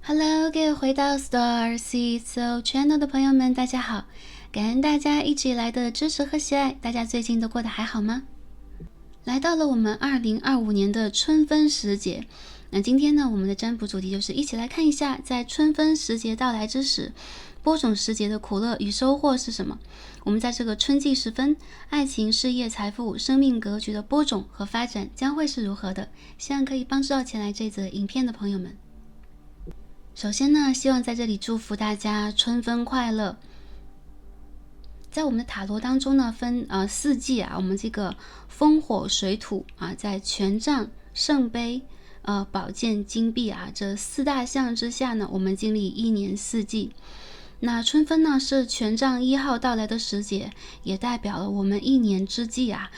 Hello，各位回到 Star Seed Soul Channel 的朋友们，大家好！感恩大家一直以来的支持和喜爱，大家最近都过得还好吗？来到了我们2025年的春分时节，那今天呢，我们的占卜主题就是一起来看一下，在春分时节到来之时，播种时节的苦乐与收获是什么？我们在这个春季时分，爱情、事业、财富、生命格局的播种和发展将会是如何的？希望可以帮助到前来这则影片的朋友们。首先呢，希望在这里祝福大家春分快乐。在我们的塔罗当中呢，分四季啊，我们这个风火水土啊，在权杖、圣杯、宝剑、金币啊这四大项之下呢，我们经历一年四季。那春分呢是权杖1号到来的时节，也代表了我们一年之计啊，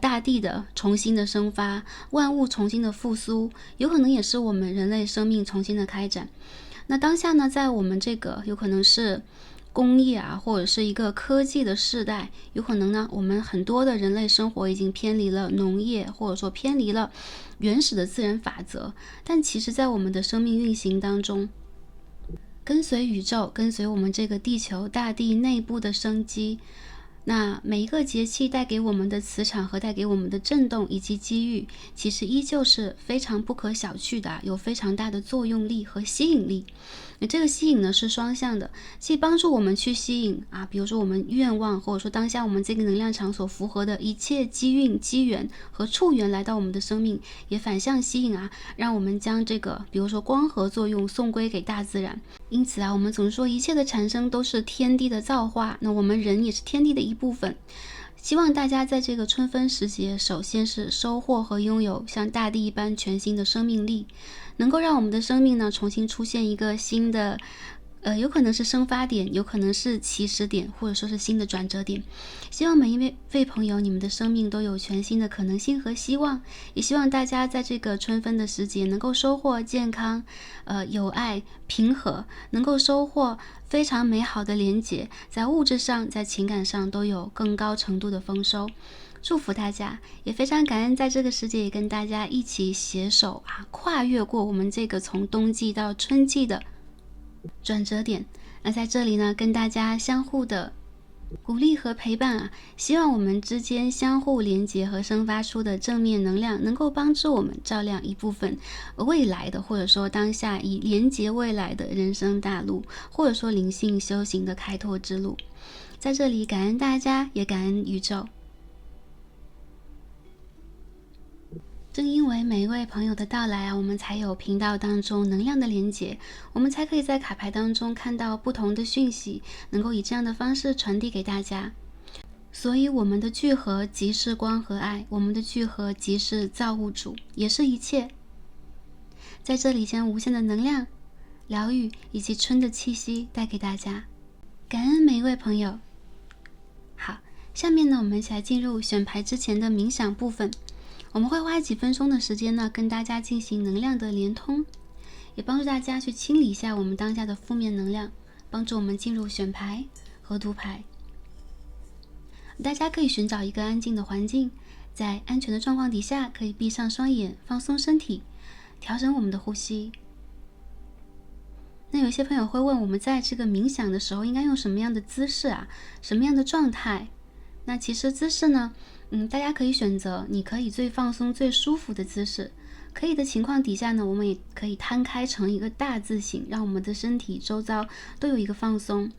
大地的重新的生发，万物重新的复苏，有可能也是我们人类生命重新的开展。那当下呢，在我们这个有可能是工业啊，或者是一个科技的时代，有可能呢，我们很多的人类生活已经偏离了农业，或者说偏离了原始的自然法则。但其实在我们的生命运行当中，跟随宇宙，跟随我们这个地球大地内部的生机，那每一个节气带给我们的磁场和带给我们的震动以及机遇，其实依旧是非常不可小觑的，有非常大的作用力和吸引力。那这个吸引呢是双向的，既帮助我们去吸引啊，比如说我们愿望或者说当下我们这个能量场所符合的一切机运、机缘和触缘来到我们的生命，也反向吸引啊，让我们将这个比如说光合作用送归给大自然。因此啊，我们总说一切的产生都是天地的造化，那我们人也是天地的一部分。希望大家在这个春分时节，首先是收获和拥有像大地一般全新的生命力，能够让我们的生命呢重新出现一个新的有可能是生发点，有可能是起始点，或者说是新的转折点。希望每一位朋友，你们的生命都有全新的可能性和希望。也希望大家在这个春分的时节能够收获健康、友爱、平和，能够收获非常美好的连结，在物质上、在情感上都有更高程度的丰收。祝福大家，也非常感恩在这个时节也跟大家一起携手啊，跨越过我们这个从冬季到春季的转折点。那在这里呢，跟大家相互的鼓励和陪伴啊，希望我们之间相互连结和生发出的正面能量，能够帮助我们照亮一部分未来的，或者说当下以连结未来的人生大路，或者说灵性修行的开拓之路。在这里感恩大家，也感恩宇宙。正因为每一位朋友的到来啊，我们才有频道当中能量的连结，我们才可以在卡牌当中看到不同的讯息，能够以这样的方式传递给大家。所以我们的聚合即是光和爱，我们的聚合即是造物主，也是一切。在这里将无限的能量、疗愈以及春的气息带给大家，感恩每一位朋友。好，下面呢，我们一起来进入选牌之前的冥想部分。我们会花几分钟的时间呢，跟大家进行能量的连通，也帮助大家去清理一下我们当下的负面能量，帮助我们进入选牌和读牌。大家可以寻找一个安静的环境，在安全的状况底下，可以闭上双眼，放松身体，调整我们的呼吸。那有些朋友会问，我们在这个冥想的时候应该用什么样的姿势啊，什么样的状态？那其实姿势呢，大家可以选择你可以最放松、最舒服的姿势。可以的情况底下呢，我们也可以摊开成一个大字形，让我们的身体周遭都有一个放松。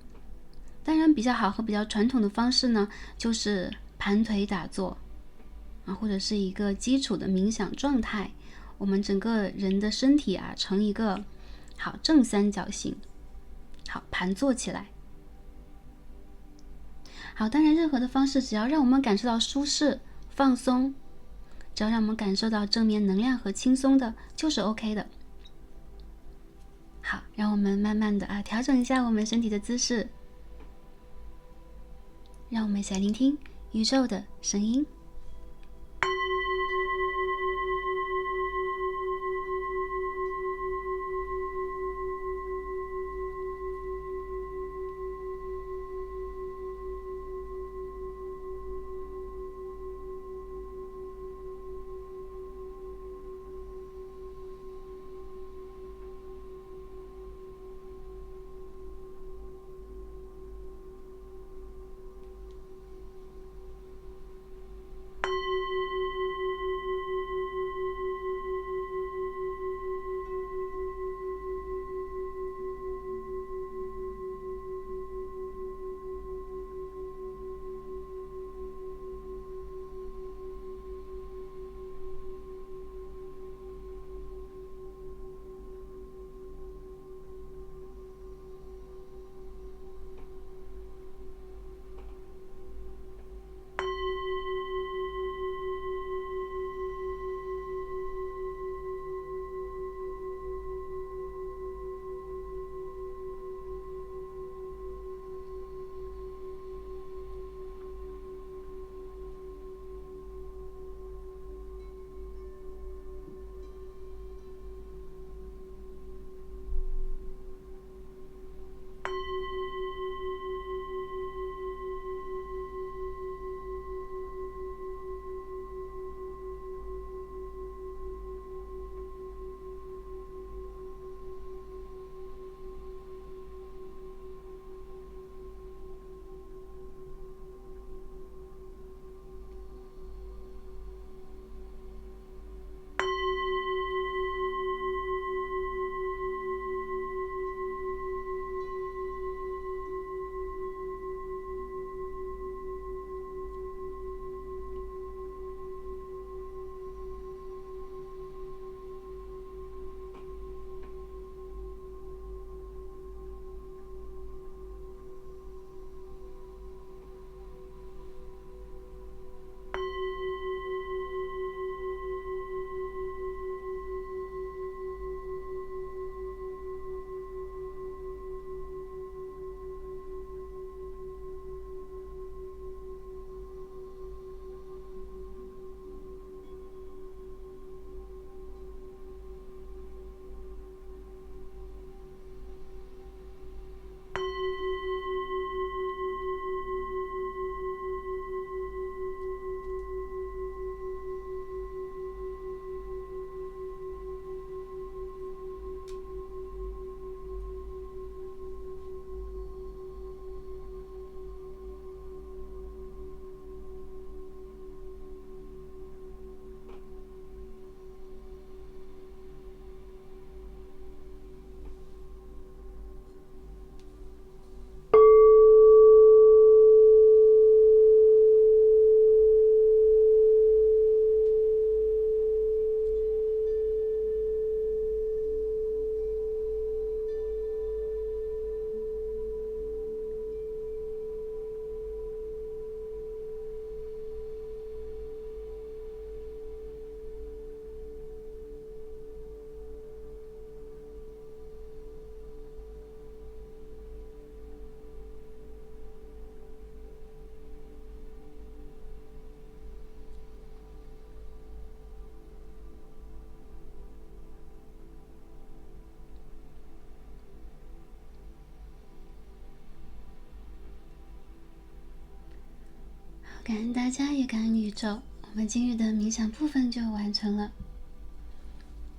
当然，比较好和比较传统的方式呢，就是盘腿打坐啊，或者是一个基础的冥想状态。我们整个人的身体啊，成一个好正三角形，好盘坐起来。好，当然任何的方式，只要让我们感受到舒适、放松，只要让我们感受到正面能量和轻松的，就是 OK 的。好，让我们慢慢的调整一下我们身体的姿势，让我们一起来聆听宇宙的声音。感恩大家，也感恩宇宙。我们今日的冥想部分就完成了，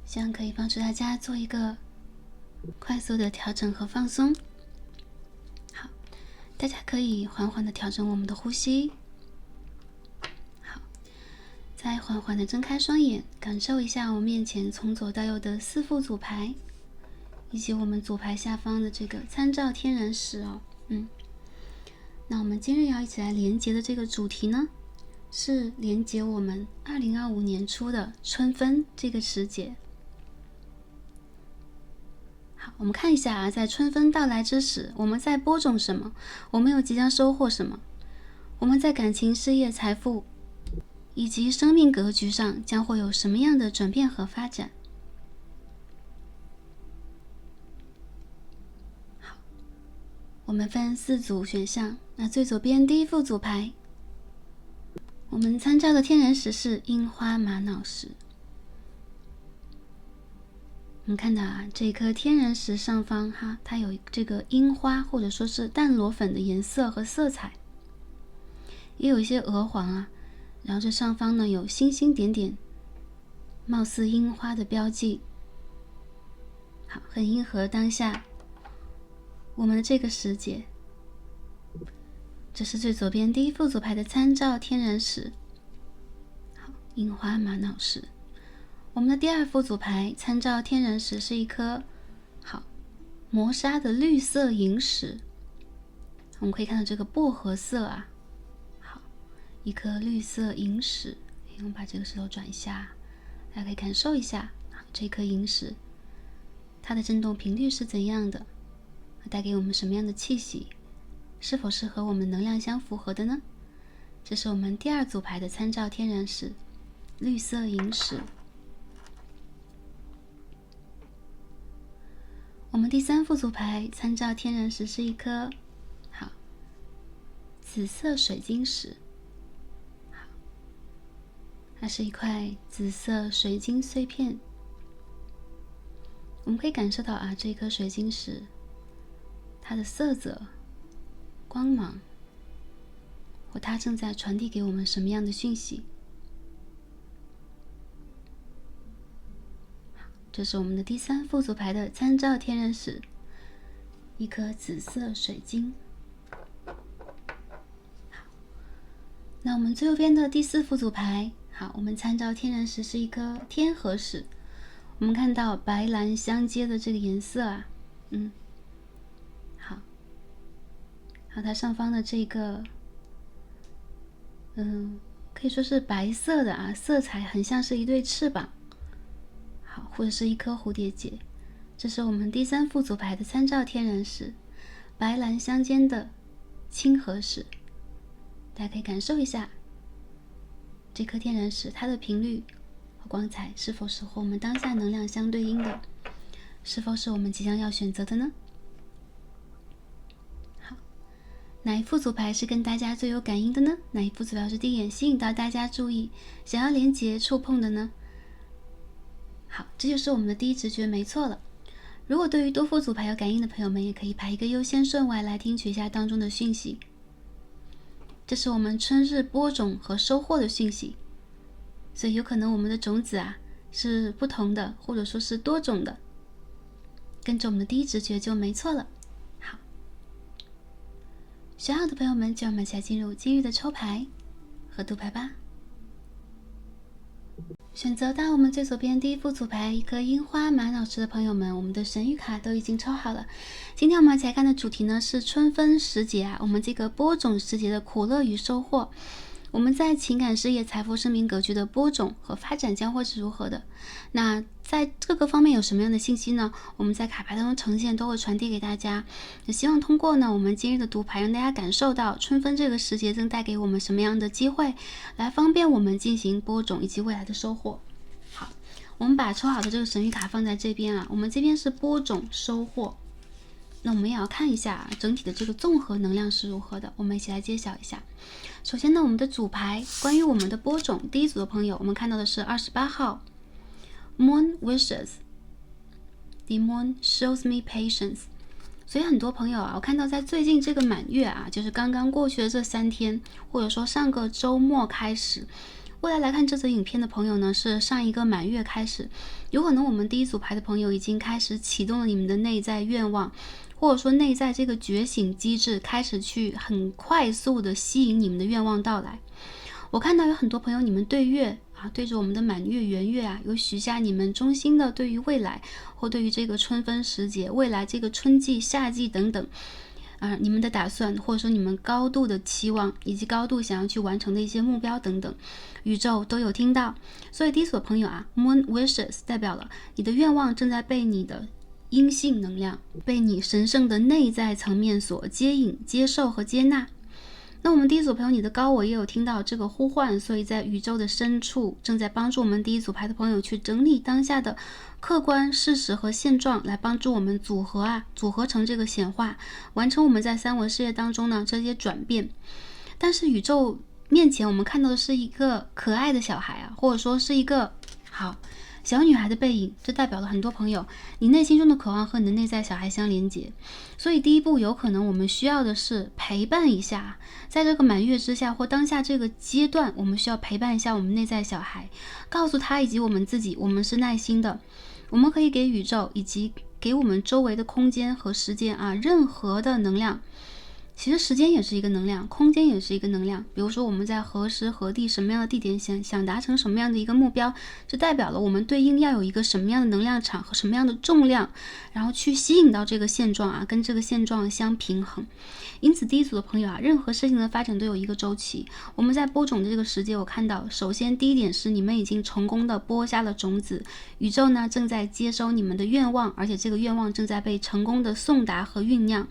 希望可以帮助大家做一个快速的调整和放松。好，大家可以缓缓的调整我们的呼吸。好，再缓缓的睁开双眼，感受一下我面前从左到右的4副组牌，以及我们组牌下方的这个参照天然石哦。那我们今日要一起来连接的这个主题呢，是连接我们2025年初的春分这个时节。好，我们看一下啊，在春分到来之时，我们在播种什么？我们又即将收获什么？我们在感情、事业、财富以及生命格局上将会有什么样的转变和发展？好，我们分4组选项。那最左边第1副组牌，我们参照的天然石是樱花玛瑙石。我们看到啊，这颗天然石上方它有这个樱花或者说是淡螺粉的颜色和色彩，也有一些鹅黄啊，然后这上方呢有星星点点，貌似樱花的标记。好，很应和当下我们的这个时节。这是最左边第1副组牌的参照天然石，好，樱花玛瑙石。我们的第2副组牌参照天然石是一颗好磨砂的绿色萤石。我们可以看到这个薄荷色啊，好，一颗绿色萤石。我们把这个石头转一下，大家可以感受一下这颗萤石它的振动频率是怎样的，带给我们什么样的气息，是否是和我们能量相符合的呢？这是我们第2组牌的参照天然石，绿色萤石。我们第3副组牌参照天然石是一颗好紫色水晶石，好，它是一块紫色水晶碎片。我们可以感受到啊，这颗水晶石它的色泽、光芒，或它正在传递给我们什么样的讯息。这是我们的第3副组牌的参照天然石，一颗紫色水晶。好，那我们最右边的第4副组牌，好，我们参照天然石是一颗天河石。我们看到白蓝相接的这个颜色啊，好，它上方的这个，可以说是白色的啊，色彩很像是一对翅膀。好，或者是一颗蝴蝶结。这是我们第3副组牌的参照天然石，白蓝相间的青河石。大家可以感受一下这颗天然石它的频率和光彩是否是和我们当下能量相对应的，是否是我们即将要选择的呢？好，哪一副组牌是跟大家最有感应的呢？哪一副组牌是第一眼吸引到大家注意想要连接触碰的呢？好，这就是我们的第一直觉，没错了。如果对于多副组牌有感应的朋友们，也可以排一个优先顺位来听取一下当中的讯息。这是我们春日播种和收获的讯息，所以有可能我们的种子啊是不同的，或者说是多种的，跟着我们的第一直觉就没错了。好，选好的朋友们，就让我们一起来进入今日的抽牌和读牌吧。选择到我们最左边第1副组牌一颗樱花玛瑙石的朋友们，我们的神谕卡都已经抽好了。今天我们一起来看的主题呢是春分时节啊，我们这个播种时节的苦乐与收获。我们在情感、事业、财富、生命格局的播种和发展将会是如何的？那在各个方面有什么样的信息呢？我们在卡牌当中呈现都会传递给大家。也希望通过呢我们今日的读牌，让大家感受到春分这个时节正带给我们什么样的机会，来方便我们进行播种以及未来的收获。好，我们把抽好的这个神谕卡放在这边啊，我们这边是播种收获。那我们也要看一下整体的这个综合能量是如何的，我们一起来揭晓一下。首先呢，我们的主牌关于我们的播种，第一组的朋友，我们看到的是28号 Moon Wishes， The Moon shows me patience。所以很多朋友啊，我看到在最近这个满月啊，就是刚刚过去的这3天，或者说上个周末开始，未来来看这则影片的朋友呢，是上一个满月开始，有可能我们第一组牌的朋友已经开始启动了你们的内在愿望，或者说内在这个觉醒机制，开始去很快速的吸引你们的愿望到来。我看到有很多朋友，你们对月啊，对着我们的满月、圆月啊，有许下你们衷心的对于未来，或对于这个春分时节、未来这个春季、夏季等等，你们的打算，或者说你们高度的期望，以及高度想要去完成的一些目标等等，宇宙都有听到。所以第一组的朋友啊 ，Moon Wishes 代表了你的愿望正在被你的阴性能量，被你神圣的内在层面所接引、接受和接纳。那我们第一组朋友，你的高我也有听到这个呼唤，所以在宇宙的深处正在帮助我们第一组牌的朋友去整理当下的客观事实和现状，来帮助我们组合成这个显化，完成我们在三维世界当中呢这些转变。但是宇宙面前我们看到的是一个可爱的小孩啊，或者说是一个小女孩的背影，这代表了很多朋友你内心中的渴望和你的内在小孩相连接。所以第一步有可能我们需要的是陪伴一下，在这个满月之下或当下这个阶段，我们需要陪伴一下我们内在小孩，告诉他以及我们自己，我们是耐心的，我们可以给宇宙以及给我们周围的空间和时间任何的能量。其实时间也是一个能量，空间也是一个能量。比如说我们在何时何地什么样的地点想达成什么样的一个目标，这代表了我们对应要有一个什么样的能量场和什么样的重量，然后去吸引到这个现状跟这个现状相平衡。因此第一组的朋友任何事情的发展都有一个周期。我们在播种的这个时节，我看到首先第一点是你们已经成功的播下了种子，宇宙呢正在接收你们的愿望，而且这个愿望正在被成功的送达和酝酿。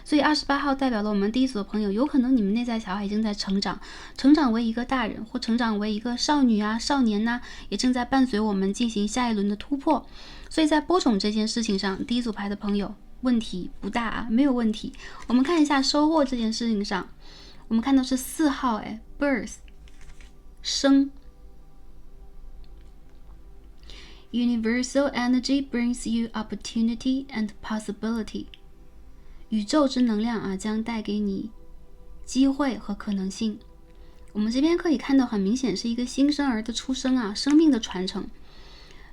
所以28号代表了我们第一组的朋友，有可能你们内在小孩正在成长为一个大人，或成长为一个少女少年也正在伴随我们进行下一轮的突破。所以在播种这件事情上，第一组牌的朋友问题不大没有问题。我们看一下收获这件事情上，我们看到是4号birth 生。 Universal energy brings you opportunity and possibility。宇宙之能量将带给你机会和可能性。我们这边可以看到很明显是一个新生儿的出生生命的传承。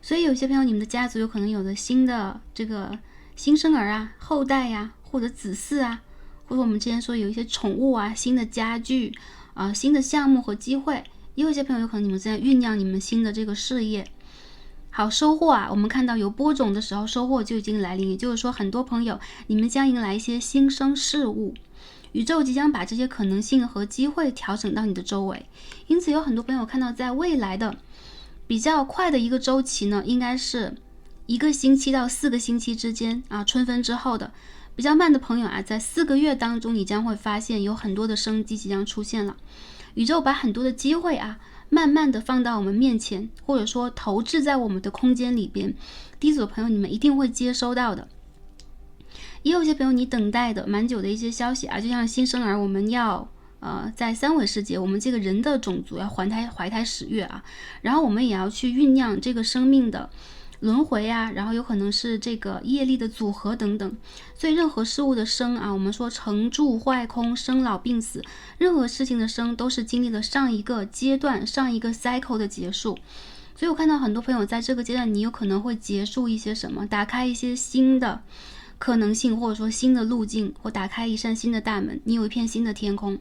所以有些朋友你们的家族有可能有的新的这个新生儿后代或者子嗣或者我们之前说有一些宠物新的家具新的项目和机会。也有一些朋友有可能你们在酝酿你们新的这个事业。好，收获我们看到有播种的时候收获就已经来临，也就是说很多朋友你们将迎来一些新生事物，宇宙即将把这些可能性和机会调整到你的周围。因此有很多朋友看到在未来的比较快的一个周期呢，应该是1个星期到4个星期之间春分之后的。比较慢的朋友在4个月当中，你将会发现有很多的生机即将出现了。宇宙把很多的机会慢慢的放到我们面前，或者说投掷在我们的空间里边。第一组的朋友你们一定会接收到的。也有些朋友你等待的蛮久的一些消息就像新生儿，我们要在三维世界，我们这个人的种族要怀胎十月然后我们也要去酝酿这个生命的轮回然后有可能是这个业力的组合等等。所以任何事物的生我们说成住坏空、生老病死，任何事情的生都是经历了上一个阶段、上一个 cycle 的结束。所以我看到很多朋友在这个阶段，你有可能会结束一些什么，打开一些新的可能性，或者说新的路径，或打开一扇新的大门，你有一片新的天空。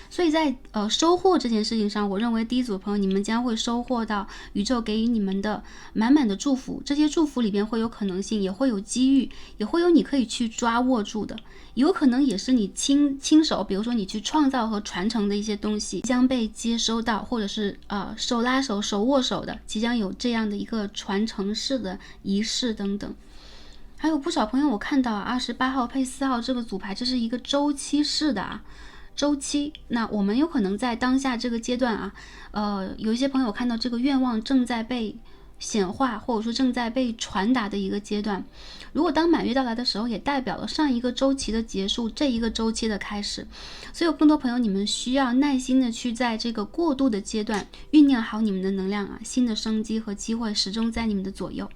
所以在收获这件事情上，我认为第一组的朋友你们将会收获到宇宙给予你们的满满的祝福。这些祝福里边会有可能性，也会有机遇，也会有你可以去抓握住的，有可能也是你亲手，比如说你去创造和传承的一些东西将被接收到，或者是手拉手、手握手的，即将有这样的一个传承式的仪式等等。还有不少朋友我看到28号配4号这个组牌，这是一个周期式的周期。那我们有可能在当下这个阶段有一些朋友看到这个愿望正在被显化，或者说正在被传达的一个阶段。如果当满月到来的时候，也代表了上一个周期的结束，这一个周期的开始。所以有更多朋友你们需要耐心的去在这个过渡的阶段酝酿好你们的能量新的生机和机会始终在你们的左右。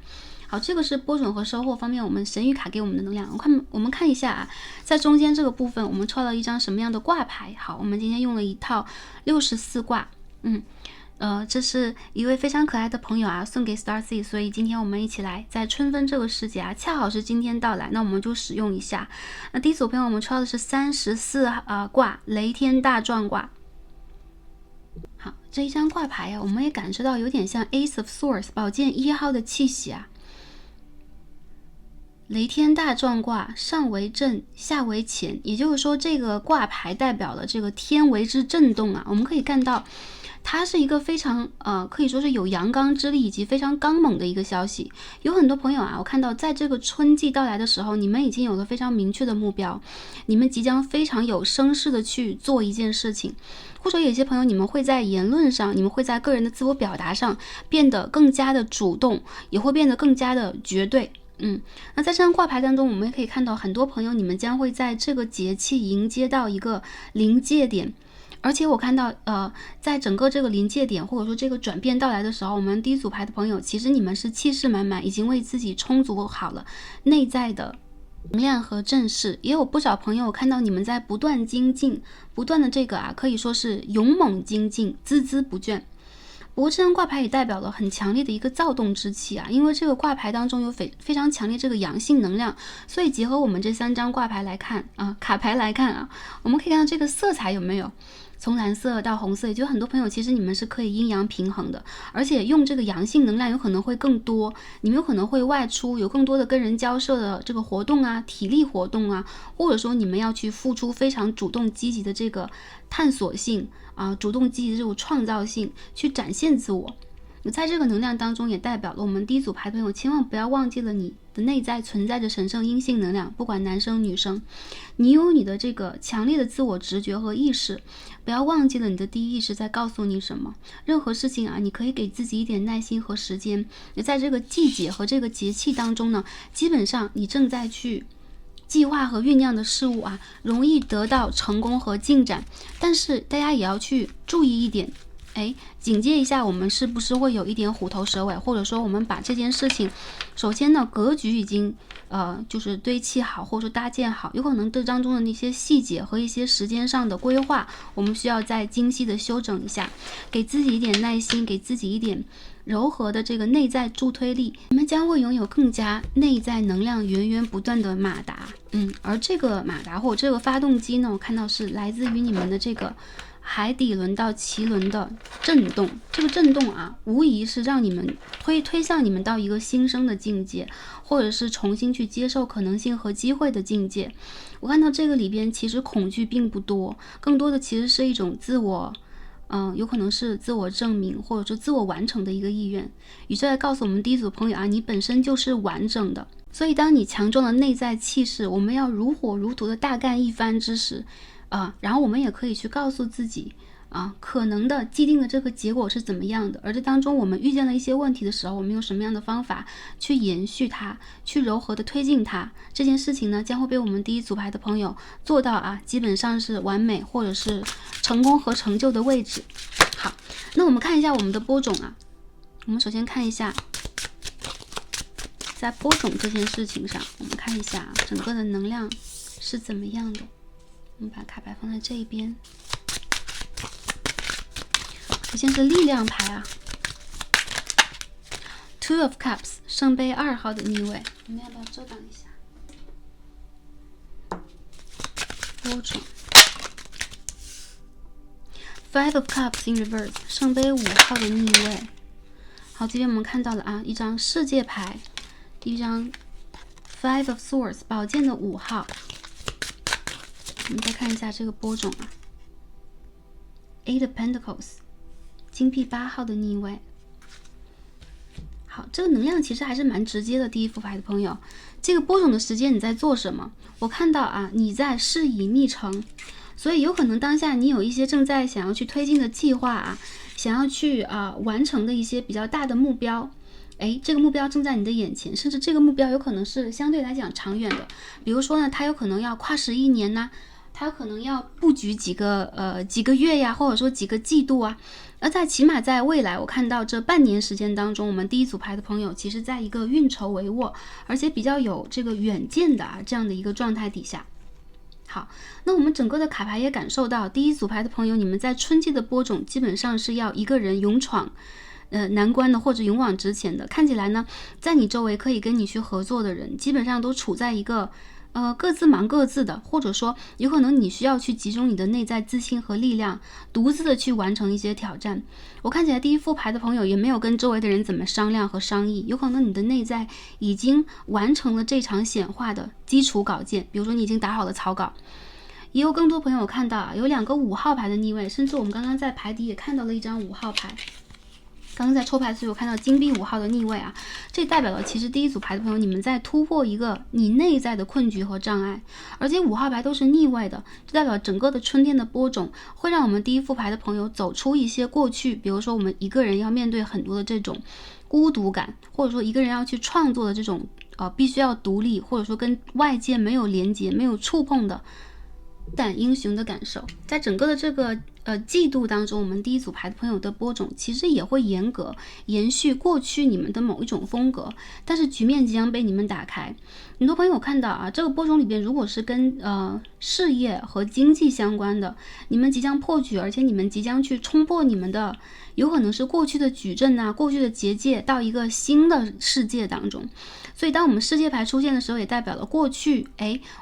好，好，这个是播种和收获方面我们神谕卡给我们的能量。我们看一下啊，在中间这个部分我们抽了一张什么样的卦牌？好，我们今天用了一套64卦，这是一位非常可爱的朋友啊，送给 Starseed， 所以今天我们一起来在春分这个时节啊，恰好是今天到来，那我们就使用一下。那第一组朋友我们抽的是34卦雷天大壮卦。好，这一张卦牌啊，我们也感受到有点像 Ace of Swords 宝剑1号的气息啊。雷天大壮卦，上为震，下为乾，也就是说这个卦牌代表了这个天为之震动啊。我们可以看到它是一个非常可以说是有阳刚之力以及非常刚猛的一个消息。有很多朋友啊，我看到在这个春季到来的时候，你们已经有了非常明确的目标，你们即将非常有声势的去做一件事情，或者有些朋友你们会在言论上，你们会在个人的自我表达上变得更加的主动，也会变得更加的绝对。那在这张卦牌当中，我们也可以看到很多朋友你们将会在这个节气迎接到一个临界点。而且我看到在整个这个临界点或者说这个转变到来的时候，我们第一组牌的朋友其实你们是气势满满，已经为自己充足好了内在的能量和正势。也有不少朋友看到你们在不断精进，不断的这个可以说是勇猛精进，孜孜不倦。不过这张卦牌也代表了很强烈的一个躁动之气啊，因为这个卦牌当中有非常强烈这个阳性能量，所以结合我们这3张卦牌来看啊，卡牌来看啊，我们可以看到这个色彩有没有从蓝色到红色，也就很多朋友其实你们是可以阴阳平衡的，而且用这个阳性能量有可能会更多，你们有可能会外出，有更多的跟人交涉的这个活动啊，体力活动啊，或者说你们要去付出非常主动积极的这个探索性主动积极的这种创造性去展现自我。在这个能量当中也代表了我们第一组牌朋友千万不要忘记了你的内在存在着神圣阴性能量，不管男生女生，你有你的这个强烈的自我直觉和意识，不要忘记了你的第一意识在告诉你什么。任何事情你可以给自己一点耐心和时间，在这个季节和这个节气当中呢，基本上你正在去计划和酝酿的事物容易得到成功和进展。但是大家也要去注意一点，警戒一下，我们是不是会有一点虎头蛇尾，或者说我们把这件事情，首先呢，格局已经就是堆砌好，或者说搭建好，有可能这当中的那些细节和一些时间上的规划，我们需要再精细的修整一下，给自己一点耐心，给自己一点柔和的这个内在助推力，你们将会拥有更加内在能量源源不断的马达。而这个马达或者这个发动机呢，我看到是来自于你们的这个海底轮到脐轮的震动，这个震动无疑是让你们推向你们到一个新生的境界，或者是重新去接受可能性和机会的境界。我看到这个里边其实恐惧并不多，更多的其实是一种自我有可能是自我证明或者说自我完成的一个意愿。宇宙在告诉我们第一组朋友你本身就是完整的，所以当你强壮的内在气势，我们要如火如荼的大干一番之时然后我们也可以去告诉自己可能的既定的这个结果是怎么样的，而这当中我们遇见了一些问题的时候，我们用什么样的方法去延续它，去柔和的推进它，这件事情呢将会被我们第一组牌的朋友做到基本上是完美或者是成功和成就的位置。好，那我们看一下我们的播种我们首先看一下在播种这件事情上，我们看一下整个的能量是怎么样的。我们把卡牌放在这一边，首先是力量牌Two of Cups 圣杯2号的逆位，我们要不要遮挡一下？播种 Five of Cups in reverse 圣杯5号的逆位。好，这边我们看到了一张世界牌，一张 Five of Swords 宝剑的5号。我们再看一下这个播种Eight of Pentacles 金币8号的逆位。好，这个能量其实还是蛮直接的。第一副牌的朋友，这个播种的时间你在做什么？我看到你在事已密成，所以有可能当下你有一些正在想要去推进的计划想要去完成的一些比较大的目标。这个目标正在你的眼前，甚至这个目标有可能是相对来讲长远的，比如说呢，它有可能要跨时1年他可能要布局几个月呀，或者说几个季度啊。而起码在未来，我看到这半年时间当中，我们第一组牌的朋友其实在一个运筹帷幄，而且比较有这个远见的这样的一个状态底下。好，那我们整个的卡牌也感受到，第一组牌的朋友，你们在春季的播种基本上是要一个人勇闯难关的，或者勇往直前的。看起来呢，在你周围可以跟你去合作的人，基本上都处在一个各自忙各自的，或者说有可能你需要去集中你的内在自信和力量，独自的去完成一些挑战。我看起来第一副牌的朋友也没有跟周围的人怎么商量和商议，有可能你的内在已经完成了这场显化的基础稿件，比如说你已经打好了草稿。也有更多朋友看到有2个5号牌的逆位，甚至我们刚刚在牌底也看到了一张5号牌。刚刚在抽牌的时候有看到金币5号的逆位这代表了其实第一组牌的朋友，你们在突破一个你内在的困局和障碍，而且5号牌都是逆位的，这代表整个的春天的播种会让我们第一副牌的朋友走出一些过去，比如说我们一个人要面对很多的这种孤独感，或者说一个人要去创作的这种必须要独立，或者说跟外界没有连接没有触碰的胆英雄的感受。在整个的这个季度当中，我们第一组牌的朋友的播种其实也会严格延续过去你们的某一种风格，但是局面即将被你们打开。很多朋友看到这个播种里边如果是跟事业和经济相关的，你们即将破局，而且你们即将去冲破你们的有可能是过去的矩阵过去的结界，到一个新的世界当中。所以当我们世界牌出现的时候，也代表了过去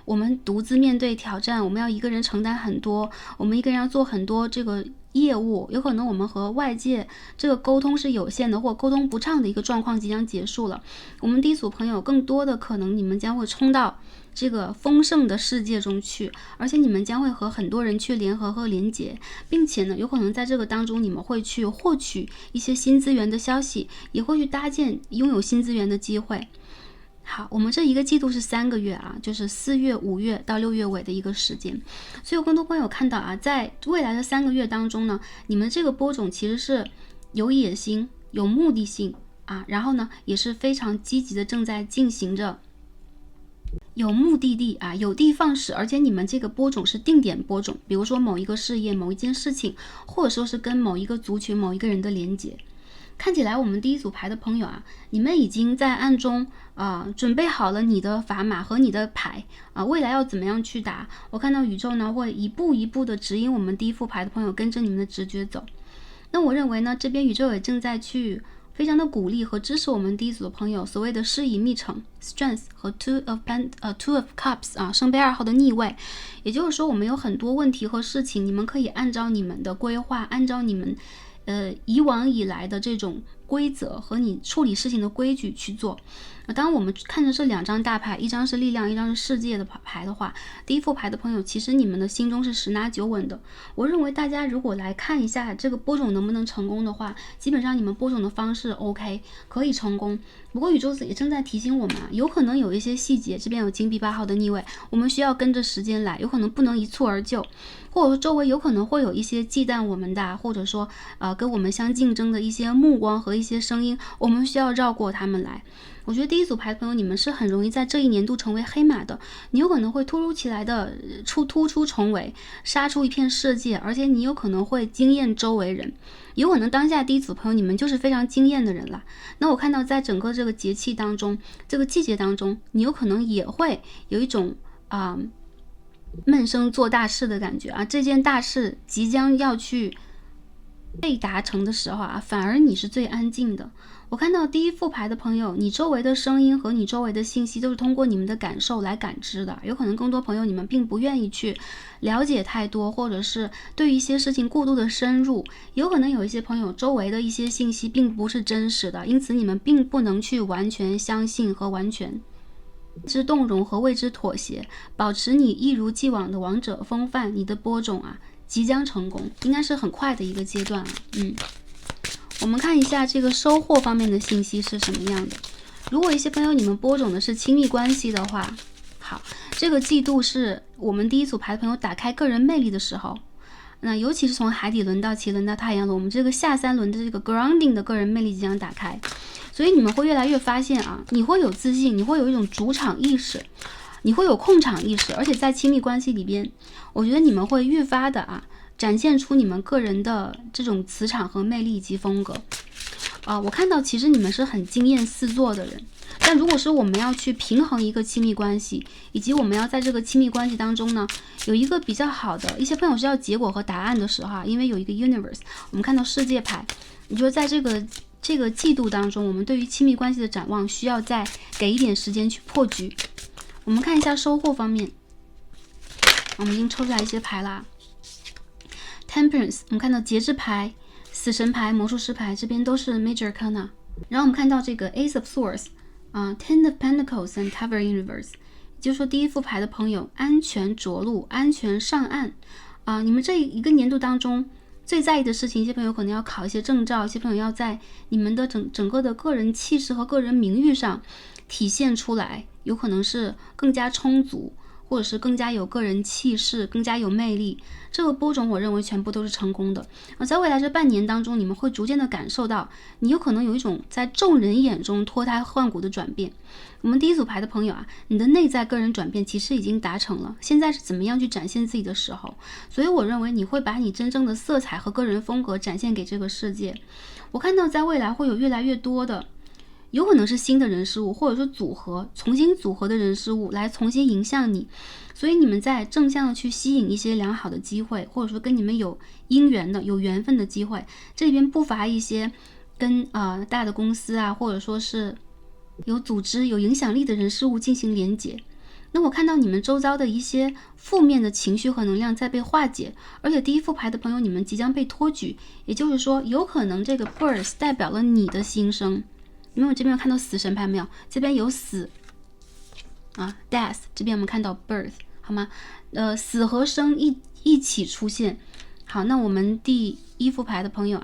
我们独自面对挑战，我们要一个人承担很多，我们一个人要做很多这个业务，有可能我们和外界这个沟通是有限的，或沟通不畅的一个状况即将结束了。我们第一组朋友更多的可能你们将会冲到这个丰盛的世界中去，而且你们将会和很多人去联合和连结，并且呢有可能在这个当中你们会去获取一些新资源的消息，也会去搭建拥有新资源的机会。好，我们这一个季度是3个月就是4月、5月到6月尾的一个时间。所以有更多朋友看到在未来的3个月当中呢，你们这个播种其实是有野心、有目的性然后呢也是非常积极的正在进行着，有目的地有的放矢，而且你们这个播种是定点播种，比如说某一个事业、某一件事情，或者说是跟某一个族群、某一个人的连接。看起来我们第一组牌的朋友你们已经在暗中准备好了你的砝码和你的牌未来要怎么样去打。我看到宇宙呢会一步一步的指引我们第一副牌的朋友跟着你们的直觉走。那我认为呢，这边宇宙也正在去非常的鼓励和支持我们第一组的朋友，所谓的事以密成 Strength 和 Two of Cups 圣杯2号的逆位。也就是说我们有很多问题和事情，你们可以按照你们的规划，按照你们以往以来的这种规则和你处理事情的规矩去做。当我们看着这2张大牌，一张是力量，一张是世界的牌的话，第一副牌的朋友其实你们的心中是十拿九稳的。我认为大家如果来看一下这个播种能不能成功的话，基本上你们播种的方式 OK 可以成功。不过宇宙也正在提醒我们有可能有一些细节，这边有金币8号的逆位，我们需要跟着时间来，有可能不能一蹴而就，或者说周围有可能会有一些忌惮我们的，或者说跟我们相竞争的一些目光和一些声音，我们需要绕过他们来。我觉得第一组牌的朋友，你们是很容易在这一年度成为黑马的，你有可能会突如其来的突出重围，杀出一片世界，而且你有可能会惊艳周围人，有可能当下第一组朋友你们就是非常惊艳的人了。那我看到在整个这个节气当中，这个季节当中，你有可能也会有一种闷声做大事的感觉这件大事即将要去被达成的时候反而你是最安静的。我看到第一副牌的朋友，你周围的声音和你周围的信息都是通过你们的感受来感知的，有可能更多朋友你们并不愿意去了解太多，或者是对于一些事情过度的深入，有可能有一些朋友周围的一些信息并不是真实的，因此你们并不能去完全相信和完全之动容和为之妥协，保持你一如既往的王者风范，你的播种即将成功，应该是很快的一个阶段我们看一下这个收获方面的信息是什么样的。如果一些朋友你们播种的是亲密关系的话，好，这个季度是我们第一组牌的朋友打开个人魅力的时候，那尤其是从海底轮到脐轮到太阳轮，我们这个下3轮的这个 grounding 的个人魅力即将打开，所以你们会越来越发现你会有自信，你会有一种主场意识。你会有控场意识，而且在亲密关系里边，我觉得你们会愈发的展现出你们个人的这种磁场和魅力以及风格。我看到其实你们是很经验四座的人，但如果是我们要去平衡一个亲密关系，以及我们要在这个亲密关系当中呢，有一个比较好的一些朋友是要结果和答案的时候因为有一个 universe， 我们看到世界牌，你说在这个季度当中，我们对于亲密关系的展望需要再给一点时间去破局。我们看一下收获方面，我们已经抽出来一些牌啦。Temperance， 我们看到节制牌、死神牌、魔术师牌，这边都是 Major Arcana。然后我们看到这个 Ace of Swords，Ten of Pentacles and Tower Universe， 也就是说第一副牌的朋友，安全着陆、安全上岸。你们这一个年度当中最在意的事情，一些朋友可能要考一些证照，一些朋友要在你们的整个的个人气势和个人名誉上体现出来，有可能是更加充足，或者是更加有个人气势，更加有魅力。这个播种我认为全部都是成功的。在未来这半年当中，你们会逐渐的感受到，你有可能有一种在众人眼中脱胎换骨的转变。我们第一组牌的朋友你的内在个人转变其实已经达成了，现在是怎么样去展现自己的时候。所以我认为你会把你真正的色彩和个人风格展现给这个世界。我看到在未来会有越来越多的，有可能是新的人事物，或者说重新组合的人事物来重新影响你。所以你们在正向的去吸引一些良好的机会，或者说跟你们有姻缘的、有缘分的机会。这里边不乏一些跟大的公司或者说是有组织、有影响力的人事物进行连结。那我看到你们周遭的一些负面的情绪和能量在被化解，而且第一副牌的朋友，你们即将被托举，也就是说，有可能这个 birth 代表了你的新生。因为我这边有看到死神牌没有？这边有死death， 这边我们看到 birth， 好吗？死和生一起出现。好，那我们第一副牌的朋友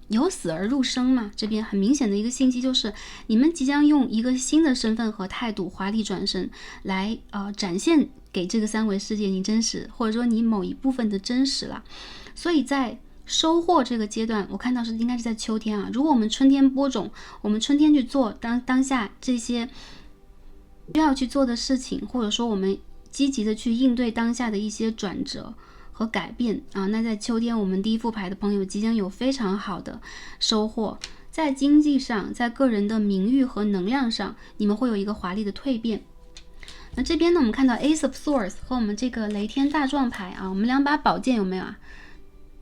由死而入生嘛，这边很明显的一个信息就是，你们即将用一个新的身份和态度华丽转身来展现给这个三维世界你真实，或者说你某一部分的真实了。所以在收获这个阶段，我看到应该是在秋天如果我们春天播种，我们春天去做当下这些需要去做的事情，或者说我们积极的去应对当下的一些转折和改变那在秋天我们第一副牌的朋友即将有非常好的收获，在经济上，在个人的名誉和能量上，你们会有一个华丽的蜕变。那这边呢，我们看到 Ace of Swords 和我们这个雷天大壮牌我们两把宝剑有没有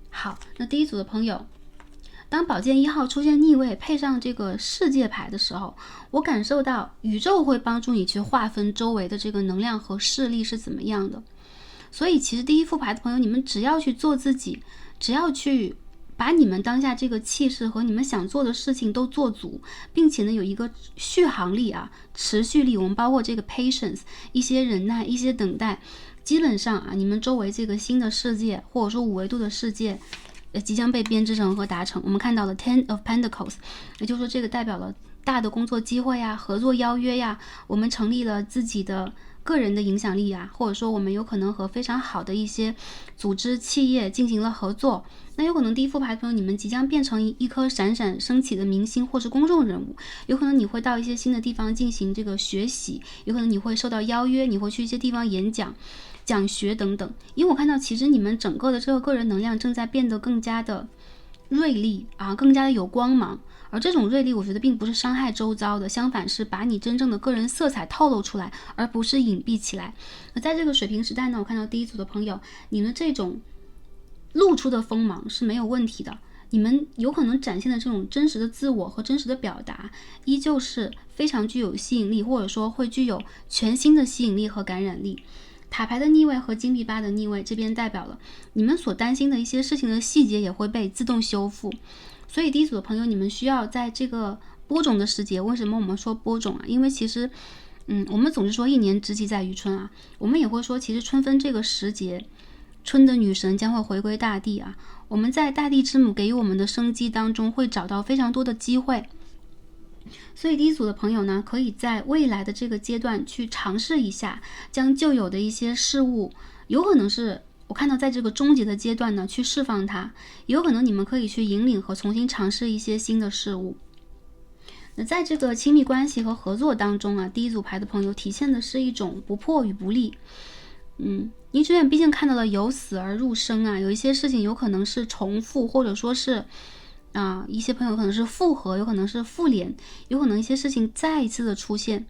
好，那第一组的朋友，当宝剑1号出现逆位配上这个世界牌的时候，我感受到宇宙会帮助你去划分周围的这个能量和势力是怎么样的。所以其实第一副牌的朋友，你们只要去做自己，只要去把你们当下这个气势和你们想做的事情都做足，并且呢有一个续航力持续力，我们包括这个 patience， 一些忍耐，一些等待，基本上你们周围这个新的世界，或者说5维度的世界即将被编织成和达成。我们看到了 Ten of Pentacles， 也就是说这个代表了大的工作机会合作邀约我们成立了自己的个人的影响力或者说我们有可能和非常好的一些组织企业进行了合作。那有可能第一副牌朋友，你们即将变成一颗闪闪升起的明星或是公众人物，有可能你会到一些新的地方进行这个学习，有可能你会受到邀约，你会去一些地方演讲、讲学等等。因为我看到其实你们整个的这个个人能量正在变得更加的锐利更加的有光芒。而这种锐利我觉得并不是伤害周遭的，相反是把你真正的个人色彩透露出来，而不是隐蔽起来。那在这个水瓶时代呢，我看到第一组的朋友，你们这种露出的锋芒是没有问题的，你们有可能展现的这种真实的自我和真实的表达依旧是非常具有吸引力，或者说会具有全新的吸引力和感染力。塔牌的逆位和金币8的逆位，这边代表了你们所担心的一些事情的细节也会被自动修复。所以第一组的朋友，你们需要在这个播种的时节，为什么我们说播种因为其实我们总是说一年之计在于春我们也会说其实春分这个时节，春的女神将会回归大地我们在大地之母给予我们的生机当中会找到非常多的机会。所以第一组的朋友呢，可以在未来的这个阶段去尝试一下，将旧有的一些事物，有可能是我看到在这个终结的阶段呢去释放它，有可能你们可以去引领和重新尝试一些新的事物。那在这个亲密关系和合作当中啊，第一组牌的朋友体现的是一种不破与不立。你这边毕竟看到了由死而入生啊，有一些事情有可能是重复，或者说是一些朋友可能是复合，有可能是复联，有可能一些事情再一次的出现。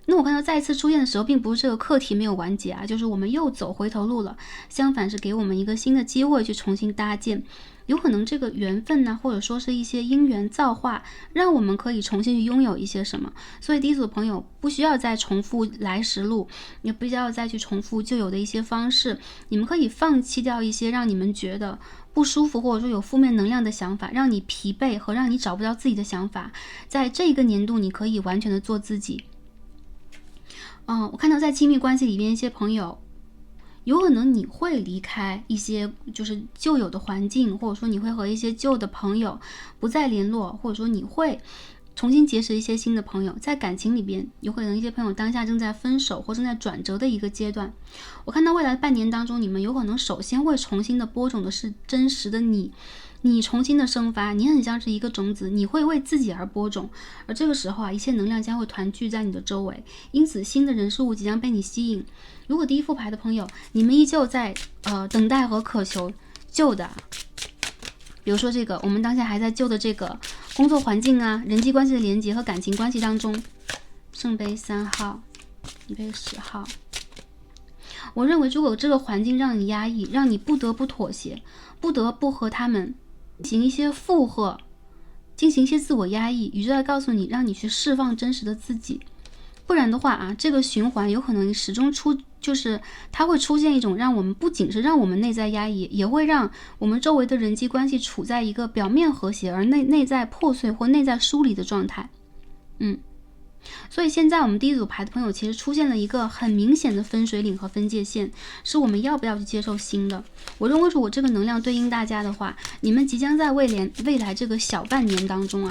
那我看到再一次出现的时候，并不是这个课题没有完结啊，就是我们又走回头路了，相反是给我们一个新的机会去重新搭建。有可能这个缘分呢，或者说是一些因缘造化，让我们可以重新去拥有一些什么。所以第一组的朋友不需要再重复来时路，也不需要再去重复旧有的一些方式，你们可以放弃掉一些让你们觉得不舒服或者说有负面能量的想法，让你疲惫和让你找不到自己的想法。在这一个年度，你可以完全的做自己。我看到在亲密关系里面一些朋友，有可能你会离开一些就是旧有的环境，或者说你会和一些旧的朋友不再联络，或者说你会重新结识一些新的朋友。在感情里边，有可能一些朋友当下正在分手或正在转折的一个阶段。我看到未来半年当中，你们有可能首先会重新的播种的是真实的你重新的生发，你很像是一个种子，你会为自己而播种，而这个时候一切能量将会团聚在你的周围，因此新的人事物即将被你吸引。如果第一副牌的朋友，你们依旧在等待和渴求旧的，比如说这个我们当下还在旧的这个工作环境啊，人际关系的连接和感情关系当中，圣杯3号，圣杯10号。我认为如果这个环境让你压抑，让你不得不妥协，不得不和他们进行一些附和，进行一些自我压抑，宇宙在告诉你，让你去释放真实的自己。不然的话这个循环有可能始终就是它会出现一种让我们不仅是让我们内在压抑，也会让我们周围的人际关系处在一个表面和谐而内在破碎或内在疏离的状态。所以现在我们第一组牌的朋友其实出现了一个很明显的分水岭和分界线，是我们要不要去接受新的。我认为如果这个能量对应大家的话，你们即将在未来这个小半年当中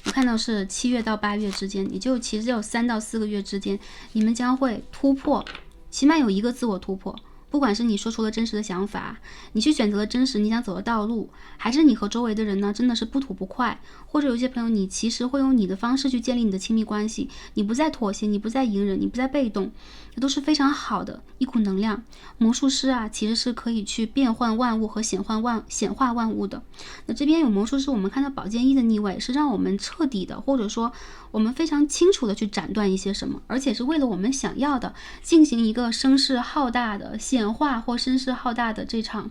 我看到是7月到8月之间，也就其实有3到4个月之间，你们将会突破，起码有一个自我突破。不管是你说出了真实的想法，你去选择了真实你想走的道路，还是你和周围的人呢真的是不吐不快，或者有些朋友你其实会用你的方式去建立你的亲密关系，你不再妥协，你不再隐忍，你不再被动，这都是非常好的一股能量。魔术师其实是可以去变换万物和显化万物的。那这边有魔术师，我们看到宝剑1的逆位，是让我们彻底的，或者说我们非常清楚的去斩断一些什么，而且是为了我们想要的进行一个声势浩大的显化或声势浩大的这场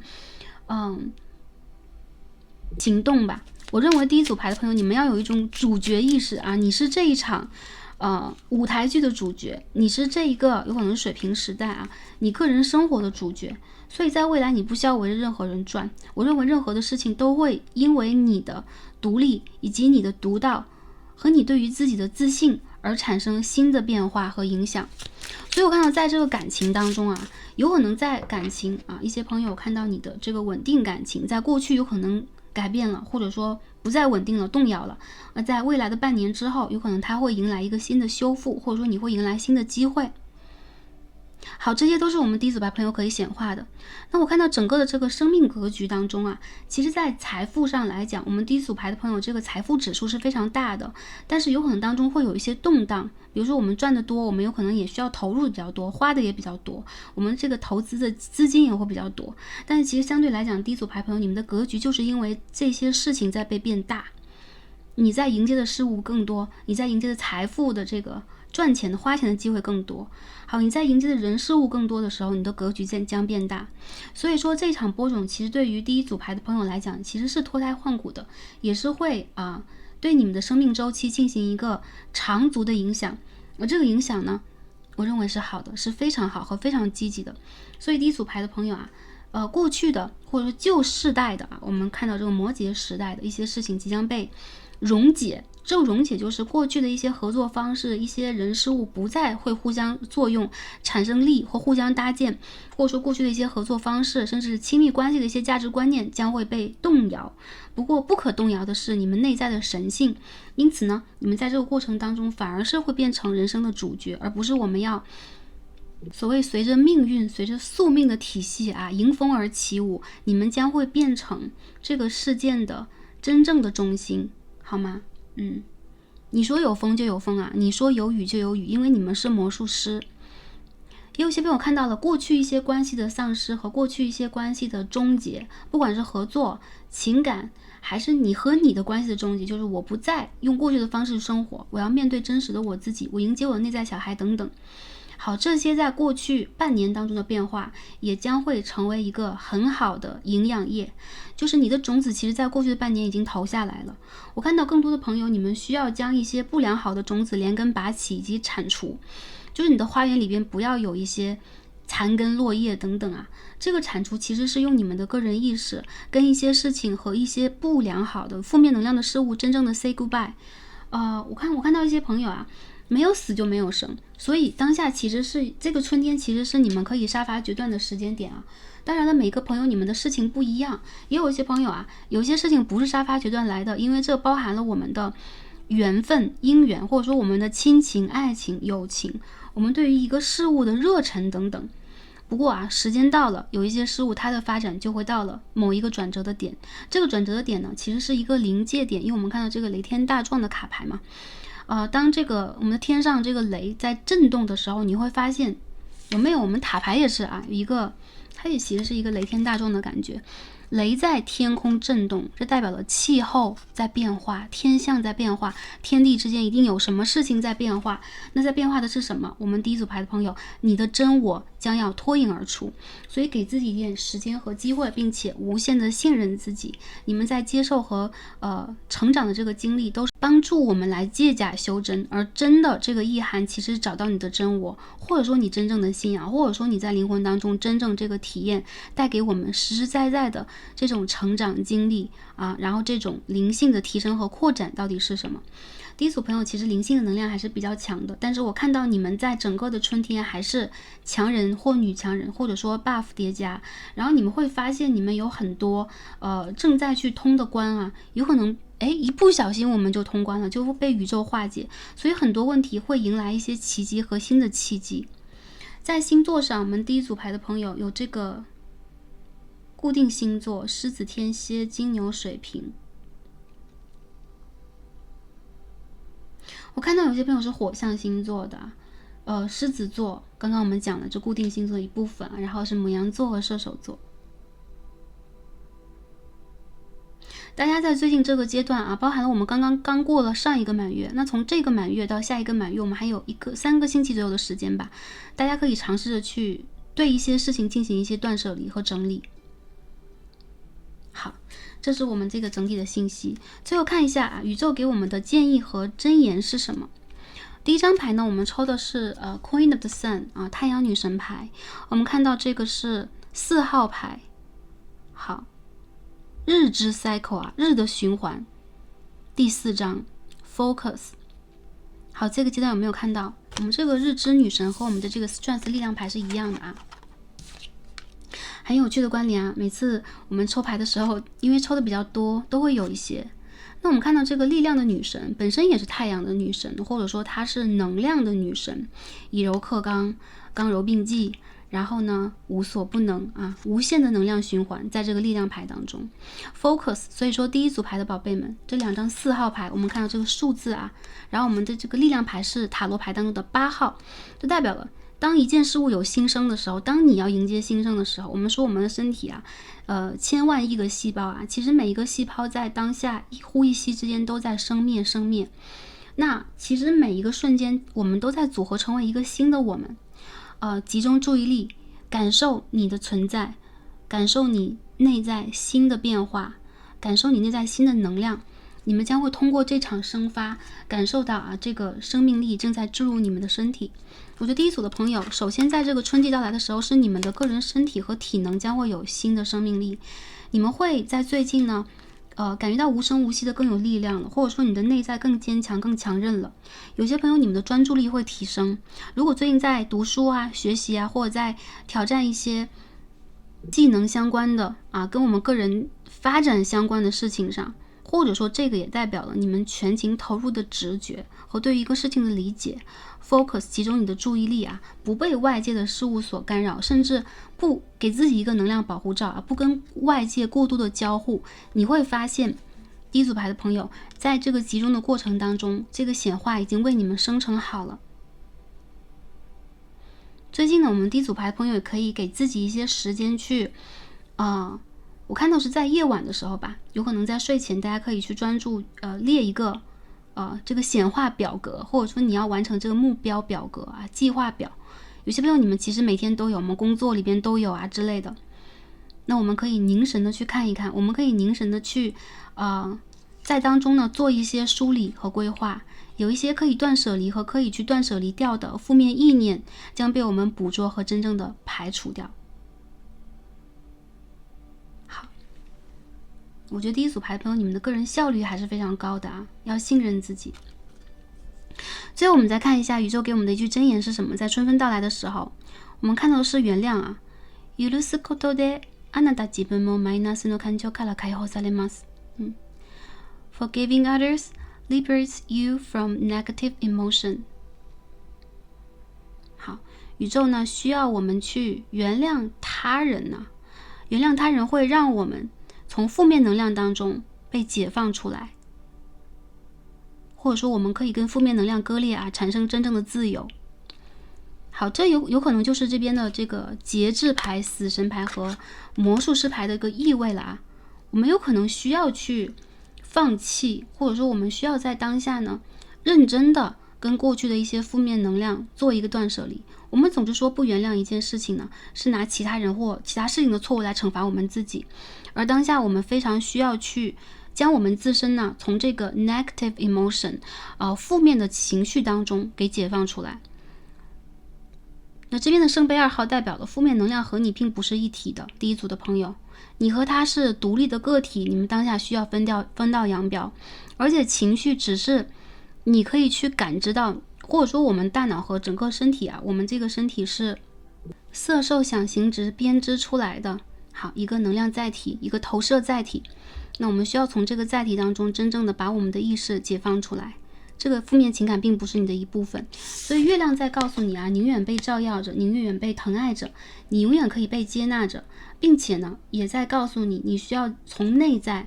行动吧。我认为第一组牌的朋友，你们要有一种主角意识你是这一场舞台剧的主角，你是这一个有可能水平时代你个人生活的主角。所以在未来你不需要围着任何人转，我认为任何的事情都会因为你的独立以及你的独到和你对于自己的自信而产生新的变化和影响。所以我看到在这个感情当中有可能在感情一些朋友看到你的这个稳定感情在过去有可能改变了，或者说不再稳定了，动摇了，而在未来的半年之后，有可能它会迎来一个新的修复，或者说你会迎来新的机会。好，这些都是我们第一组牌朋友可以显化的。那我看到整个的这个生命格局当中其实在财富上来讲，我们第一组牌的朋友这个财富指数是非常大的，但是有可能当中会有一些动荡。比如说我们赚的多，我们有可能也需要投入的比较多，花的也比较多，我们这个投资的资金也会比较多。但是其实相对来讲，第一组牌朋友你们的格局就是因为这些事情在被变大，你在迎接的事物更多，你在迎接的财富的这个赚钱的花钱的机会更多。好，你在迎接的人事物更多的时候，你的格局将变大。所以说这场播种其实对于第一组牌的朋友来讲，其实是脱胎换骨的，也是会对你们的生命周期进行一个长足的影响。而这个影响呢，我认为是好的，是非常好和非常积极的。所以第一组牌的朋友过去的或者说旧世代的我们看到这个摩羯时代的一些事情即将被溶解。这个溶解就是过去的一些合作方式，一些人事物不再会互相作用产生力或互相搭建，或者说过去的一些合作方式甚至亲密关系的一些价值观念将会被动摇。不过不可动摇的是你们内在的神性，因此呢，你们在这个过程当中反而是会变成人生的主角，而不是我们要所谓随着命运随着宿命的体系迎风而起舞。你们将会变成这个事件的真正的中心，好吗？你说有风就有风啊，你说有雨就有雨，因为你们是魔术师。也有些朋友看到了过去一些关系的丧失和过去一些关系的终结，不管是合作、情感，还是你和你的关系的终结，就是我不再用过去的方式生活，我要面对真实的我自己，我迎接我的内在小孩等等。好，这些在过去半年当中的变化，也将会成为一个很好的营养液，就是你的种子其实在过去的半年已经投下来了。我看到更多的朋友，你们需要将一些不良好的种子连根拔起以及铲除，就是你的花园里边不要有一些残根落叶等等啊。这个铲除其实是用你们的个人意识跟一些事情和一些不良好的负面能量的事物真正的 say goodbye。我看到一些朋友啊，没有死就没有生，所以当下其实是这个春天，其实是你们可以杀伐决断的时间点啊。当然了，每个朋友你们的事情不一样，也有一些朋友啊，有些事情不是杀伐决断来的，因为这包含了我们的缘分、姻缘，或者说我们的亲情、爱情、友情，我们对于一个事物的热忱等等。不过啊，时间到了，有一些事物它的发展就会到了某一个转折的点。这个转折的点呢，其实是一个临界点，因为我们看到这个雷天大壮的卡牌嘛。当这个我们的天上这个雷在震动的时候，你会发现有没有？我们塔牌也是啊，有一个，它也其实是一个雷天大壮的感觉。雷在天空震动，这代表了气候在变化，天象在变化，天地之间一定有什么事情在变化。那在变化的是什么？我们第一组牌的朋友，你的真我将要脱颖而出，所以给自己一点时间和机会，并且无限的信任自己。你们在接受和成长的这个经历，都是帮助我们来借假修真，而真的这个意涵其实找到你的真我，或者说你真正的信仰，或者说你在灵魂当中真正这个体验带给我们实实在在的这种成长经历啊，然后这种灵性的提升和扩展到底是什么？第一组朋友其实灵性的能量还是比较强的，但是我看到你们在整个的春天还是强人或女强人，或者说 buff 叠加，然后你们会发现你们有很多正在去通的关啊，有可能一不小心我们就通关了，就被宇宙化解，所以很多问题会迎来一些奇迹和新的契机。在星座上，我们第一组牌的朋友有这个固定星座：狮子、天蝎、金牛、水瓶。我看到有些朋友是火象星座的，狮子座，刚刚我们讲了这固定星座的一部分，然后是牡羊座和射手座。大家在最近这个阶段啊，包含了我们刚过了上一个满月，那从这个满月到下一个满月，我们还有3个星期左右的时间吧，大家可以尝试着去对一些事情进行一些断舍离和整理。好，这是我们这个整体的信息。最后看一下宇宙给我们的建议和箴言是什么。第一张牌呢，我们抽的是Queen of the Sun 啊，太阳女神牌。我们看到这个是4号牌。好，日之 cycle 啊，日的循环。第4张 Focus。好，这个阶段有没有看到我们这个日之女神和我们的这个 Strength 力量牌是一样的啊？很有趣的关联啊！每次我们抽牌的时候，因为抽的比较多，都会有一些。那我们看到这个力量的女神本身也是太阳的女神，或者说她是能量的女神，以柔克刚，刚柔并济，然后呢无所不能啊，无限的能量循环在这个力量牌当中 Focus。 所以说第一组牌的宝贝们，这2张4号牌，我们看到这个数字啊，然后我们的这个力量牌是塔罗牌当中的8号，就代表了当一件事物有新生的时候，当你要迎接新生的时候，我们说我们的身体啊千万亿个细胞啊，其实每一个细胞在当下一呼一吸之间都在生灭。那其实每一个瞬间我们都在组合成为一个新的我们。集中注意力，感受你的存在，感受你内在新的变化，感受你内在新的能量。你们将会通过这场生发感受到这个生命力正在注入你们的身体。我觉得第一组的朋友，首先在这个春季到来的时候，是你们的个人身体和体能将会有新的生命力。你们会在最近呢感觉到无声无息的更有力量了，或者说你的内在更坚强更强韧了。有些朋友你们的专注力会提升，如果最近在读书啊学习啊，或者在挑战一些技能相关的跟我们个人发展相关的事情上，或者说这个也代表了你们全情投入的直觉和对于一个事情的理解。 Focus 集中你的注意力不被外界的事物所干扰，甚至不给自己一个能量保护罩不跟外界过度的交互，你会发现第一组牌的朋友，在这个集中的过程当中，这个显化已经为你们生成好了。最近呢，我们第一组牌的朋友也可以给自己一些时间去，我看到是在夜晚的时候吧，有可能在睡前，大家可以去专注列一个这个显化表格，或者说你要完成这个目标表格啊、计划表。有些朋友你们其实每天都有，我们工作里边都有啊之类的。那我们可以凝神的去看一看，我们可以凝神的去在当中呢做一些梳理和规划。有一些可以断舍离和可以去断舍离掉的负面意念将被我们捕捉和真正的排除掉。好，我觉得第一组牌的朋友，你们的个人效率还是非常高的啊，要信任自己。最后我们再看一下宇宙给我们的一句箴言是什么。在春分到来的时候，我们看到的是原谅啊。許すことであなた自分もマイナスの感情から解放されます。Forgiving others liberates you from negative emotion。 好，宇宙呢需要我们去原谅他人呢，原谅他人会让我们从负面能量当中被解放出来，或者说我们可以跟负面能量割裂啊，产生真正的自由。好，这有可能就是这边的这个节制牌、死神牌和魔术师牌的一个意味了啊。我们有可能需要去放弃，或者说我们需要在当下呢，认真的跟过去的一些负面能量做一个断舍离。我们总是说不原谅一件事情呢，是拿其他人或其他事情的错误来惩罚我们自己，而当下我们非常需要去将我们自身呢，从这个 negative emotion 负面的情绪当中给解放出来。那这边的圣杯2号代表的负面能量和你并不是一体的，第一组的朋友，你和他是独立的个体，你们当下需要分道扬镳，而且情绪只是你可以去感知到，或者说我们大脑和整个身体啊，我们这个身体是色受想行识编织出来的，好，一个能量载体，一个投射载体。那我们需要从这个载体当中真正的把我们的意识解放出来，这个负面情感并不是你的一部分。所以月亮在告诉你啊，你永远被照耀着，你永远被疼爱着，你永远可以被接纳着，并且呢也在告诉你，你需要从内在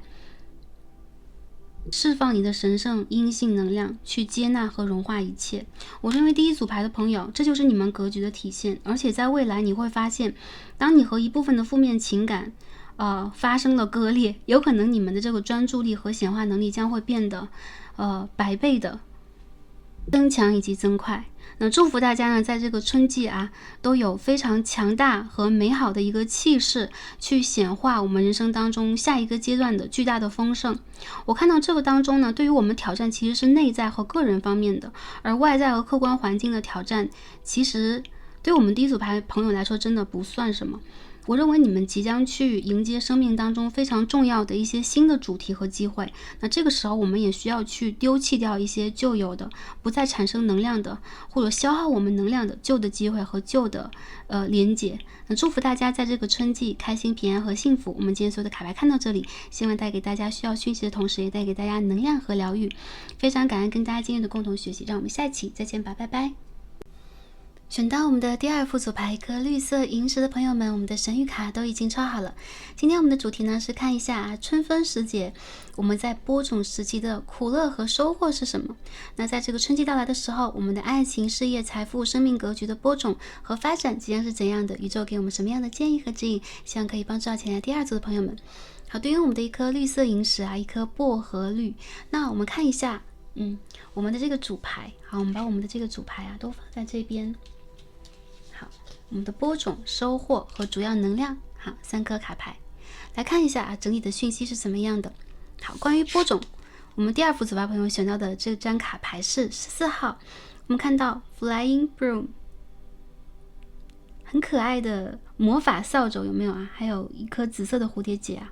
释放你的神圣阴性能量，去接纳和融化一切。我认为第一组牌的朋友，这就是你们格局的体现。而且在未来你会发现，当你和一部分的负面情感发生了割裂，有可能你们的这个专注力和显化能力将会变得100倍的增强以及增快。那祝福大家呢，在这个春季啊，都有非常强大和美好的一个气势，去显化我们人生当中下一个阶段的巨大的丰盛。我看到这个当中呢，对于我们挑战其实是内在和个人方面的，而外在和客观环境的挑战，其实对我们第一组牌朋友来说真的不算什么。我认为你们即将去迎接生命当中非常重要的一些新的主题和机会，那这个时候我们也需要去丢弃掉一些旧有的不再产生能量的或者消耗我们能量的旧的机会和旧的连结。那祝福大家在这个春季开心平安和幸福。我们今天所有的卡牌看到这里，希望带给大家需要讯息的同时也带给大家能量和疗愈。非常感恩跟大家今天的共同学习，让我们下期再见吧，拜拜。选到我们的第2副组牌一颗绿色萤石的朋友们，我们的神谕卡都已经抽好了。今天我们的主题呢是看一下春分时节我们在播种时期的苦乐和收获是什么。那在这个春季到来的时候，我们的爱情、事业、财富、生命格局的播种和发展即将是怎样的？宇宙给我们什么样的建议和指引？希望可以帮助到前来第2组的朋友们。好，对于我们的一颗绿色萤石啊，一颗薄荷绿。那我们看一下我们的这个主牌。好，我们把我们的这个主牌啊都放在这边。好，我们的播种、收获和主要能量，好，3颗卡牌，来看一下啊，整体的讯息是怎么样的。好，关于播种，我们第2副组牌朋友选到的这张卡牌是14号，我们看到 Flying Broom， 很可爱的魔法扫帚，有没有啊？还有一颗紫色的蝴蝶结啊。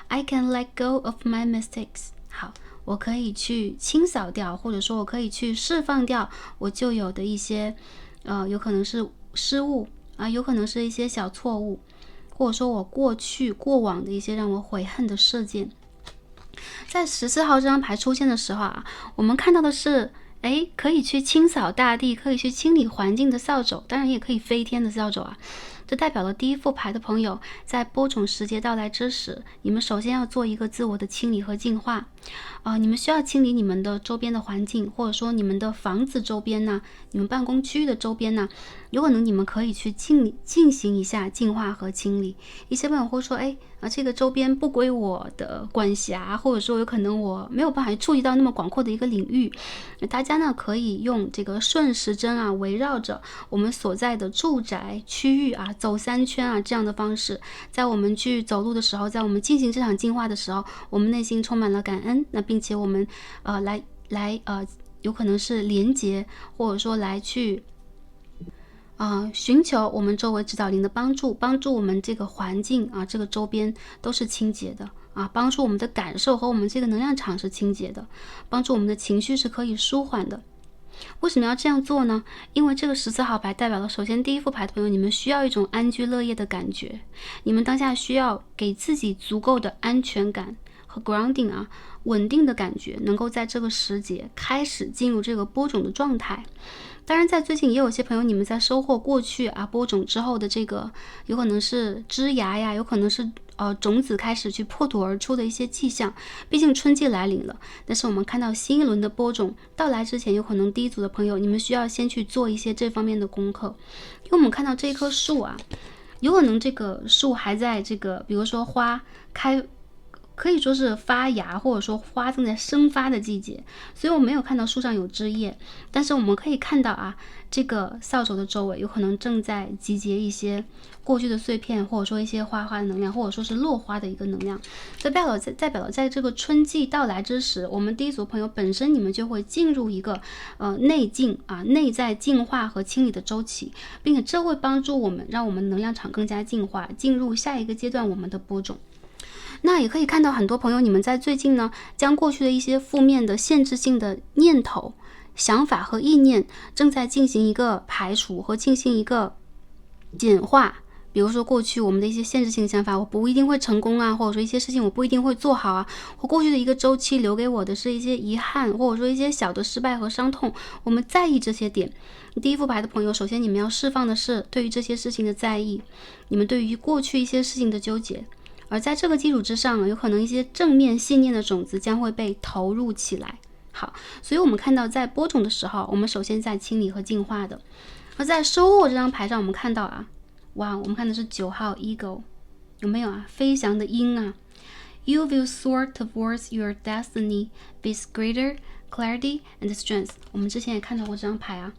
I can let go of my mistakes。 好，我可以去清扫掉，或者说我可以去释放掉我旧有的一些有可能是失误啊，有可能是一些小错误，或者说我过往的一些让我悔恨的事件。在14号这张牌出现的时候啊，我们看到的是可以去清扫大地，可以去清理环境的扫帚，当然也可以飞天的扫帚啊。这代表了第一副牌的朋友，在播种时节到来之时，你们首先要做一个自我的清理和净化。你们需要清理你们的周边的环境，或者说你们的房子周边呢，你们办公区域的周边呢，有可能你们可以去进行一下净化和清理。一些朋友会说，这个周边不归我的管辖，或者说有可能我没有办法触及到那么广阔的一个领域，大家呢可以用这个顺时针啊，围绕着我们所在的住宅区域啊，走3圈啊，这样的方式，在我们去走路的时候，在我们进行这场净化的时候，我们内心充满了感恩，那并且我们有可能是连接，或者说来去寻求我们周围指导灵的帮助我们这个环境啊，这个周边都是清洁的啊，帮助我们的感受和我们这个能量场是清洁的，帮助我们的情绪是可以舒缓的。为什么要这样做呢？因为这个14号牌代表了，首先第一副牌的朋友，你们需要一种安居乐业的感觉，你们当下需要给自己足够的安全感和 grounding 啊，稳定的感觉，能够在这个时节开始进入这个播种的状态。当然在最近也有些朋友，你们在收获过去播种之后的这个有可能是枝芽呀，有可能是种子开始去破土而出的一些迹象。毕竟春季来临了，但是我们看到新一轮的播种到来之前，有可能第一组的朋友，你们需要先去做一些这方面的功课。因为我们看到这棵树啊，有可能这个树还在这个比如说花开，可以说是发芽，或者说花正在生发的季节，所以我没有看到树上有枝叶，但是我们可以看到这个扫帚的周围有可能正在集结一些过去的碎片，或者说一些花的能量，或者说是落花的一个能量。这代表了在这个春季到来之时，我们第一组朋友本身你们就会进入一个内境内在净化和清理的周期，并且这会帮助我们让我们能量场更加净化，进入下一个阶段我们的播种。那也可以看到很多朋友，你们在最近呢，将过去的一些负面的限制性的念头、想法和意念正在进行一个排除和进行一个简化。比如说过去我们的一些限制性想法，我不一定会成功或者说一些事情我不一定会做好或过去的一个周期留给我的是一些遗憾，或者说一些小的失败和伤痛，我们在意这些点。第一副牌的朋友，首先你们要释放的是对于这些事情的在意，你们对于过去一些事情的纠结，而在这个基础之上有可能一些正面信念的种子将会被投入起来。好，所以我们看到在播种的时候，我们首先在清理和净化的。而在收获这张牌上，我们看到我们看的是9号 Eagle， 有没有飞翔的鹰You will soar towards your destiny with greater clarity and strength。 我们之前也看到过这张牌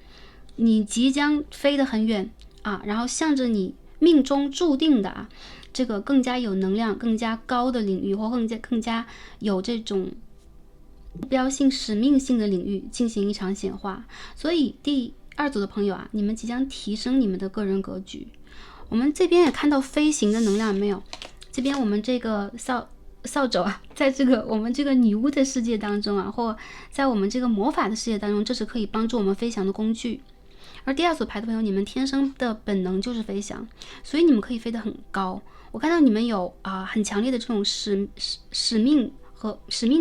你即将飞得很远然后向着你命中注定的这个更加有能量、更加高的领域，或更加有这种目标性、使命性的领域进行一场显化。所以第二组的朋友你们即将提升你们的个人格局。我们这边也看到飞行的能量，没有？这边我们这个扫帚在这个我们这个女巫的世界当中或在我们这个魔法的世界当中，这是可以帮助我们飞翔的工具。而第二组牌的朋友，你们天生的本能就是飞翔，所以你们可以飞得很高。我看到你们有很强烈的这种使命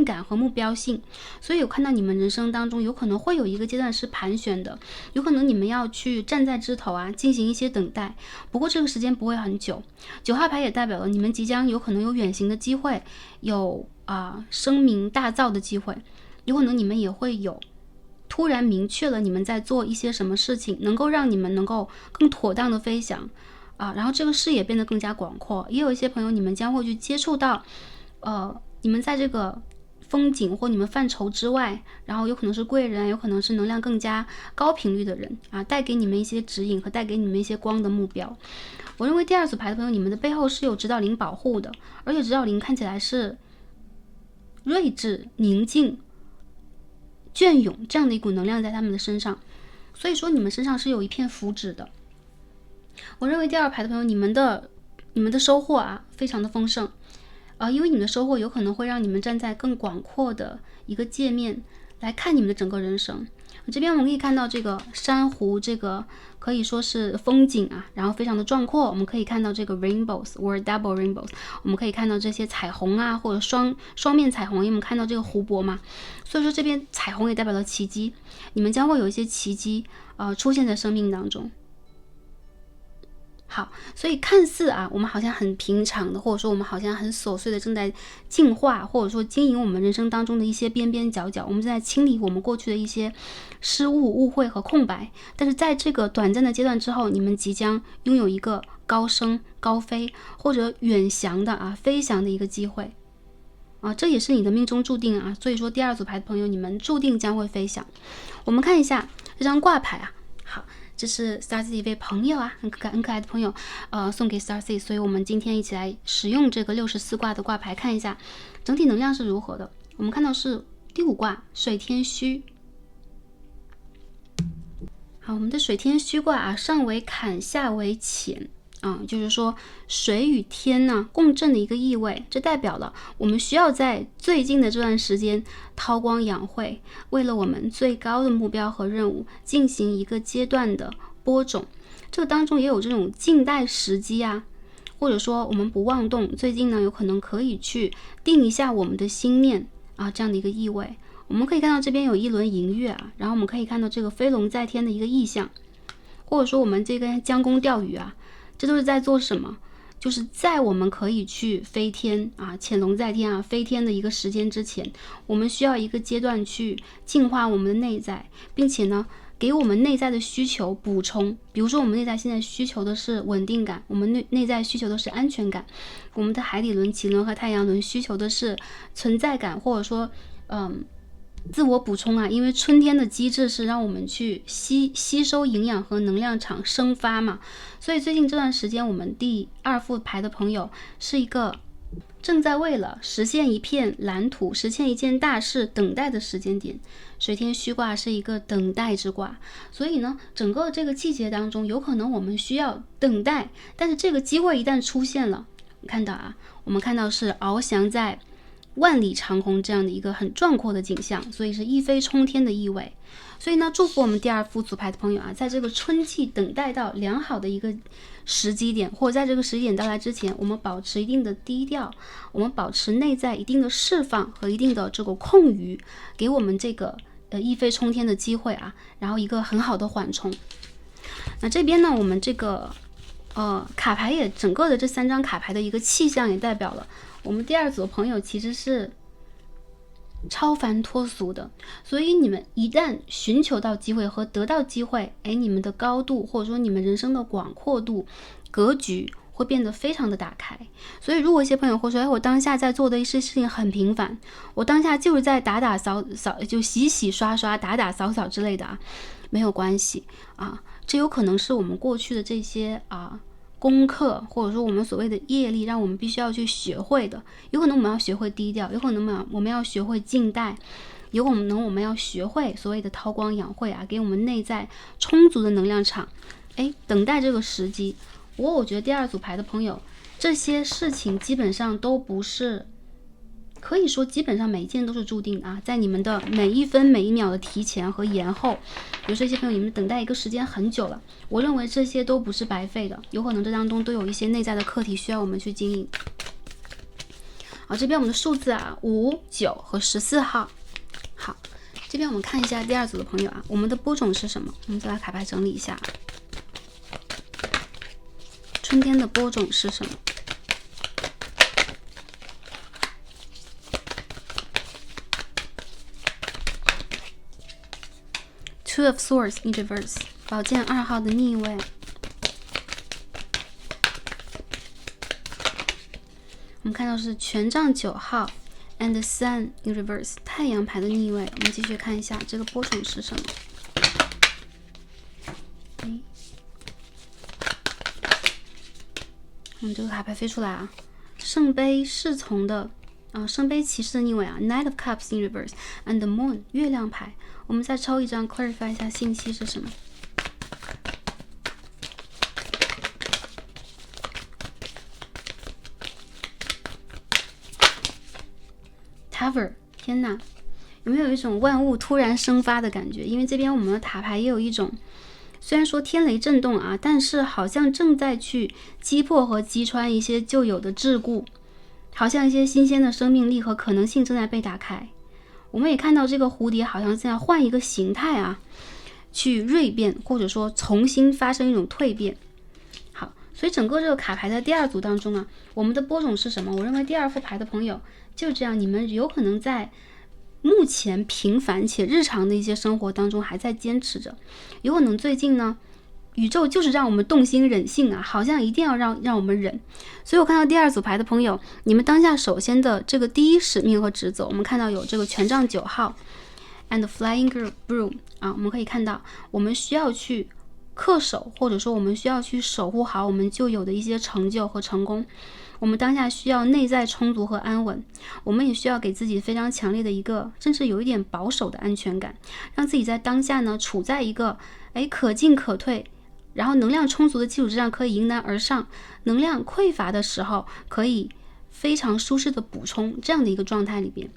感和目标性，所以有看到你们人生当中有可能会有一个阶段是盘旋的，有可能你们要去站在枝头进行一些等待，不过这个时间不会很久。9号牌也代表了你们即将有可能有远行的机会，有声名大噪的机会，有可能你们也会有突然明确了你们在做一些什么事情，能够让你们能够更妥当的飞翔然后这个视野变得更加广阔。也有一些朋友，你们将会去接触到你们在这个风景或你们范畴之外，然后有可能是贵人，有可能是能量更加高频率的人带给你们一些指引和带给你们一些光的目标。我认为第二组牌的朋友，你们的背后是有指导灵保护的，而且指导灵看起来是睿智、宁静、隽永这样的一股能量在他们的身上，所以说你们身上是有一片福祉的。我认为第二牌的朋友，你们的收获非常的丰盛因为你们的收获有可能会让你们站在更广阔的一个界面来看你们的整个人生。这边我们可以看到这个珊瑚，这个可以说是风景然后非常的壮阔。我们可以看到这个 rainbows or double rainbows， 我们可以看到这些彩虹或者双面彩虹，因为我们看到这个湖泊嘛，所以说这边彩虹也代表了奇迹，你们将会有一些奇迹出现在生命当中。好，所以看似啊，我们好像很平常的，或者说我们好像很琐碎的正在净化，或者说经营我们人生当中的一些边边角角，我们正在清理我们过去的一些失误、误会和空白。但是在这个短暂的阶段之后，你们即将拥有一个高升、高飞或者远翔的飞翔的一个机会啊，这也是你的命中注定啊。所以说，第二组牌的朋友，你们注定将会飞翔。我们看一下这张挂牌啊，好。这是 Starseed 一位朋友啊，很可爱的朋友，送给 Starseed， 所以我们今天一起来使用这个64卦的挂牌，看一下整体能量是如何的。我们看到是第5卦水天虚，好，我们的水天虚卦啊，上为坎，下为乾。就是说水与天呢共振的一个意味，这代表了我们需要在最近的这段时间韬光养晦，为了我们最高的目标和任务进行一个阶段的播种。这个当中也有这种静待时机啊，或者说我们不妄动，最近呢有可能可以去定一下我们的心念啊，这样的一个意味。我们可以看到这边有一轮银月啊，然后我们可以看到这个飞龙在天的一个意象，或者说我们这个将功钓鱼啊，这都是在做什么？就是在我们可以去飞天啊，潜龙在天啊，飞天的一个时间之前，我们需要一个阶段去净化我们的内在，并且呢，给我们内在的需求补充。比如说，我们内在现在需求的是稳定感，我们内在需求的是安全感，我们的海底轮、脐轮和太阳轮需求的是存在感，或者说，自我补充啊，因为春天的机制是让我们去吸收营养和能量场生发嘛，所以最近这段时间，我们第2副牌的朋友是一个正在为了实现一片蓝图、实现一件大事等待的时间点。水天虚卦是一个等待之卦，所以呢，整个这个季节当中，有可能我们需要等待，但是这个机会一旦出现了，我们看到是翱翔在万里长空这样的一个很壮阔的景象，所以是一飞冲天的意味。所以呢，祝福我们第2副组牌的朋友啊，在这个春季等待到良好的一个时机点，或者在这个时机点到来之前，我们保持一定的低调，我们保持内在一定的释放和一定的这个空余，给我们这个一飞冲天的机会啊，然后一个很好的缓冲。那这边呢，我们这个卡牌也整个的这3张卡牌的一个气象也代表了我们第2组的朋友其实是超凡脱俗的，所以你们一旦寻求到机会和得到机会，你们的高度或者说你们人生的广阔度、格局会变得非常的打开。所以如果一些朋友会说，我当下在做的一些事情很平凡，我当下就是在打打扫扫，就洗洗刷刷、打打扫扫之类的啊，没有关系啊，这有可能是我们过去的这些功课，或者说我们所谓的业力，让我们必须要去学会的。有可能我们要学会低调，有可能我们要学会静待，有可能我们要学会所谓的韬光养晦啊，给我们内在充足的能量场，等待这个时机。我觉得第2组牌的朋友，这些事情基本上都不是，可以说基本上每一件都是注定啊，在你们的每一分每一秒的提前和延后，比如说一些朋友你们等待一个时间很久了，我认为这些都不是白费的，有可能这当中都有一些内在的课题需要我们去经营。好，这边我们的数字啊，5、9和14号。好，这边我们看一下第2组的朋友啊，我们的播种是什么？我们再把卡牌整理一下，春天的播种是什么？Two of Swords in reverse， 宝剑2号的逆位。我们看到是权杖9号 and Sun in reverse， 太阳牌的逆位。我们继续看一下这个播种是什么。我们这个卡牌飞出来啊，圣杯侍从的圣杯骑士的逆位啊 ，Knight of Cups in reverse and the Moon 月亮牌。我们再抽一张 clarify 一下信息是什么。Tower， 天哪，有没有一种万物突然生发的感觉？因为这边我们的塔牌也有一种，虽然说天雷震动啊，但是好像正在去击破和击穿一些旧有的桎梏，好像一些新鲜的生命力和可能性正在被打开。我们也看到这个蝴蝶好像现在换一个形态啊，去锐变，或者说重新发生一种蜕变。好，所以整个这个卡牌在第二组当中啊，我们的播种是什么？我认为第二副牌的朋友就这样，你们有可能在目前平凡且日常的一些生活当中还在坚持着，有可能最近呢，宇宙就是让我们动心忍性啊，好像一定要让我们忍。所以我看到第二组牌的朋友，你们当下首先的这个第一使命和职责，我们看到有这个权杖9号 and flying broom 啊，我们可以看到我们需要去恪守，或者说我们需要去守护好我们就有的一些成就和成功。我们当下需要内在充足和安稳，我们也需要给自己非常强烈的一个甚至有一点保守的安全感，让自己在当下呢处在一个可进可退，然后能量充足的基础之上可以迎难而上，能量匮乏的时候可以非常舒适的补充，这样的一个状态里边。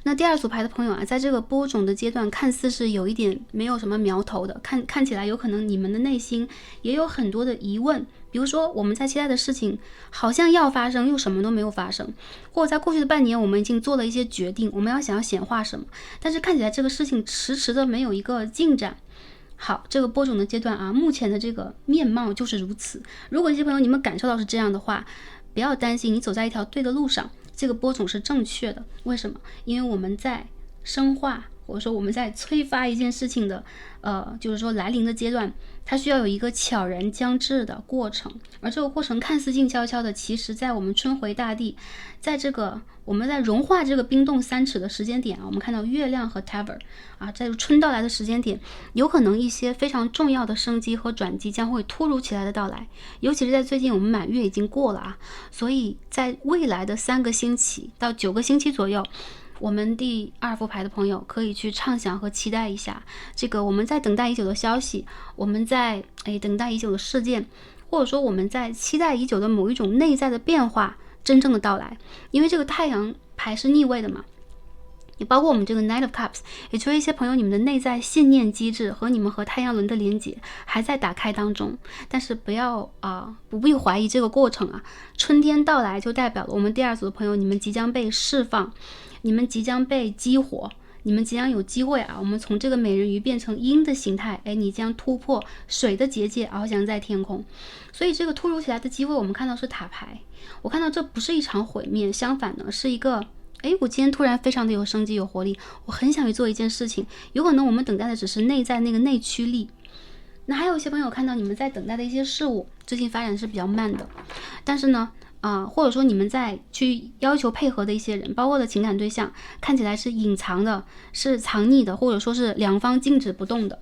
那第二组牌的朋友啊，在这个播种的阶段看似是有一点没有什么苗头的，看起来有可能你们的内心也有很多的疑问，比如说我们在期待的事情好像要发生又什么都没有发生，或者在过去的半年我们已经做了一些决定，我们想要显化什么，但是看起来这个事情迟迟的没有一个进展。好，这个播种的阶段啊，目前的这个面貌就是如此。如果一些朋友你们感受到是这样的话，不要担心，你走在一条对的路上，这个播种是正确的。为什么？因为我们在深化，或者说我们在催发一件事情的就是说来临的阶段，它需要有一个悄然将至的过程，而这个过程看似静悄悄的，其实在我们春回大地，在这个我们在融化这个冰冻3尺的时间点啊，我们看到月亮和 Tower 啊，在春到来的时间点，有可能一些非常重要的生机和转机将会突如其来的到来，尤其是在最近我们满月已经过了啊，所以在未来的3个星期到9个星期左右，我们第二副牌的朋友可以去畅想和期待一下这个我们在等待已久的消息，我们在等待已久的事件，或者说我们在期待已久的某一种内在的变化真正的到来。因为这个太阳牌是逆位的嘛，也包括我们这个 Knight of Cups， 也就是一些朋友你们的内在信念机制和你们和太阳轮的连接还在打开当中，但是不必怀疑这个过程啊，春天到来就代表了我们第二组的朋友，你们即将被释放，你们即将被激活，你们即将有机会啊，我们从这个美人鱼变成鹰的形态，你将突破水的结界，翱翔在天空。所以这个突如其来的机会，我们看到是塔牌，我看到这不是一场毁灭，相反呢是一个我今天突然非常的有生机有活力，我很想去做一件事情，有可能我们等待的只是内在那个内驱力。那还有一些朋友看到你们在等待的一些事物最近发展是比较慢的，但是呢或者说你们在去要求配合的一些人，包括的情感对象，看起来是隐藏的，是藏匿的，或者说是两方静止不动的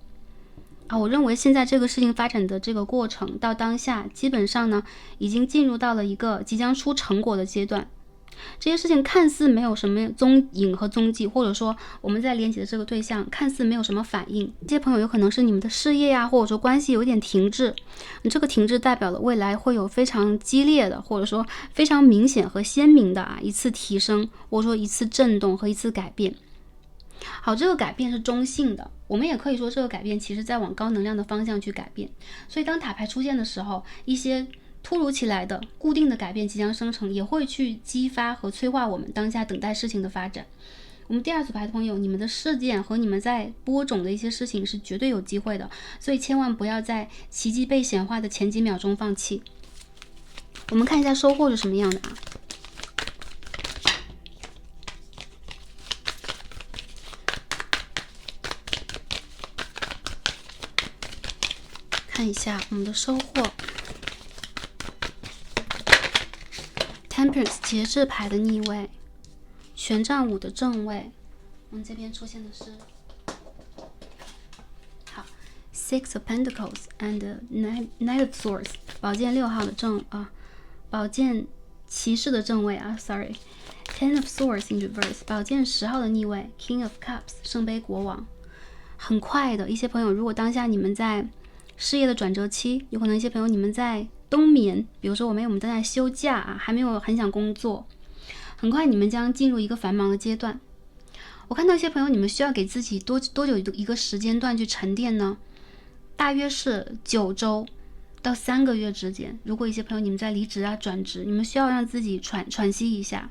我认为现在这个事情发展的这个过程到当下基本上呢已经进入到了一个即将出成果的阶段。这些事情看似没有什么踪影和踪迹，或者说我们在连接的这个对象看似没有什么反应，这些朋友有可能是你们的事业呀，或者说关系有点停滞，这个停滞代表了未来会有非常激烈的，或者说非常明显和鲜明的一次提升，或者说一次震动和一次改变。好，这个改变是中性的，我们也可以说这个改变其实在往高能量的方向去改变。所以当塔牌出现的时候，一些突如其来的固定的改变即将生成，也会去激发和催化我们当下等待事情的发展。我们第二组牌的朋友，你们的事件和你们在播种的一些事情是绝对有机会的，所以千万不要在奇迹被显化的前几秒钟放弃。我们看一下收获是什么样的看一下我们的收获。Temperance 节制牌的逆位，权杖5的正位，我们这边出现的是好 Six of Pentacles and Knight of Swords， 宝剑6号的宝剑骑士的正位sorry Ten of Swords in reverse， 宝剑10号的逆位 King of Cups， 圣杯国王。很快的一些朋友，如果当下你们在事业的转折期，有可能一些朋友你们在冬眠，比如说我们正在休假还没有很想工作，很快你们将进入一个繁忙的阶段。我看到一些朋友，你们需要给自己多久一个时间段去沉淀呢？大约是9周到3个月之间。如果一些朋友你们在离职转职，你们需要让自己喘息一下，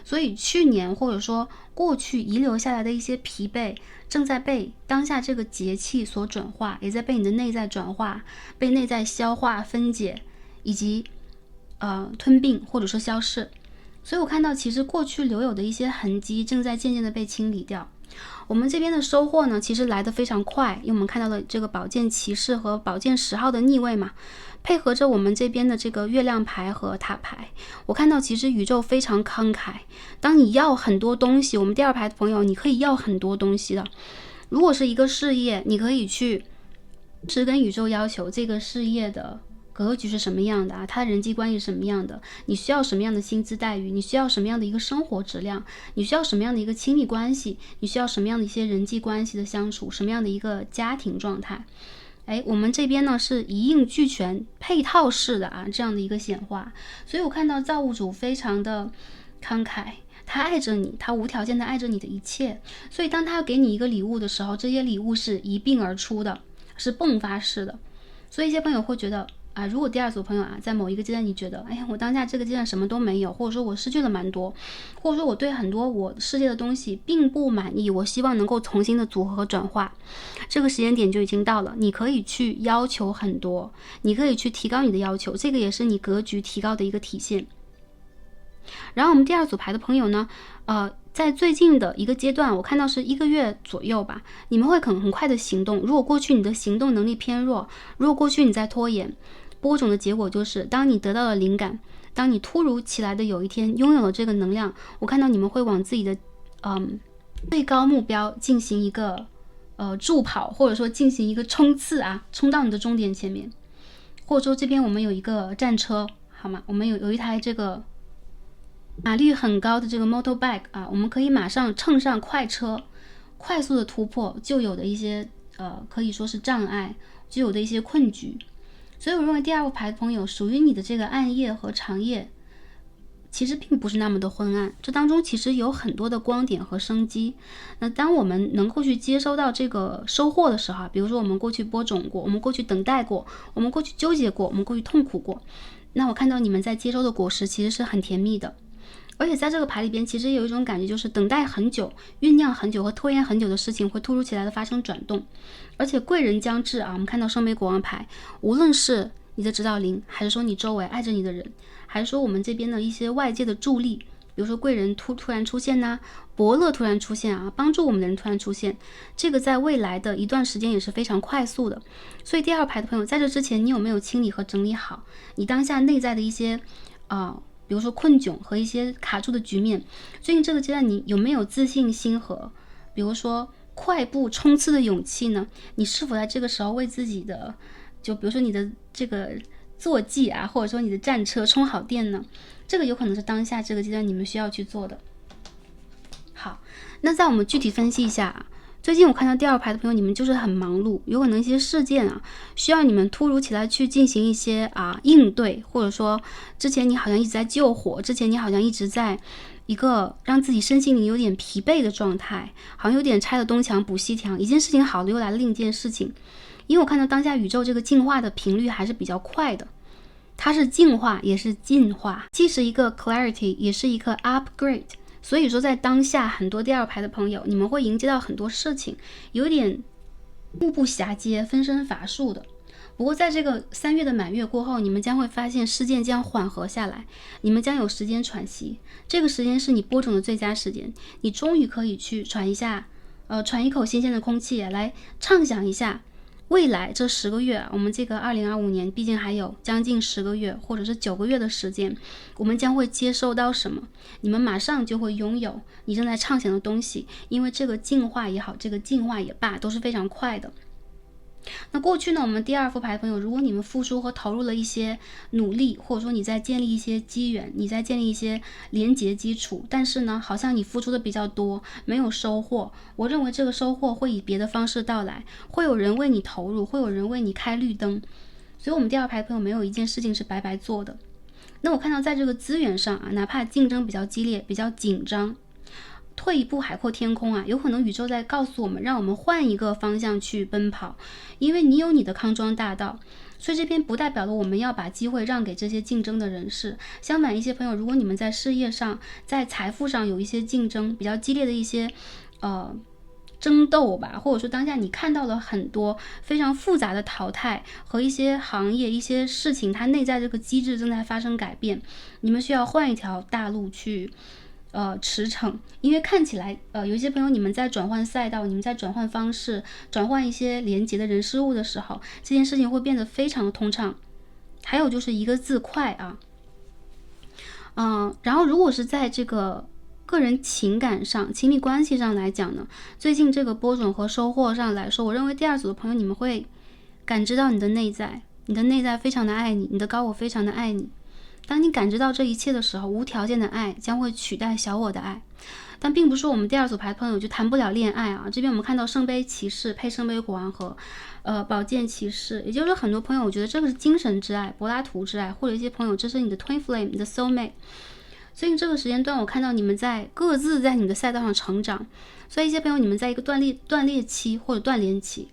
所以去年或者说过去遗留下来的一些疲惫，正在被当下这个节气所转化，也在被你的内在转化，被内在消化分解，以及吞并或者说消逝。所以我看到其实过去留有的一些痕迹正在渐渐的被清理掉。我们这边的收获呢，其实来得非常快，因为我们看到了这个宝剑骑士和宝剑10号的逆位嘛，配合着我们这边的这个月亮牌和塔牌，我看到其实宇宙非常慷慨。当你要很多东西，我们第二排的朋友，你可以要很多东西的。如果是一个事业，你可以去跟宇宙要求这个事业的格局是什么样的啊？他的人际关系是什么样的？你需要什么样的薪资待遇？你需要什么样的一个生活质量？你需要什么样的一个亲密关系？你需要什么样的一些人际关系的相处？什么样的一个家庭状态？我们这边呢是一应俱全、配套式的啊，这样的一个显化。所以我看到造物主非常的慷慨，他爱着你，他无条件的爱着你的一切。所以当他要给你一个礼物的时候，这些礼物是一并而出的，是迸发式的。所以一些朋友会觉得如果第二组朋友在某一个阶段你觉得我当下这个阶段什么都没有，或者说我失去了蛮多，或者说我对很多我世界的东西并不满意，我希望能够重新的组合和转化，这个时间点就已经到了。你可以去要求很多，你可以去提高你的要求，这个也是你格局提高的一个体现。然后我们第二组牌的朋友呢在最近的一个阶段，我看到是1个月左右吧，你们会很快的行动。如果过去你的行动能力偏弱，如果过去你在拖延，播种的结果就是当你得到了灵感，当你突如其来的有一天拥有了这个能量，我看到你们会往自己的最高目标进行一个助跑，或者说进行一个冲刺冲到你的终点前面。或者说这边我们有一个战车，好吗？我们有一台这个马力很高的这个 motorbike 我们可以马上乘上快车，快速的突破旧有的一些可以说是障碍，旧有的一些困局。所以我认为第二副牌的朋友，属于你的这个暗夜和长夜其实并不是那么的昏暗，这当中其实有很多的光点和生机。那当我们能够去接收到这个收获的时候比如说我们过去播种过，我们过去等待过，我们过去纠结过，我们过去痛苦过，那我看到你们在接收的果实其实是很甜蜜的。而且在这个牌里边其实有一种感觉，就是等待很久、酝酿很久和拖延很久的事情会突如其来的发生转动，而且贵人将至我们看到圣杯国王牌，无论是你的指导灵，还是说你周围爱着你的人，还是说我们这边的一些外界的助力，比如说贵人突然出现伯乐突然出现帮助我们的人突然出现，这个在未来的一段时间也是非常快速的。所以第二排的朋友，在这之前你有没有清理和整理好你当下内在的一些比如说困窘和一些卡住的局面？最近这个阶段你有没有自信心和比如说快步冲刺的勇气呢？你是否在这个时候为自己的就比如说你的这个坐骑或者说你的战车充好电呢？这个有可能是当下这个阶段你们需要去做的。好，那在我们具体分析一下最近我看到第二排的朋友，你们就是很忙碌，有可能一些事件需要你们突如其来去进行一些应对，或者说之前你好像一直在救火，之前你好像一直在一个让自己身心灵有点疲惫的状态，好像有点拆了东墙补西墙，一件事情好了又来了另一件事情。因为我看到当下宇宙这个进化的频率还是比较快的，它是进化也是进化，既是一个 clarity 也是一个 upgrade。所以说在当下很多第二排的朋友，你们会迎接到很多事情，有点目不暇接、分身乏术的。不过在这个3月的满月过后，你们将会发现事件将缓和下来，你们将有时间喘息，这个时间是你播种的最佳时间，你终于可以去喘一口新鲜的空气来畅想一下未来这10个月，我们这个2025年毕竟还有将近10个月或者是9个月的时间，我们将会接收到什么？你们马上就会拥有你正在畅想的东西，因为这个进化也好，这个进化也罢，都是非常快的。那过去呢，我们第二副牌的朋友，如果你们付出和投入了一些努力，或者说你在建立一些机缘，你在建立一些连结基础，但是呢好像你付出的比较多，没有收获，我认为这个收获会以别的方式到来，会有人为你投入，会有人为你开绿灯。所以我们第二排的朋友，没有一件事情是白白做的。那我看到在这个资源上哪怕竞争比较激烈，比较紧张，退一步海阔天空啊，有可能宇宙在告诉我们，让我们换一个方向去奔跑，因为你有你的康庄大道。所以这边不代表了我们要把机会让给这些竞争的人士，相反，一些朋友，如果你们在事业上、在财富上有一些竞争比较激烈的一些争斗吧，或者说当下你看到了很多非常复杂的淘汰和一些行业、一些事情，它内在这个机制正在发生改变，你们需要换一条大路去驰骋。因为看起来有一些朋友你们在转换赛道，你们在转换方式，转换一些连接的人事物的时候，这件事情会变得非常的通畅。还有就是一个字，快啊。然后如果是在这个个人情感上、亲密关系上来讲呢，最近这个播种和收获上来说，我认为第二组的朋友，你们会感知到你的内在，你的内在非常的爱你，你的高我非常的爱你。当你感知到这一切的时候，无条件的爱将会取代小我的爱。但并不是我们第二组牌朋友就谈不了恋爱啊。这边我们看到圣杯骑士配圣杯国王和宝剑骑士，也就是很多朋友我觉得这个是精神之爱、柏拉图之爱，或者一些朋友这是你的 twin flame、 你的 soul mate。所以这个时间段我看到你们在各自在你们的赛道上成长，所以一些朋友你们在一个断裂期或者断联期。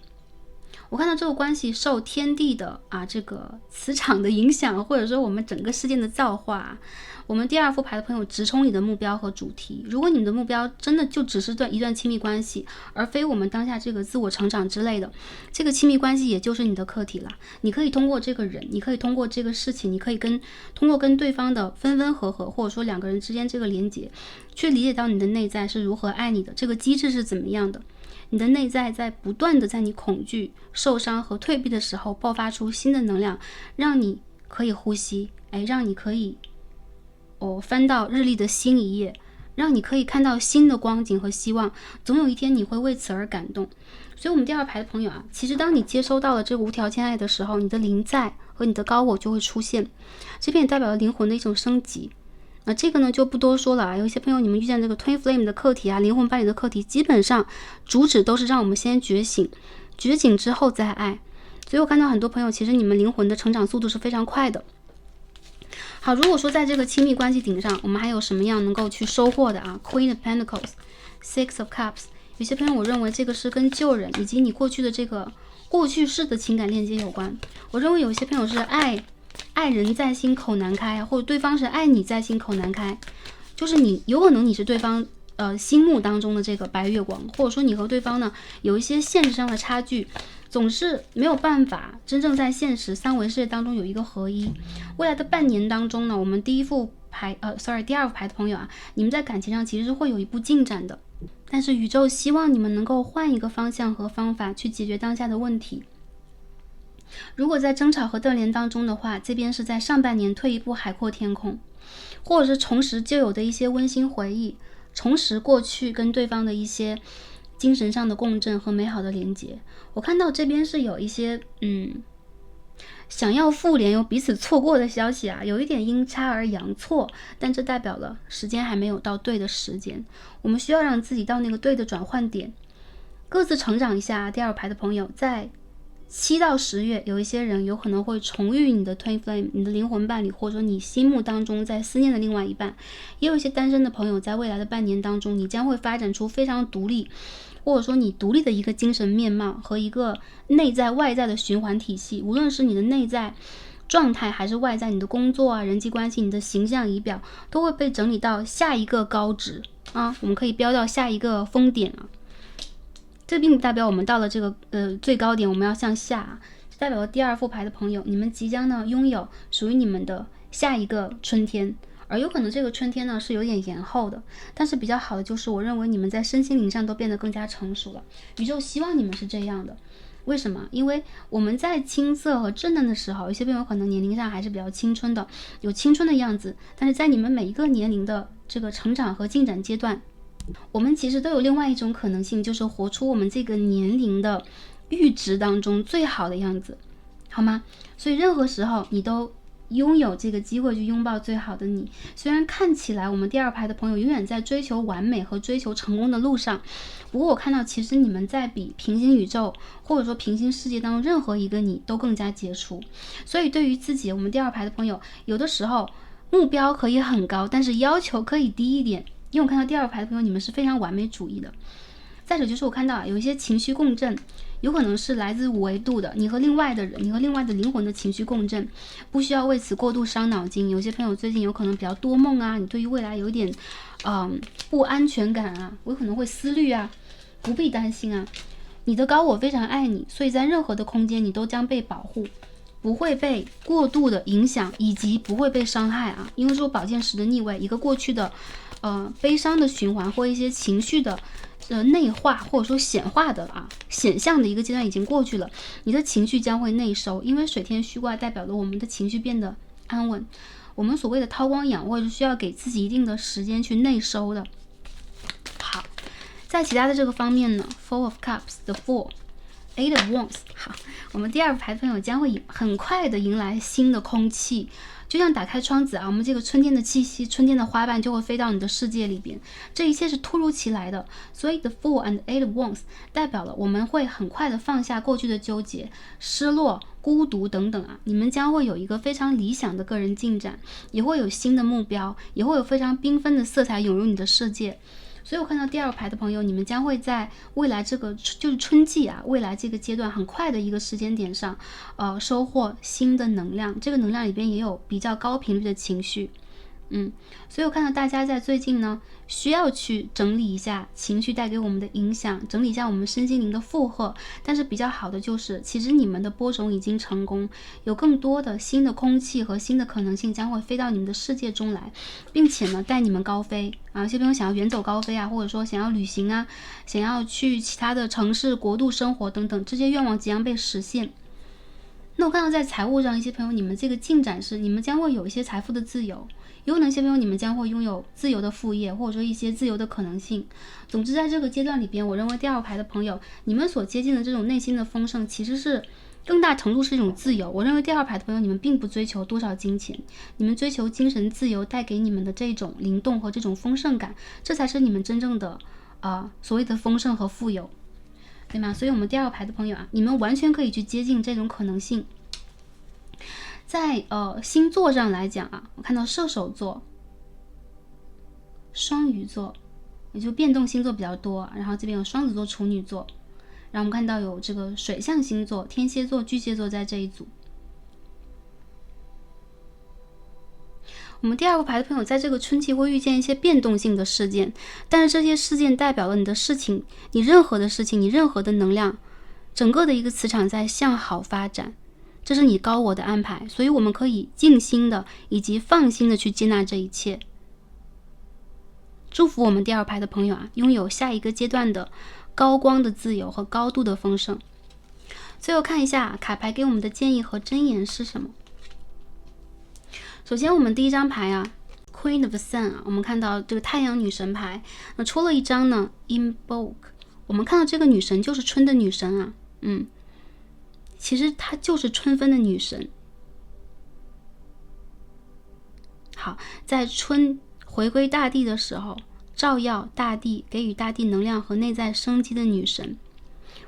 我看到这个关系受天地的这个磁场的影响，或者说我们整个事件的造化。我们第二副牌的朋友直冲你的目标和主题。如果你们的目标真的就只是一段亲密关系，而非我们当下这个自我成长之类的，这个亲密关系也就是你的课题了。你可以通过这个人，你可以通过这个事情，你可以通过跟对方的分分合合，或者说两个人之间这个连结，去理解到你的内在是如何爱你的，这个机制是怎么样的。你的内在在不断的在你恐惧、受伤和退避的时候爆发出新的能量，让你可以呼吸，让你可以翻到日历的新一页，让你可以看到新的光景和希望，总有一天你会为此而感动。所以我们第二排的朋友其实当你接收到了这个无条件爱的时候，你的灵在和你的高我就会出现，这边也代表了灵魂的一种升级。那这个呢就不多说了有一些朋友你们遇见这个 twin flame 的课题灵魂伴侣的课题，基本上主旨都是让我们先觉醒，觉醒之后再爱。所以我看到很多朋友其实你们灵魂的成长速度是非常快的。好，如果说在这个亲密关系顶上我们还有什么样能够去收获的Queen of Pentacles、 Six of Cups， 有些朋友我认为这个是跟旧人以及你过去的这个过去式的情感链接有关。我认为有些朋友是爱人在心口难开，或者对方是爱你在心口难开，就是你有可能你是对方心目当中的这个白月光，或者说你和对方呢有一些现实上的差距，总是没有办法真正在现实三维世界当中有一个合一。未来的半年当中呢，我们第二副牌的朋友你们在感情上其实是会有一步进展的，但是宇宙希望你们能够换一个方向和方法去解决当下的问题。如果在争吵和断联当中的话，这边是在上半年退一步海阔天空，或者是重拾旧有的一些温馨回忆，重拾过去跟对方的一些精神上的共振和美好的连接。我看到这边是有一些想要复联有彼此错过的消息有一点阴差而阳错，但这代表了时间还没有到对的时间，我们需要让自己到那个对的转换点，各自成长一下。第二排的朋友在7到10月，有一些人有可能会重遇你的 twin flame， 你的灵魂伴侣，或者说你心目当中在思念的另外一半。也有一些单身的朋友，在未来的半年当中，你将会发展出非常独立，或者说你独立的一个精神面貌和一个内在外在的循环体系。无论是你的内在状态，还是外在你的工作人际关系，你的形象仪表，都会被整理到下一个高值我们可以飙到下一个峰点这并不代表我们到了这个最高点我们要向下这代表了第二副牌的朋友，你们即将呢拥有属于你们的下一个春天。而有可能这个春天呢是有点延后的，但是比较好的就是我认为你们在身心灵上都变得更加成熟了，宇宙希望你们是这样的。为什么？因为我们在青涩和稚嫩的时候，有些朋友可能年龄上还是比较青春的，有青春的样子，但是在你们每一个年龄的这个成长和进展阶段，我们其实都有另外一种可能性，就是活出我们这个年龄的阈值当中最好的样子，好吗？所以任何时候你都拥有这个机会去拥抱最好的你。虽然看起来我们第二排的朋友永远在追求完美和追求成功的路上，不过我看到其实你们在比平行宇宙或者说平行世界当中任何一个你都更加杰出。所以对于自己，我们第二排的朋友有的时候目标可以很高，但是要求可以低一点，因为我看到第二个牌的朋友，你们是非常完美主义的。再者就是我看到有一些情绪共振，有可能是来自五维度的，你和另外的人，你和另外的灵魂的情绪共振，不需要为此过度伤脑筋。有些朋友最近有可能比较多梦啊，你对于未来有一点不安全感啊，有可能会思虑啊，不必担心啊。你的高我非常爱你，所以在任何的空间你都将被保护，不会被过度的影响，以及不会被伤害啊。因为说宝剑十的逆位，一个过去的悲伤的循环或一些情绪的内化或者说显化的显象的一个阶段已经过去了，你的情绪将会内收，因为水天虚卦代表了我们的情绪变得安稳。我们所谓的韬光养晦是需要给自己一定的时间去内收的。好，在其他的这个方面呢 ，Four of Cups 的 Four。8 of Wands， 好，我们第二排的朋友将会很快的迎来新的空气，就像打开窗子啊，我们这个春天的气息，春天的花瓣就会飞到你的世界里边，这一切是突如其来的。所以 The Four and 8 of Wands 代表了我们会很快的放下过去的纠结、失落、孤独等等啊，你们将会有一个非常理想的个人进展，也会有新的目标，也会有非常缤纷的色彩涌入你的世界。所以我看到第二排的朋友，你们将会在未来这个就是春季啊，未来这个阶段很快的一个时间点上，收获新的能量。这个能量里边也有比较高频率的情绪，所以我看到大家在最近呢，需要去整理一下情绪带给我们的影响，整理一下我们身心灵的负荷。但是比较好的就是，其实你们的播种已经成功，有更多的新的空气和新的可能性将会飞到你们的世界中来，并且呢，带你们高飞啊。有些朋友想要远走高飞啊，或者说想要旅行啊，想要去其他的城市、国度生活等等，这些愿望即将被实现。那我看到在财务上，一些朋友你们这个进展是，你们将会有一些财富的自由。有可能一些朋友你们将会拥有自由的副业，或者说一些自由的可能性。总之在这个阶段里边，我认为第二排的朋友，你们所接近的这种内心的丰盛，其实是更大程度是一种自由。我认为第二排的朋友，你们并不追求多少金钱，你们追求精神自由带给你们的这种灵动和这种丰盛感，这才是你们真正的所谓的丰盛和富有，对吗？所以我们第二排的朋友啊，你们完全可以去接近这种可能性。在星座上来讲啊，我看到射手座、双鱼座，也就变动星座比较多，然后这边有双子座、处女座，然后我们看到有这个水象星座、天蝎座、巨蟹座在这一组。我们第二个牌的朋友在这个春季会遇见一些变动性的事件，但是这些事件代表了你的事情，你任何的事情，你任何的能量，整个的一个磁场在向好发展。这是你高我的安排，所以我们可以静心的以及放心的去接纳这一切。祝福我们第二排的朋友啊，拥有下一个阶段的高光的自由和高度的丰盛。最后看一下卡牌给我们的建议和箴言是什么。首先我们第一张牌啊 Queen of the Sun 啊，我们看到这个太阳女神牌，那抽了一张呢 Invoke， 我们看到这个女神就是春的女神啊，其实她就是春分的女神。好，在春回归大地的时候，照耀大地，给予大地能量和内在生机的女神。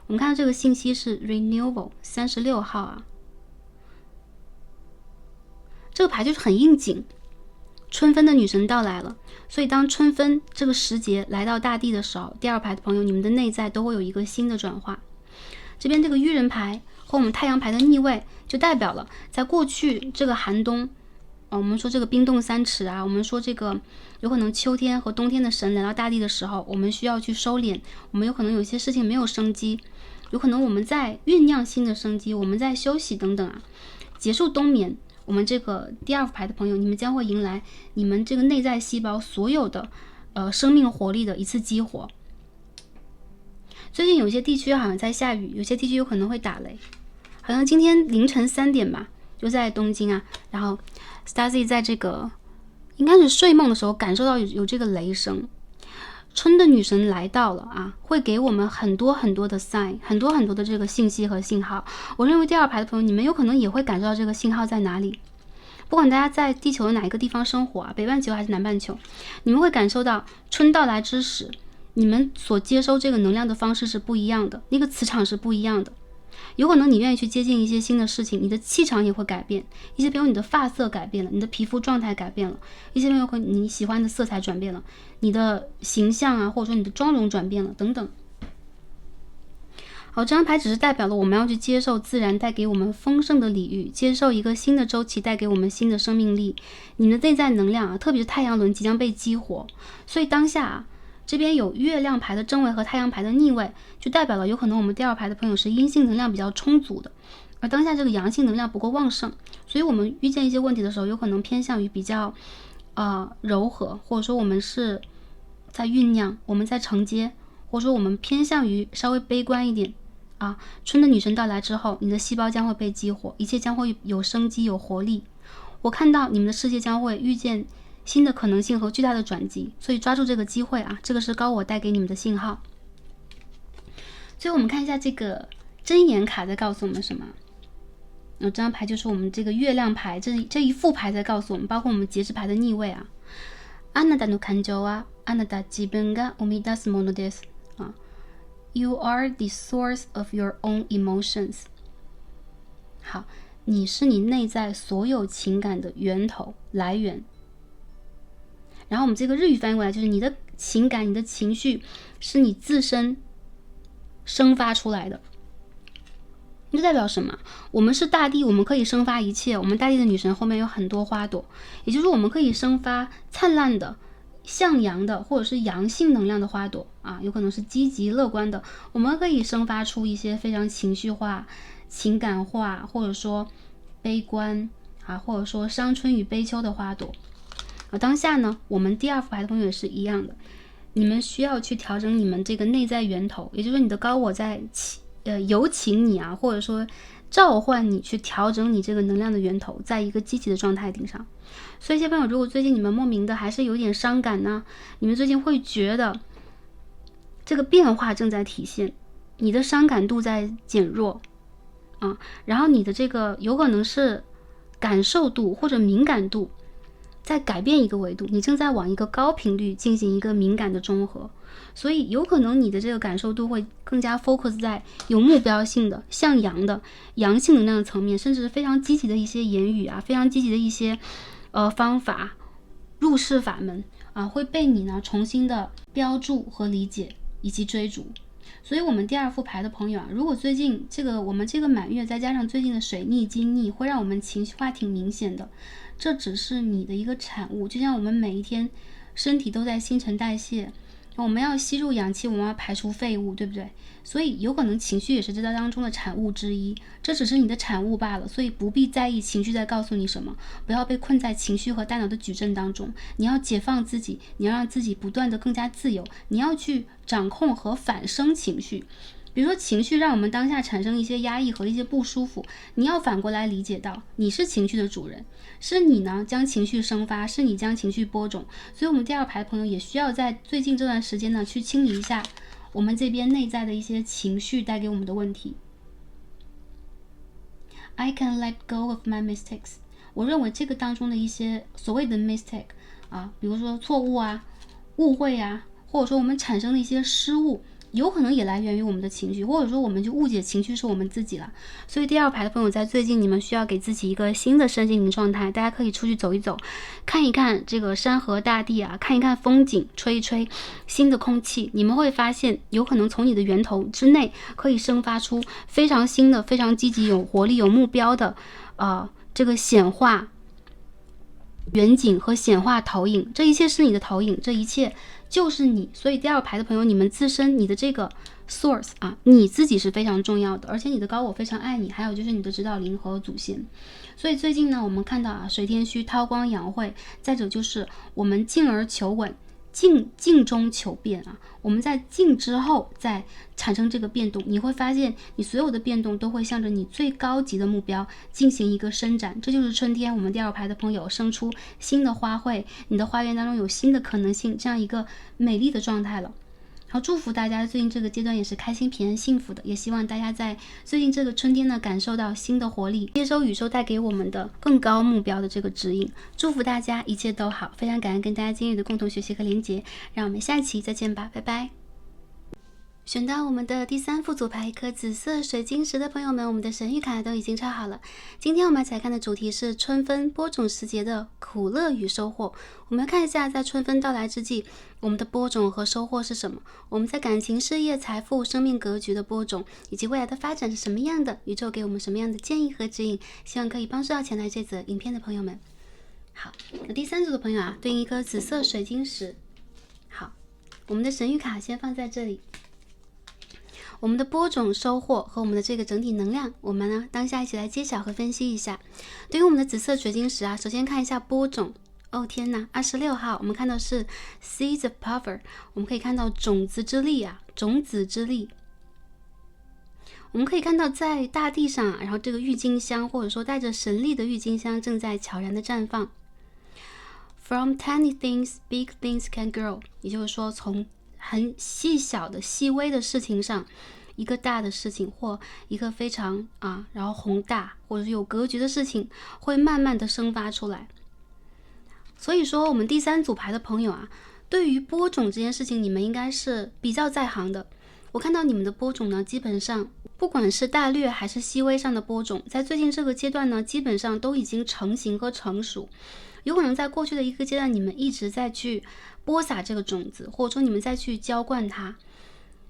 我们看到这个信息是 Renewal 36号啊，这个牌就是很应景，春分的女神到来了。所以当春分这个时节来到大地的时候，第二排的朋友，你们的内在都会有一个新的转化。这边这个愚人牌和我们太阳牌的逆位，就代表了在过去这个寒冬，我们说这个冰冻三尺啊，我们说这个有可能秋天和冬天的神来到大地的时候，我们需要去收敛，我们有可能有些事情没有生机，有可能我们在酝酿新的生机，我们在休息等等啊。结束冬眠，我们这个第二副牌的朋友，你们将会迎来你们这个内在细胞所有的生命活力的一次激活。最近有些地区好像在下雨，有些地区有可能会打雷，好像今天凌晨3点吧，就在东京啊，然后 Stacy 在这个应该是睡梦的时候感受到有这个雷声。春的女神来到了啊，会给我们很多很多的 sign， 很多很多的这个信息和信号。我认为第二排的朋友，你们有可能也会感受到这个信号在哪里。不管大家在地球的哪一个地方生活啊，北半球还是南半球，你们会感受到春到来之时，你们所接收这个能量的方式是不一样的，那个磁场是不一样的。有可能你愿意去接近一些新的事情，你的气场也会改变。一些朋友你的发色改变了，你的皮肤状态改变了，一些朋友可能你喜欢的色彩转变了，你的形象啊，或者说你的妆容转变了等等。好，这张牌只是代表了我们要去接受自然带给我们丰盛的礼遇，接受一个新的周期带给我们新的生命力。你的内在能量啊，特别是太阳轮即将被激活，所以当下啊，这边有月亮牌的正位和太阳牌的逆位，就代表了有可能我们第二牌的朋友是阴性能量比较充足的，而当下这个阳性能量不够旺盛，所以我们遇见一些问题的时候，有可能偏向于比较柔和，或者说我们是在酝酿，我们在承接，或者说我们偏向于稍微悲观一点啊。春的女神到来之后，你的细胞将会被激活，一切将会有生机有活力。我看到你们的世界将会遇见新的可能性和巨大的转机，所以抓住这个机会啊，这个是高我带给你们的信号。最后我们看一下这个箴言卡在告诉我们什么。这张牌就是我们这个月亮牌，这一副牌在告诉我们，包括我们节制牌的逆位啊。あなたの感情はあなた自分が生み出すものです。You are the source of your own emotions。好，你是你内在所有情感的源头来源。然后我们这个日语翻译过来就是你的情感、你的情绪是你自身生发出来的。这代表什么？我们是大地，我们可以生发一切。我们大地的女神后面有很多花朵，也就是我们可以生发灿烂的、向阳的，或者是阳性能量的花朵啊，有可能是积极乐观的。我们可以生发出一些非常情绪化、情感化，或者说悲观啊，或者说伤春与悲秋的花朵。当下呢，我们第二副牌的朋友也是一样的，你们需要去调整你们这个内在源头，也就是你的高我在有请你啊，或者说召唤你去调整你这个能量的源头，在一个积极的状态顶上。所以，一些朋友，如果最近你们莫名的还是有点伤感呢，你们最近会觉得这个变化正在体现，你的伤感度在减弱啊，然后你的这个有可能是感受度或者敏感度在改变一个维度，你正在往一个高频率进行一个敏感的中和，所以有可能你的这个感受度会更加 focus 在有目标性的、向阳的、阳性能量的层面，甚至非常积极的一些言语啊，非常积极的一些方法、入世法门啊，会被你呢重新的标注和理解以及追逐。所以我们第二副牌的朋友啊，如果最近我们这个满月再加上最近的水逆金逆，会让我们情绪化挺明显的，这只是你的一个产物。就像我们每一天身体都在新陈代谢，我们要吸入氧气，我们要排除废物，对不对？所以有可能情绪也是这当中的产物之一，这只是你的产物罢了，所以不必在意情绪在告诉你什么，不要被困在情绪和大脑的矩阵当中，你要解放自己，你要让自己不断的更加自由，你要去掌控和反生情绪。比如说情绪让我们当下产生一些压抑和一些不舒服，你要反过来理解到你是情绪的主人，是你呢将情绪生发，是你将情绪播种。所以我们第二排的朋友也需要在最近这段时间呢去清理一下我们这边内在的一些情绪带给我们的问题。 I can let go of my mistakes。 我认为这个当中的一些所谓的 mistake 啊，比如说错误啊、误会啊，或者说我们产生的一些失误，有可能也来源于我们的情绪，或者说我们就误解情绪是我们自己了。所以第二排的朋友在最近你们需要给自己一个新的身心灵状态，大家可以出去走一走，看一看这个山河大地啊，看一看风景，吹一吹新的空气，你们会发现有可能从你的源头之内可以生发出非常新的、非常积极、有活力、有目标的这个显化远景和显化投影，这一切是你的投影，这一切就是你。所以第二排的朋友，你们自身你的这个 source 啊，你自己是非常重要的，而且你的高我非常爱你，还有就是你的指导灵和祖先。所以最近呢，我们看到啊，水天虚，韬光养晦，再者就是我们静而求稳，静中求变啊，我们在静之后再产生这个变动，你会发现你所有的变动都会向着你最高级的目标进行一个伸展。这就是春天我们第二排的朋友生出新的花卉，你的花园当中有新的可能性，这样一个美丽的状态了。好，祝福大家最近这个阶段也是开心、平安、幸福的，也希望大家在最近这个春天呢，感受到新的活力，接收宇宙带给我们的更高目标的这个指引。祝福大家一切都好，非常感恩跟大家今日的共同学习和连结，让我们下期再见吧，拜拜。选到我们的第3副组牌一颗紫色水晶石的朋友们，我们的神谕卡都已经抽好了。今天我们一起来看的主题是春分播种时节的苦乐与收获。我们看一下，在春分到来之际，我们的播种和收获是什么？我们在感情、事业、财富、生命格局的播种，以及未来的发展是什么样的？宇宙给我们什么样的建议和指引？希望可以帮助到前来这则影片的朋友们。好，那第3组的朋友啊，对应一颗紫色水晶石。好，我们的神谕卡先放在这里。我们的播种收获和我们的这个整体能量，我们呢当下一起来揭晓和分析一下。对于我们的紫色水晶石啊，首先看一下播种。哦天哪，26号我们看到是 Seeds of Power， 我们可以看到种子之力啊，种子之力。我们可以看到在大地上，然后这个郁金香或者说带着神力的郁金香正在悄然的绽放。From tiny things, big things can grow， 也就是说从很细小的细微的事情上，一个大的事情或一个非常然后宏大或者是有格局的事情会慢慢的生发出来。所以说我们第3组牌的朋友啊，对于播种这件事情你们应该是比较在行的。我看到你们的播种呢，基本上不管是大略还是细微上的播种，在最近这个阶段呢，基本上都已经成型和成熟。有可能在过去的一个阶段，你们一直在去播撒这个种子，或者说你们再去浇灌它。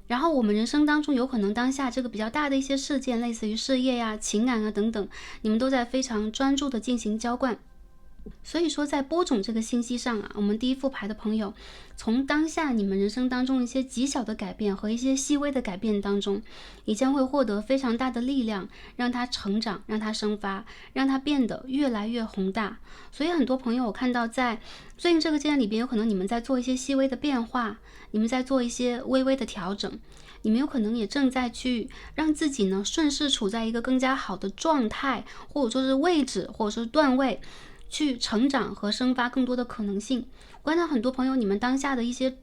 然后我们人生当中有可能当下这个比较大的一些事件，类似于事业呀、情感啊等等，你们都在非常专注的进行浇灌。所以说在播种这个信息上啊，我们第一副牌的朋友，从当下你们人生当中一些极小的改变和一些细微的改变当中，你将会获得非常大的力量，让它成长，让它生发，让它变得越来越宏大。所以很多朋友我看到在最近这个阶段里边，有可能你们在做一些细微的变化，你们在做一些微微的调整，你们有可能也正在去让自己呢顺势处在一个更加好的状态，或者说是位置，或者说是段位，去成长和生发更多的可能性。我看到很多朋友，你们当下的一些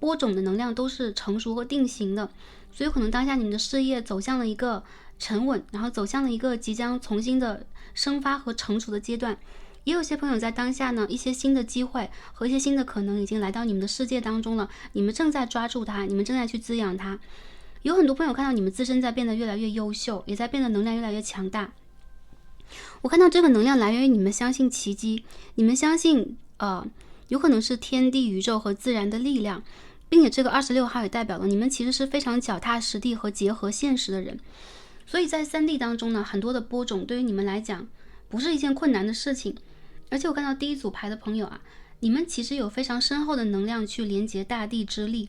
播种的能量都是成熟和定型的，所以可能当下你们的事业走向了一个沉稳，然后走向了一个即将重新的生发和成熟的阶段。也有些朋友在当下呢，一些新的机会和一些新的可能已经来到你们的世界当中了，你们正在抓住它，你们正在去滋养它。有很多朋友看到你们自身在变得越来越优秀，也在变得能量越来越强大。我看到这个能量来源于你们相信奇迹，你们相信有可能是天地宇宙和自然的力量，并且这个26号也代表了你们其实是非常脚踏实地和结合现实的人。所以在3D 当中呢，很多的播种对于你们来讲不是一件困难的事情。而且我看到第1组牌的朋友啊，你们其实有非常深厚的能量去连接大地之力。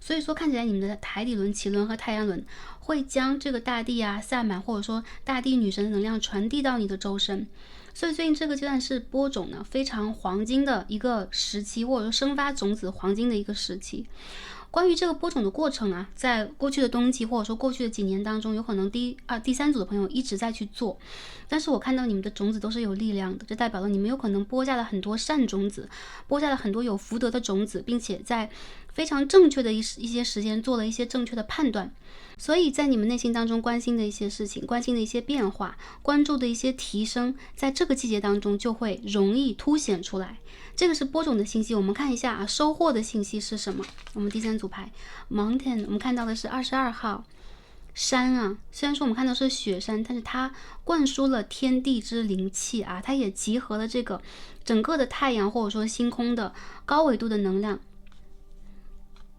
所以说看起来你们的海底轮、脐轮和太阳轮会将这个大地啊、萨满或者说大地女神的能量传递到你的周身。所以最近这个阶段是播种呢非常黄金的一个时期，或者说生发种子黄金的一个时期。关于这个播种的过程啊，在过去的冬季或者说过去的几年当中，有可能第3组的朋友一直在去做，但是我看到你们的种子都是有力量的，这代表了你们有可能播下了很多善种子，播下了很多有福德的种子，并且在非常正确的一些时间做了一些正确的判断。所以在你们内心当中关心的一些事情，关心的一些变化，关注的一些提升，在这个季节当中就会容易凸显出来。这个是播种的信息。我们看一下收获的信息是什么。我们第3组牌 Mountain， 我们看到的是22号山啊，虽然说我们看到是雪山，但是它灌输了天地之灵气啊，它也集合了这个整个的太阳或者说星空的高纬度的能量。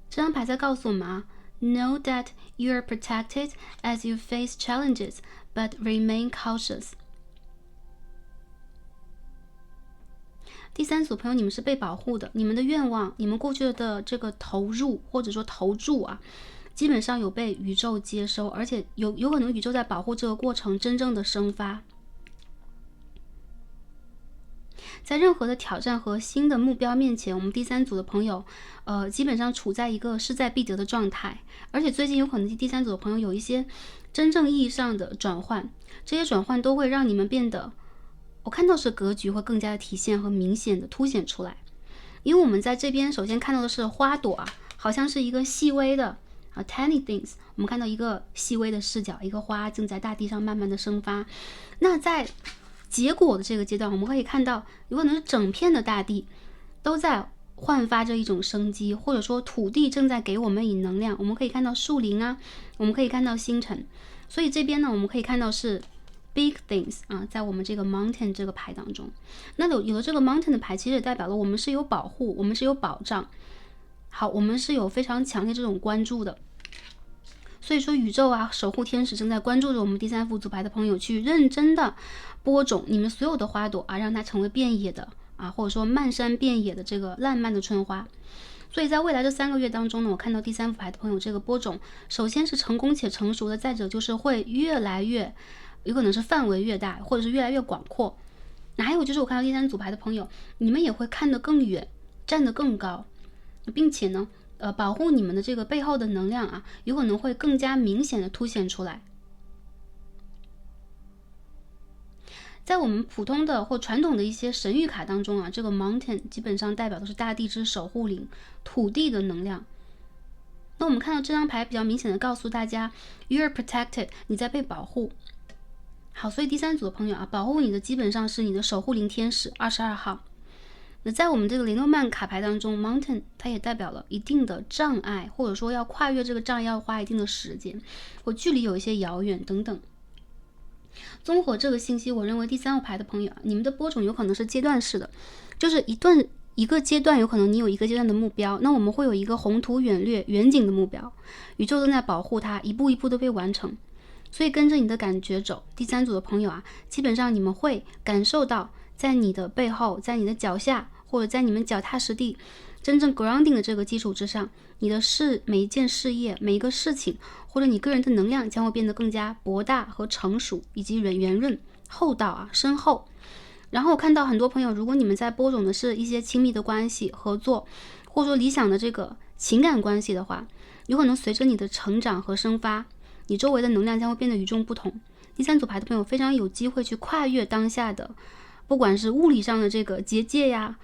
这张牌在告诉我们Know that you are protected as you face challenges, but remain cautious. 第3组朋友，你们是被保护的，你们的愿望，你们过去的这个投入或者说投注啊，基本上有被宇宙接收，而且有可能宇宙在保护这个过程真正的生发。在任何的挑战和新的目标面前，我们第3组的朋友基本上处在一个势在必得的状态，而且最近有可能第3组的朋友有一些真正意义上的转换，这些转换都会让你们变得，我看到是格局会更加的体现和明显的凸显出来。因为我们在这边首先看到的是花朵啊，好像是一个细微的tiny things， 我们看到一个细微的视角，一个花正在大地上慢慢的生发。那在结果的这个阶段，我们可以看到有可能是整片的大地都在焕发着一种生机，或者说土地正在给我们以能量。我们可以看到树林啊，我们可以看到星辰，所以这边呢，我们可以看到是 big things 啊，在我们这个 mountain 这个牌当中。那有了这个 mountain 的牌，其实也代表了我们是有保护，我们是有保障。好，我们是有非常强烈这种关注的。所以说宇宙啊，守护天使正在关注着我们第三副组牌的朋友，去认真的播种你们所有的花朵啊，让它成为遍野的啊，或者说漫山遍野的这个烂漫的春花。所以在未来这3个月当中呢，我看到第三副牌的朋友这个播种，首先是成功且成熟的，再者就是会越来越有可能是范围越大，或者是越来越广阔。那还有就是我看到第三组牌的朋友，你们也会看得更远，站得更高，并且呢保护你们的这个背后的能量啊，有可能会更加明显的凸显出来。在我们普通的或传统的一些神谕卡当中啊，这个 mountain 基本上代表的是大地之守护灵，土地的能量。那我们看到这张牌比较明显的告诉大家 You are protected， 你在被保护。好，所以第三组的朋友啊，保护你的基本上是你的守护灵天使22号。那在我们这个雷诺曼卡牌当中 Mountain 它也代表了一定的障碍，或者说要跨越这个障碍要花一定的时间，或距离有一些遥远等等。综合这个信息，我认为第三号牌的朋友啊，你们的播种有可能是阶段式的，就是一个阶段有可能你有一个阶段的目标，那我们会有一个宏图远略远景的目标，宇宙正在保护它，一步一步的被完成。所以跟着你的感觉走，第三组的朋友啊，基本上你们会感受到在你的背后，在你的脚下，或者在你们脚踏实地真正 grounding 的这个基础之上，你的每一件事业，每一个事情，或者你个人的能量将会变得更加博大和成熟，以及圆润厚道啊深厚。然后我看到很多朋友，如果你们在播种的是一些亲密的关系合作，或者说理想的这个情感关系的话，有可能随着你的成长和生发，你周围的能量将会变得与众不同。第三组牌的朋友非常有机会去跨越当下的不管是物理上的这个结界呀，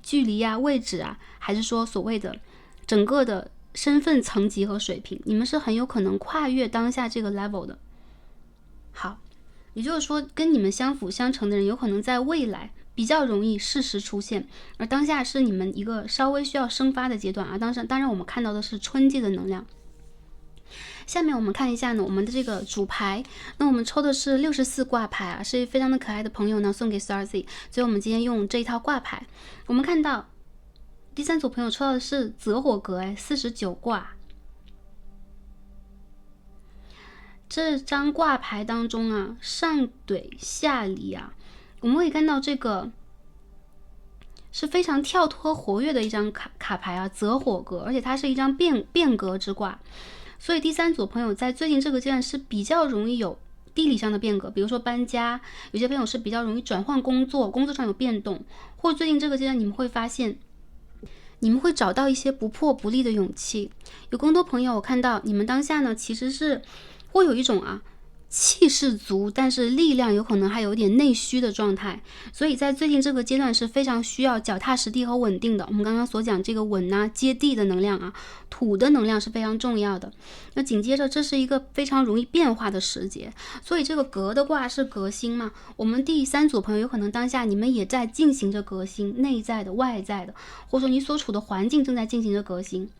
距离呀，位置啊，还是说所谓的整个的身份层级和水平，你们是很有可能跨越当下这个 level 的。好，也就是说跟你们相辅相成的人有可能在未来比较容易适时出现，而当下是你们一个稍微需要生发的阶段啊。当然我们看到的是春季的能量。下面我们看一下呢，我们的这个主牌，那我们抽的是64挂牌啊，是非常的可爱的朋友呢送给 Starcy， 所以我们今天用这一套挂牌。我们看到第三组朋友抽到的是择火格49挂。这张挂牌当中啊，上怼下离啊，我们可以看到这个是非常跳脱活跃的一张卡牌啊，择火格，而且它是一张变革之卦。所以第三组朋友在最近这个阶段是比较容易有地理上的变革，比如说搬家，有些朋友是比较容易转换工作上有变动，或者最近这个阶段你们会发现你们会找到一些不破不立的勇气。有更多朋友我看到你们当下呢其实是会有一种气势足，但是力量有可能还有点内虚的状态，所以在最近这个阶段是非常需要脚踏实地和稳定的。我们刚刚所讲这个稳啊，接地的能量啊，土的能量是非常重要的。那紧接着这是一个非常容易变化的时节，所以这个革的卦是革新嘛，我们第三组朋友有可能当下你们也在进行着革新，内在的外在的，或者说你所处的环境正在进行着革新。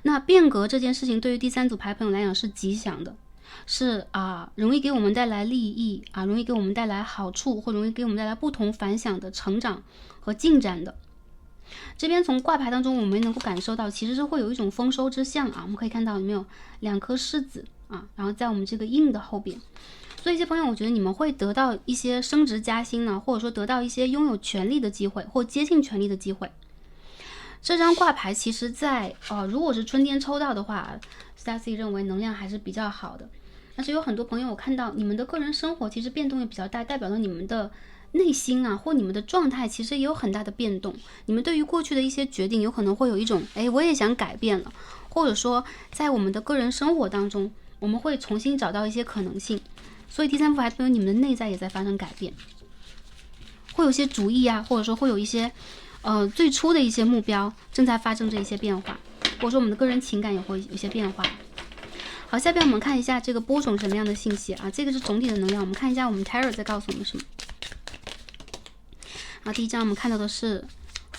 那变革这件事情对于第三组牌朋友来讲是吉祥的，是容易给我们带来利益啊，容易给我们带来好处，或容易给我们带来不同反响的成长和进展的。这边从挂牌当中我们能够感受到其实是会有一种丰收之象啊，我们可以看到有没有2颗狮子啊，然后在我们这个印的后边。所以一些朋友我觉得你们会得到一些升职加薪呢，或者说得到一些拥有权利的机会，或接近权利的机会。这张挂牌其实在如果是春天抽到的话 Stacy 认为能量还是比较好的。但是有很多朋友我看到你们的个人生活其实变动也比较大，代表了你们的内心或你们的状态其实也有很大的变动。你们对于过去的一些决定有可能会有一种我也想改变了，或者说在我们的个人生活当中我们会重新找到一些可能性。所以第三副牌朋友你们的内在也在发生改变，会有一些主意或者说会有一些最初的一些目标正在发生这一些变化，或者说我们的个人情感也会有一些变化。好，下边我们看一下这个播种什么样的信息这个是总体的能量，我们看一下我们 Tarot 在告诉我们什么。第一张我们看到的是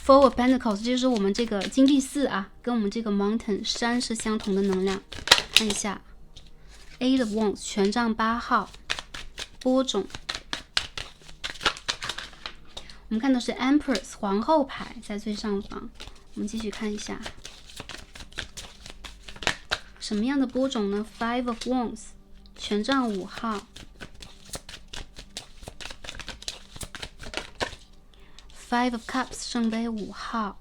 Four of Pentacles， 这就是我们这个金币4啊，跟我们这个 Mountain 山是相同的能量。看一下 Eight of Wands 权杖8号播种，我们看到是 Empress 皇后牌在最上方。我们继续看一下什么样的播种呢？ Five of Wands 权杖5号，Five of Cups 圣杯5号。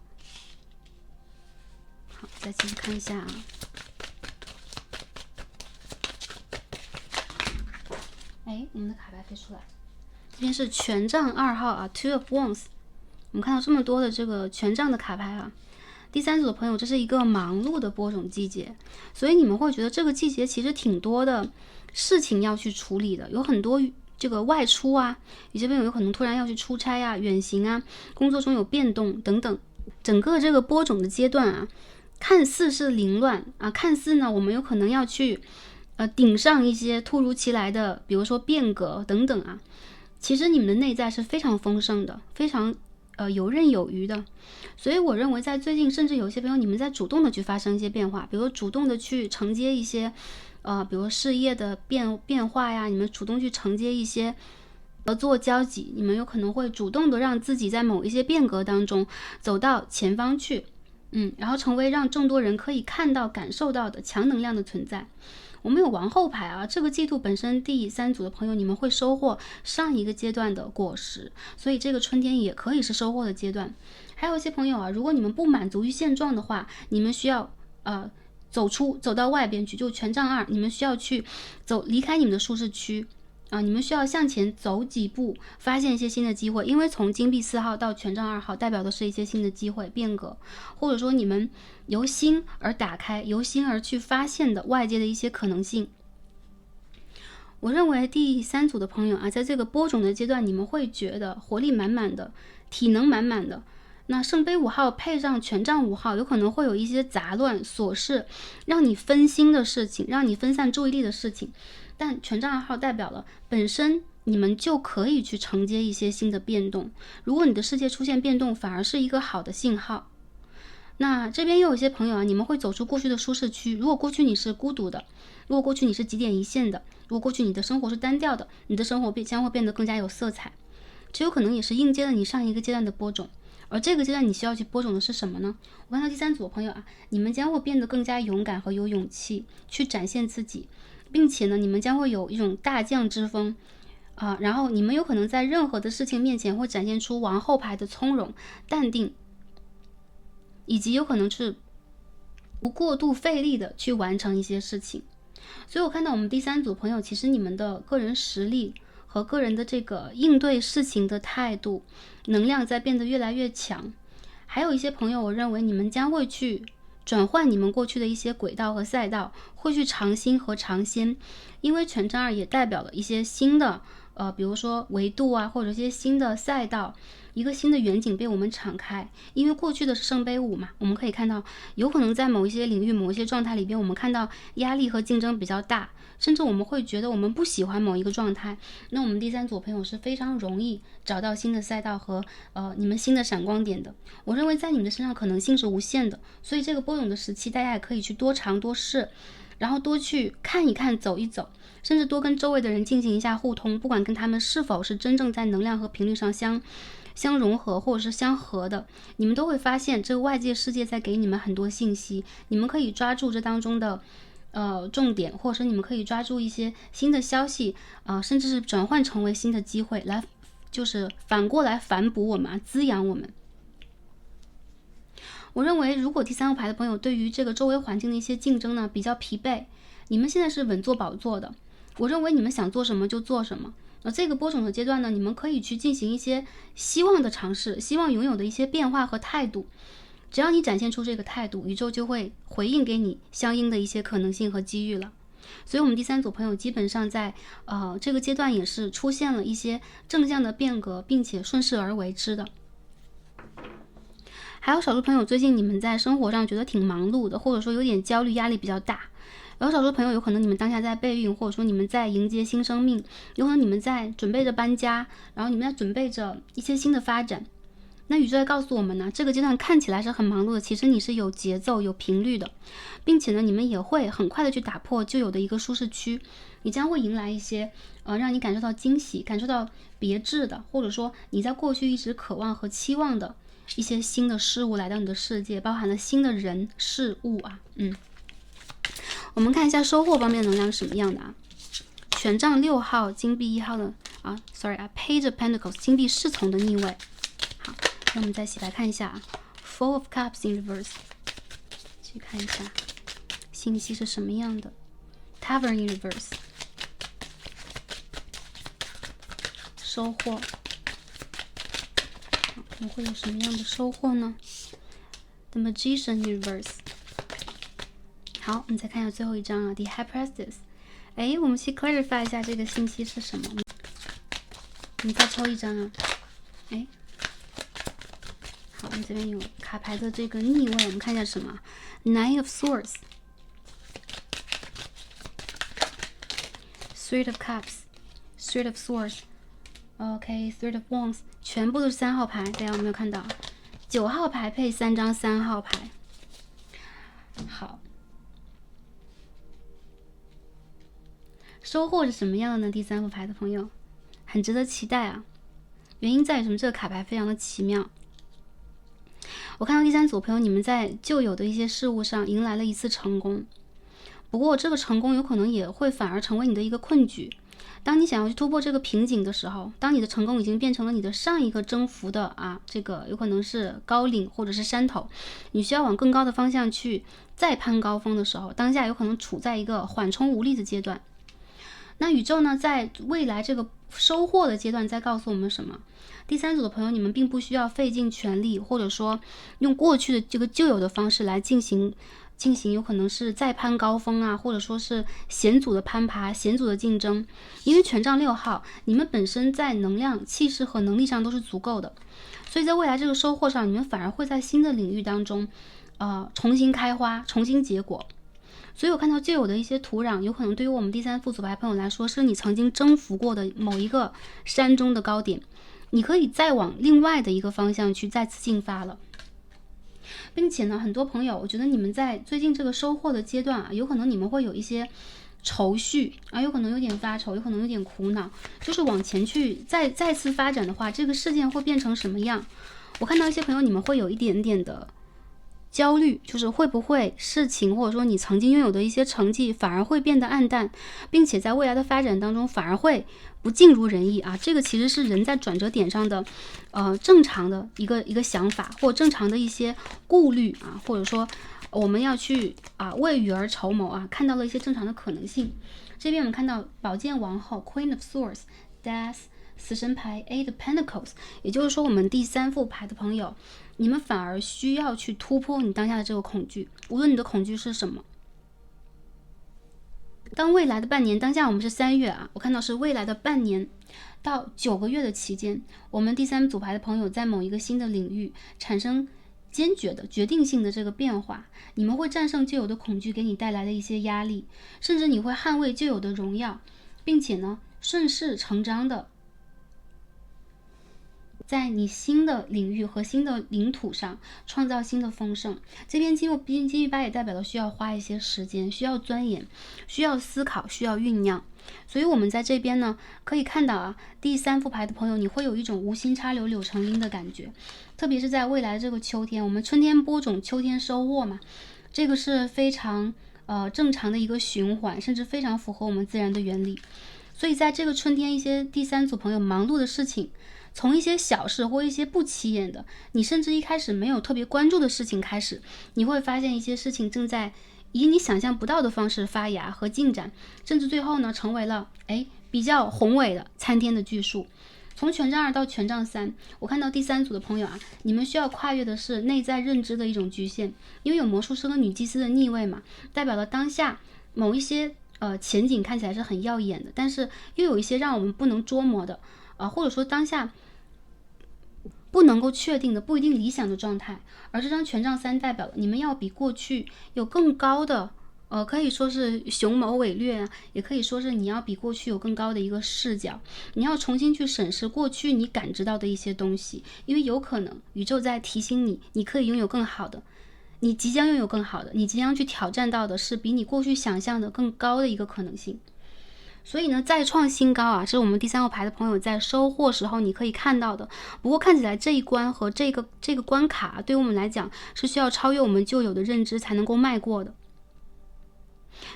好，再继续看一下啊。哎，我们的卡牌飞出来，这边是权杖2号啊 ，Two of Wands。我们看到这么多的这个权杖的卡牌啊，第三组的朋友，这是一个忙碌的播种季节，所以你们会觉得这个季节其实挺多的事情要去处理的，有很多这个外出啊，有些朋友有可能突然要去出差啊、远行啊，工作中有变动等等。整个这个播种的阶段啊，看似是凌乱啊，看似呢我们有可能要去顶上一些突如其来的，比如说变革等等啊，其实你们的内在是非常丰盛的，非常游刃有余的。所以我认为在最近，甚至有些朋友你们在主动的去发生一些变化，比如主动的去承接一些比如事业的变化呀，你们主动去承接一些合作交集，你们有可能会主动的让自己在某一些变革当中走到前方去，然后成为让众多人可以看到感受到的强能量的存在。我们有王后牌啊，这个季度本身第三组的朋友，你们会收获上一个阶段的果实，所以这个春天也可以是收获的阶段。还有一些朋友啊，如果你们不满足于现状的话，你们需要走到外边去，就权杖2，你们需要去离开你们的舒适区啊，你们需要向前走几步，发现一些新的机会。因为从金币4号到权杖2号，代表的是一些新的机会变革，或者说你们由心而打开，由心而去发现的外界的一些可能性。我认为第三组的朋友啊，在这个播种的阶段，你们会觉得活力满满的，体能满满的。那圣杯5号配上权杖5号，有可能会有一些杂乱琐事，让你分心的事情，让你分散注意力的事情。但权杖2号代表了本身你们就可以去承接一些新的变动，如果你的世界出现变动，反而是一个好的信号。那这边又有一些朋友啊，你们会走出过去的舒适区。如果过去你是孤独的，如果过去你是几点一线的，如果过去你的生活是单调的，你的生活将会变得更加有色彩。这有可能也是应接了你上一个阶段的播种。而这个阶段你需要去播种的是什么呢？我看到第三组的朋友啊，你们将会变得更加勇敢和有勇气去展现自己，并且呢，你们将会有一种大将之风然后你们有可能在任何的事情面前会展现出王后牌的从容、淡定，以及有可能是不过度费力的去完成一些事情。所以我看到我们第三组朋友，其实你们的个人实力和个人的这个应对事情的态度能量在变得越来越强。还有一些朋友，我认为你们将会去转换你们过去的一些轨道和赛道，会去尝新和尝鲜。因为权杖2也代表了一些新的比如说维度啊，或者一些新的赛道，一个新的远景被我们敞开。因为过去的是圣杯5嘛，我们可以看到有可能在某一些领域、某一些状态里边，我们看到压力和竞争比较大，甚至我们会觉得我们不喜欢某一个状态。那我们第三组朋友是非常容易找到新的赛道和你们新的闪光点的。我认为在你们的身上可能性是无限的，所以这个播种的时期，大家也可以去多尝多试，然后多去看一看、走一走，甚至多跟周围的人进行一下互通，不管跟他们是否是真正在能量和频率上相融合或者是相合的，你们都会发现这个外界世界在给你们很多信息，你们可以抓住这当中的重点，或者是你们可以抓住一些新的消息甚至是转换成为新的机会，来就是反过来反哺我们滋养我们。我认为如果第三个牌的朋友对于这个周围环境的一些竞争呢比较疲惫，你们现在是稳坐宝座的，我认为你们想做什么就做什么。这个播种的阶段呢，你们可以去进行一些希望的尝试，希望拥有的一些变化和态度。只要你展现出这个态度，宇宙就会回应给你相应的一些可能性和机遇了。所以我们第三组朋友基本上在这个阶段也是出现了一些正向的变革，并且顺势而为之的。还有少数朋友最近你们在生活上觉得挺忙碌的，或者说有点焦虑，压力比较大。有少数朋友有可能你们当下在备孕，或者说你们在迎接新生命，有可能你们在准备着搬家，然后你们在准备着一些新的发展。那宇宙在告诉我们呢，这个阶段看起来是很忙碌的，其实你是有节奏、有频率的，并且呢，你们也会很快的去打破旧有的一个舒适区，你将会迎来一些让你感受到惊喜、感受到别致的，或者说你在过去一直渴望和期望的一些新的事物来到你的世界，包含了新的人事物啊。我们看一下收获方面的能量是什么样的啊？权杖6号、金币1号的Page of Pentacles 金币侍从的逆位。好，那我们再一起来看一下Four of Cups in reverse， 去看一下信息是什么样的。Tavern in reverse， 收获，我们会有什么样的收获呢？ The Magician in reverse。 好，我们再看一下最后一张啊 The High Priestess。 我们去 clarify 一下这个信息是什么。我们再抽一张啊。好，我们这边有卡牌的这个逆位，我们看一下什么 Nine of Swords， Three of Cups， Three of Swords，OK， Three of Wands， 全部都是3号牌，大家有没有看到？9号牌配3张3号牌。好，收获是什么样的呢？第3副牌的朋友很值得期待啊。原因在于什么？这个卡牌非常的奇妙。我看到第3组朋友，你们在旧有的一些事物上迎来了一次成功，不过这个成功有可能也会反而成为你的一个困局。当你想要去突破这个瓶颈的时候，当你的成功已经变成了你的上一个征服的这个有可能是高岭或者是山头，你需要往更高的方向去再攀高峰的时候，当下有可能处在一个缓冲无力的阶段。那宇宙呢，在未来这个收获的阶段在告诉我们什么？第3组的朋友，你们并不需要费尽全力，或者说用过去的这个旧有的方式来进行有可能是再攀高峰啊，或者说是险阻的攀爬、险阻的竞争。因为权杖6号，你们本身在能量、气势和能力上都是足够的，所以在未来这个收获上，你们反而会在新的领域当中重新开花、重新结果。所以我看到旧有的一些土壤，有可能对于我们第3副组牌朋友来说，是你曾经征服过的某一个山中的高点，你可以再往另外的一个方向去再次进发了。并且呢，很多朋友，我觉得你们在最近这个收获的阶段有可能你们会有一些愁绪有可能有点发愁，有可能有点苦恼，就是往前去再次发展的话，这个事件会变成什么样？我看到一些朋友，你们会有一点点的焦虑，就是会不会事情或者说你曾经拥有的一些成绩反而会变得暗淡，并且在未来的发展当中反而会不尽如人意这个其实是人在转折点上的正常的一个想法，或正常的一些顾虑或者说我们要去未雨而绸缪看到了一些正常的可能性。这边我们看到宝剑王后 Queen of Swords Death， 死神牌 Eight of Pentacles， 也就是说我们第3副牌的朋友，你们反而需要去突破你当下的这个恐惧，无论你的恐惧是什么。当未来的半年，当下我们是3月我看到是未来的半年到9个月的期间，我们第3组牌的朋友在某一个新的领域产生坚决的决定性的这个变化，你们会战胜旧有的恐惧给你带来的一些压力，甚至你会捍卫旧有的荣耀，并且呢顺势成章的在你新的领域和新的领土上创造新的丰盛。这边金币8也代表了需要花一些时间，需要钻研，需要思考，需要酝酿。所以我们在这边呢可以看到第3副牌的朋友，你会有一种无心插柳柳成荫的感觉，特别是在未来的这个秋天，我们春天播种，秋天收获嘛，这个是非常正常的一个循环，甚至非常符合我们自然的原理。所以在这个春天，一些第3组朋友忙碌的事情，从一些小事或一些不起眼的，你甚至一开始没有特别关注的事情开始，你会发现一些事情正在以你想象不到的方式发芽和进展，甚至最后呢成为了比较宏伟的参天的巨树。从权杖2到权杖3，我看到第3组的朋友你们需要跨越的是内在认知的一种局限，因为有魔术师和女祭司的逆位嘛，代表了当下某一些前景看起来是很耀眼的，但是又有一些让我们不能捉摸的或者说当下不能够确定的不一定理想的状态。而这张权杖3代表了你们要比过去有更高的可以说是雄谋伟略啊，也可以说是你要比过去有更高的一个视角，你要重新去审视过去你感知到的一些东西，因为有可能宇宙在提醒你，你可以拥有更好的，你即将拥有更好的，你即将去挑战到的是比你过去想象的更高的一个可能性。所以呢，再创新高啊，是我们第3号牌的朋友在收获时候你可以看到的。不过看起来这一关和这个关卡对于我们来讲是需要超越我们旧有的认知才能够迈过的。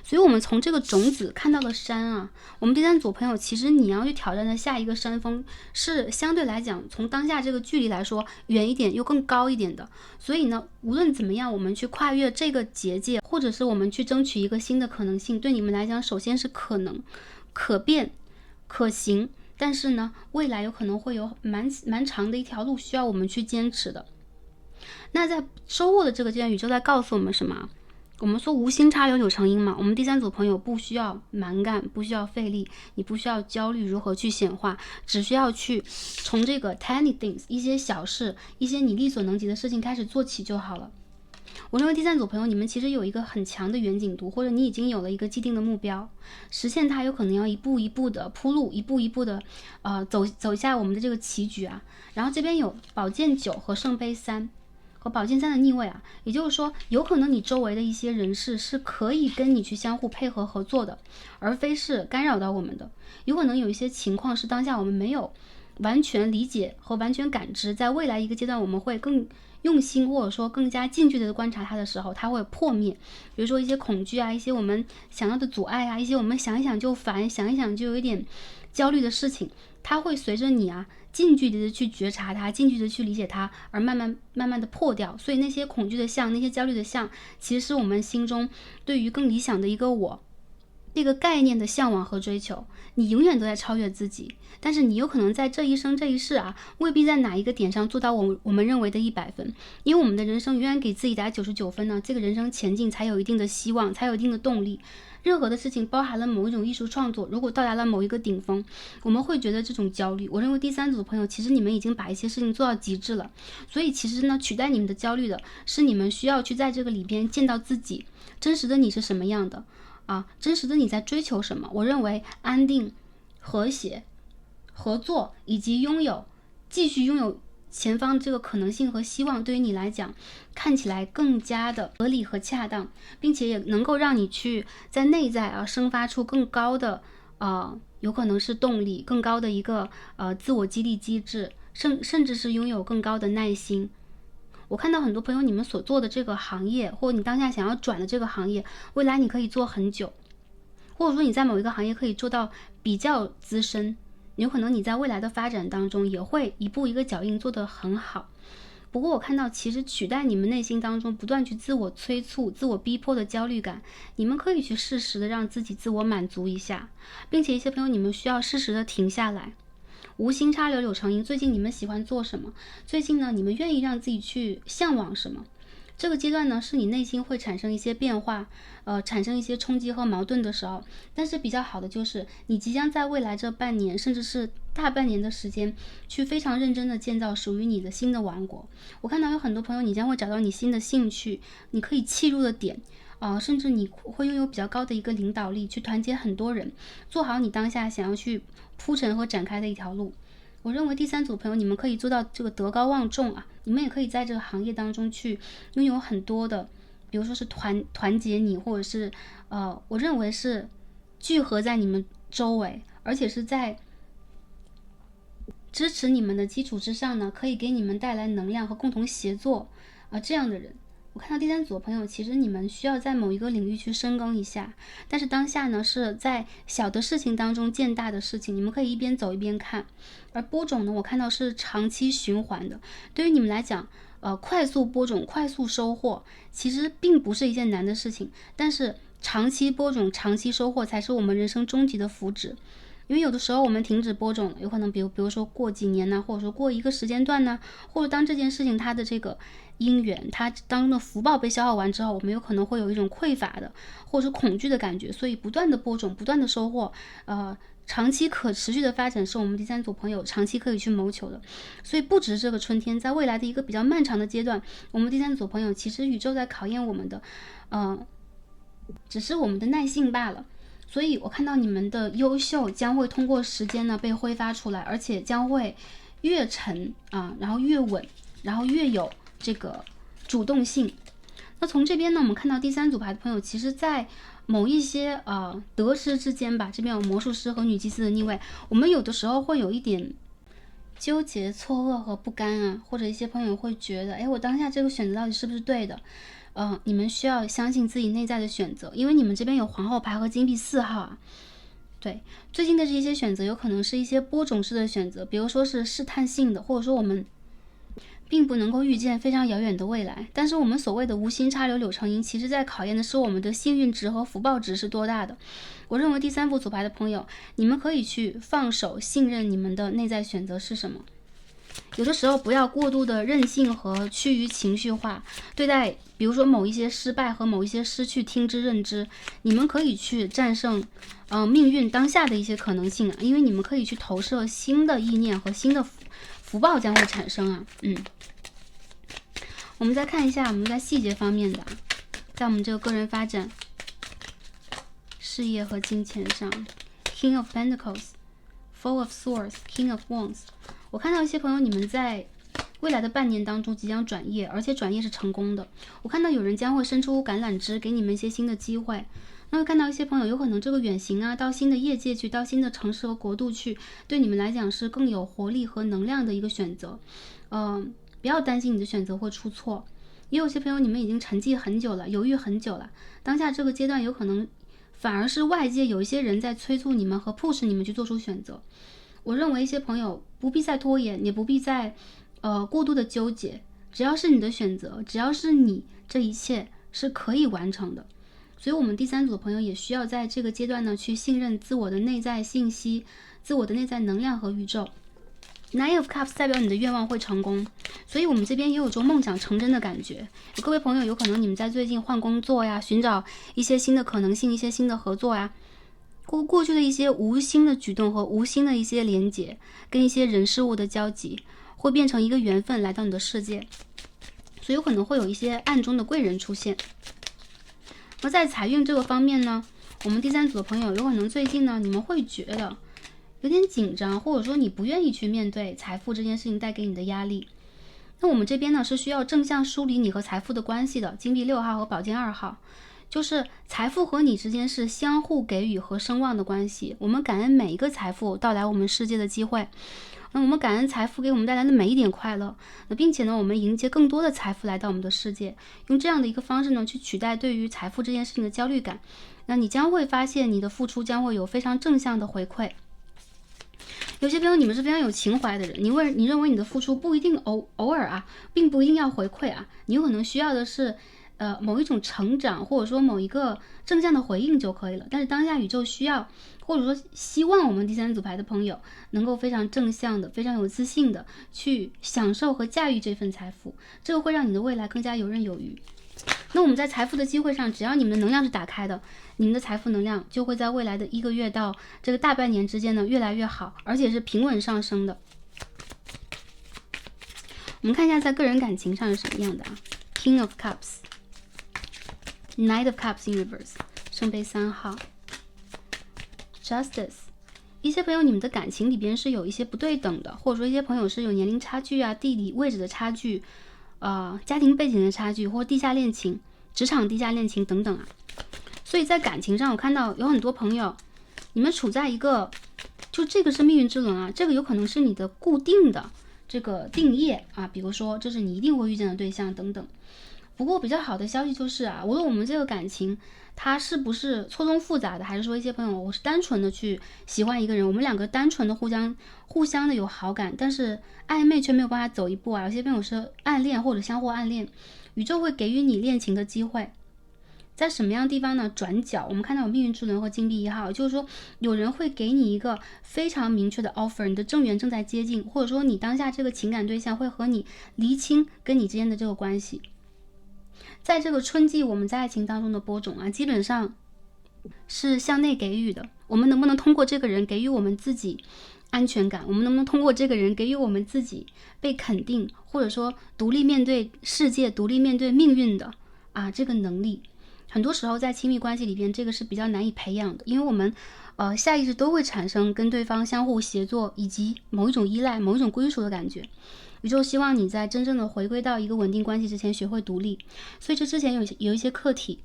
所以我们从这个种子看到了山啊，我们第3组朋友，其实你要去挑战的下一个山峰是相对来讲从当下这个距离来说远一点又更高一点的。所以呢，无论怎么样，我们去跨越这个结界，或者是我们去争取一个新的可能性，对你们来讲首先是可能、可变、可行，但是呢，未来有可能会有蛮长的一条路需要我们去坚持的。那在收获的这个阶段，宇宙在告诉我们什么？我们说无心插柳柳成荫嘛，我们第3组朋友不需要蛮干，不需要费力，你不需要焦虑如何去显化，只需要去从这个 tiny things 一些小事，一些你力所能及的事情开始做起就好了。我认为第3组朋友，你们其实有一个很强的远景图，或者你已经有了一个既定的目标，实现它有可能要一步一步的铺路，一步一步的走一下我们的这个棋局啊。然后这边有宝剑9和圣杯3和宝剑3的逆位啊，也就是说有可能你周围的一些人士是可以跟你去相互配合合作的，而非是干扰到我们的。有可能有一些情况是当下我们没有完全理解和完全感知，在未来一个阶段我们会更用心或者说更加近距离的观察它的时候，它会破灭。比如说一些恐惧啊，一些我们想要的阻碍啊，一些我们想一想就烦，想一想就有一点焦虑的事情，它会随着你啊近距离的去觉察它，近距离的去理解它，而慢慢的破掉。所以那些恐惧的像，那些焦虑的像，其实是我们心中对于更理想的一个我这个概念的向往和追求。你永远都在超越自己，但是你有可能在这一生这一世啊，未必在哪一个点上做到我们认为的100分，因为我们的人生永远给自己打99分呢，这个人生前进才有一定的希望，才有一定的动力。任何的事情包含了某一种艺术创作，如果到达了某一个顶峰，我们会觉得这种焦虑。我认为第3组的朋友，其实你们已经把一些事情做到极致了，所以其实呢，取代你们的焦虑的是你们需要去在这个里边见到自己真实的你是什么样的啊，真实的你在追求什么。我认为安定、和谐、合作以及继续拥有前方这个可能性和希望，对于你来讲看起来更加的合理和恰当，并且也能够让你去在内在啊生发出更高的有可能是动力，更高的一个自我激励机制，甚至是拥有更高的耐心。我看到很多朋友，你们所做的这个行业，或你当下想要转的这个行业，未来你可以做很久，或者说你在某一个行业可以做到比较资深，有可能你在未来的发展当中也会一步一个脚印做得很好。不过我看到其实取代你们内心当中不断去自我催促、自我逼迫的焦虑感，你们可以去适时的让自己自我满足一下，并且一些朋友你们需要适时的停下来。无心插柳柳成荫，最近你们喜欢做什么？最近呢，你们愿意让自己去向往什么？这个阶段呢，是你内心会产生一些变化，产生一些冲击和矛盾的时候。但是比较好的就是，你即将在未来这半年，甚至是大半年的时间，去非常认真的建造属于你的新的王国。我看到有很多朋友，你将会找到你新的兴趣，你可以契入的点。甚至你会拥有比较高的一个领导力，去团结很多人，做好你当下想要去铺陈和展开的一条路。我认为第3组朋友，你们可以做到这个德高望重啊，你们也可以在这个行业当中去拥有很多的，比如说是团结你，或者是我认为是聚合在你们周围，而且是在支持你们的基础之上呢，可以给你们带来能量和共同协作这样的人。我看到第3组的朋友，其实你们需要在某一个领域去深耕一下，但是当下呢是在小的事情当中见大的事情，你们可以一边走一边看。而播种呢，我看到是长期循环的，对于你们来讲快速播种、快速收获其实并不是一件难的事情，但是长期播种、长期收获才是我们人生终极的福祉。因为有的时候我们停止播种，有可能比如说过几年呢，或者说过一个时间段呢，或者当这件事情它的这个因缘，它当中的福报被消耗完之后，我们有可能会有一种匮乏的或者是恐惧的感觉，所以不断的播种，不断的收获，长期可持续的发展是我们第3组朋友长期可以去谋求的。所以不只是这个春天，在未来的一个比较漫长的阶段，我们第3组朋友其实宇宙在考验我们的只是我们的耐性罢了。所以我看到你们的优秀将会通过时间呢被挥发出来，而且将会越沉啊，然后越稳，然后越有这个主动性。那从这边呢，我们看到第三组牌的朋友，其实在某一些得失之间吧，这边有魔术师和女祭司的逆位，我们有的时候会有一点纠结、错愕和不甘啊，或者一些朋友会觉得，哎，我当下这个选择到底是不是对的？你们需要相信自己内在的选择，因为你们这边有皇后牌和金币4号啊。对，最近的这些选择有可能是一些播种式的选择，比如说是试探性的，或者说我们并不能够预见非常遥远的未来，但是我们所谓的无心插柳柳成荫，其实在考验的是我们的幸运值和福报值是多大的。我认为第三副组牌的朋友，你们可以去放手，信任你们的内在选择是什么。有的时候不要过度的任性和趋于情绪化对待，比如说某一些失败和某一些失去听之任之，你们可以去战胜命运当下的一些可能性啊，因为你们可以去投射新的意念和新的福报将会产生啊。我们再看一下我们在细节方面的，在我们这个个人发展、事业和金钱上 ，King of Pentacles、Four of Swords、King of Wands。我看到一些朋友，你们在未来的半年当中即将转业，而且转业是成功的。我看到有人将会伸出橄榄枝，给你们一些新的机会。那会看到一些朋友，有可能这个远行啊，到新的业界去，到新的城市和国度去，对你们来讲是更有活力和能量的一个选择。不要担心你的选择会出错。也有些朋友，你们已经沉寂很久了，犹豫很久了，当下这个阶段有可能反而是外界有一些人在催促你们和 push 你们去做出选择。我认为一些朋友不必再拖延，也不必再过度的纠结，只要是你的选择，只要是你，这一切是可以完成的。所以我们第三组的朋友也需要在这个阶段呢，去信任自我的内在信息、自我的内在能量和宇宙。Nine of Cups 代表你的愿望会成功，所以我们这边也有种梦想成真的感觉。各位朋友，有可能你们在最近换工作呀，寻找一些新的可能性，一些新的合作呀，过去的一些无心的举动和无心的一些连结，跟一些人事物的交集，会变成一个缘分来到你的世界，所以有可能会有一些暗中的贵人出现。而在财运这个方面呢，我们第三组的朋友有可能最近呢，你们会觉得有点紧张，或者说你不愿意去面对财富这件事情带给你的压力。那我们这边呢是需要正向梳理你和财富的关系的，金币6号和宝剑2号。就是财富和你之间是相互给予和声望的关系，我们感恩每一个财富到来我们世界的机会，那我们感恩财富给我们带来的每一点快乐，并且呢，我们迎接更多的财富来到我们的世界，用这样的一个方式呢，去取代对于财富这件事情的焦虑感，那你将会发现你的付出将会有非常正向的回馈。有些朋友你们是非常有情怀的人，你认为你的付出不一定偶尔啊，并不一定要回馈啊，你有可能需要的是某一种成长，或者说某一个正向的回应就可以了。但是当下宇宙需要，或者说希望我们第三组牌的朋友能够非常正向的、非常有自信的去享受和驾驭这份财富，这个会让你的未来更加游刃有余。那我们在财富的机会上，只要你们的能量是打开的，你们的财富能量就会在未来的1个月到这个大半年之间呢越来越好，而且是平稳上升的。我们看一下在个人感情上是什么样的啊 ？King of Cups。Knight of Cups in reverse， 圣杯3号 ，Justice。一些朋友，你们的感情里边是有一些不对等的，或者说一些朋友是有年龄差距啊、地理位置的差距、家庭背景的差距，或地下恋情、职场地下恋情等等啊。所以在感情上，我看到有很多朋友，你们处在一个，就这个是命运之轮啊，这个有可能是你的固定的这个定业啊，比如说这是你一定会遇见的对象等等。不过比较好的消息就是啊，无论我们这个感情它是不是错综复杂的，还是说一些朋友我是单纯的去喜欢一个人，我们两个单纯的互相的有好感，但是暧昧却没有办法走一步啊。有些朋友是暗恋或者相互暗恋，宇宙会给予你恋情的机会。在什么样的地方呢？转角，我们看到有命运之轮和金币1号，就是说有人会给你一个非常明确的 offer， 你的正缘正在接近，或者说你当下这个情感对象会和你厘清跟你之间的这个关系。在这个春季，我们在爱情当中的播种啊，基本上是向内给予的。我们能不能通过这个人给予我们自己安全感？我们能不能通过这个人给予我们自己被肯定，或者说独立面对世界、独立面对命运的这个能力？很多时候在亲密关系里边，这个是比较难以培养的，因为我们下意识都会产生跟对方相互协作以及某一种依赖、某一种归属的感觉。宇宙希望你在真正的回归到一个稳定关系之前学会独立，所以这之前有一些课题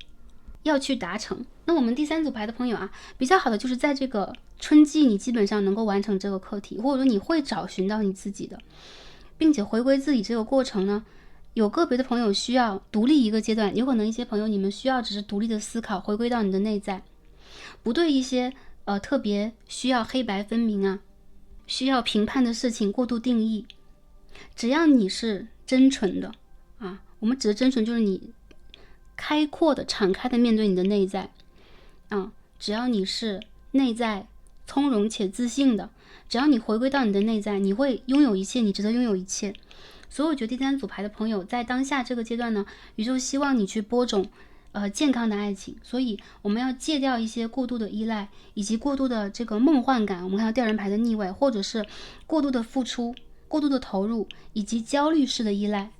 要去达成。那我们第3组牌的朋友啊，比较好的就是在这个春季你基本上能够完成这个课题，或者说你会找寻到你自己的，并且回归自己这个过程呢，有个别的朋友需要独立一个阶段，有可能一些朋友你们需要只是独立的思考，回归到你的内在，不对一些特别需要黑白分明啊，需要评判的事情过度定义。只要你是真纯的啊，我们指的真纯就是你开阔的、敞开的面对你的内在啊，只要你是内在从容且自信的，只要你回归到你的内在，你会拥有一切，你值得拥有一切。所以我觉得第3组牌的朋友在当下这个阶段呢，宇宙希望你去播种健康的爱情，所以我们要戒掉一些过度的依赖，以及过度的这个梦幻感。我们看到吊人牌的逆位，或者是过度的付出、过度的投入，以及焦虑式的依赖。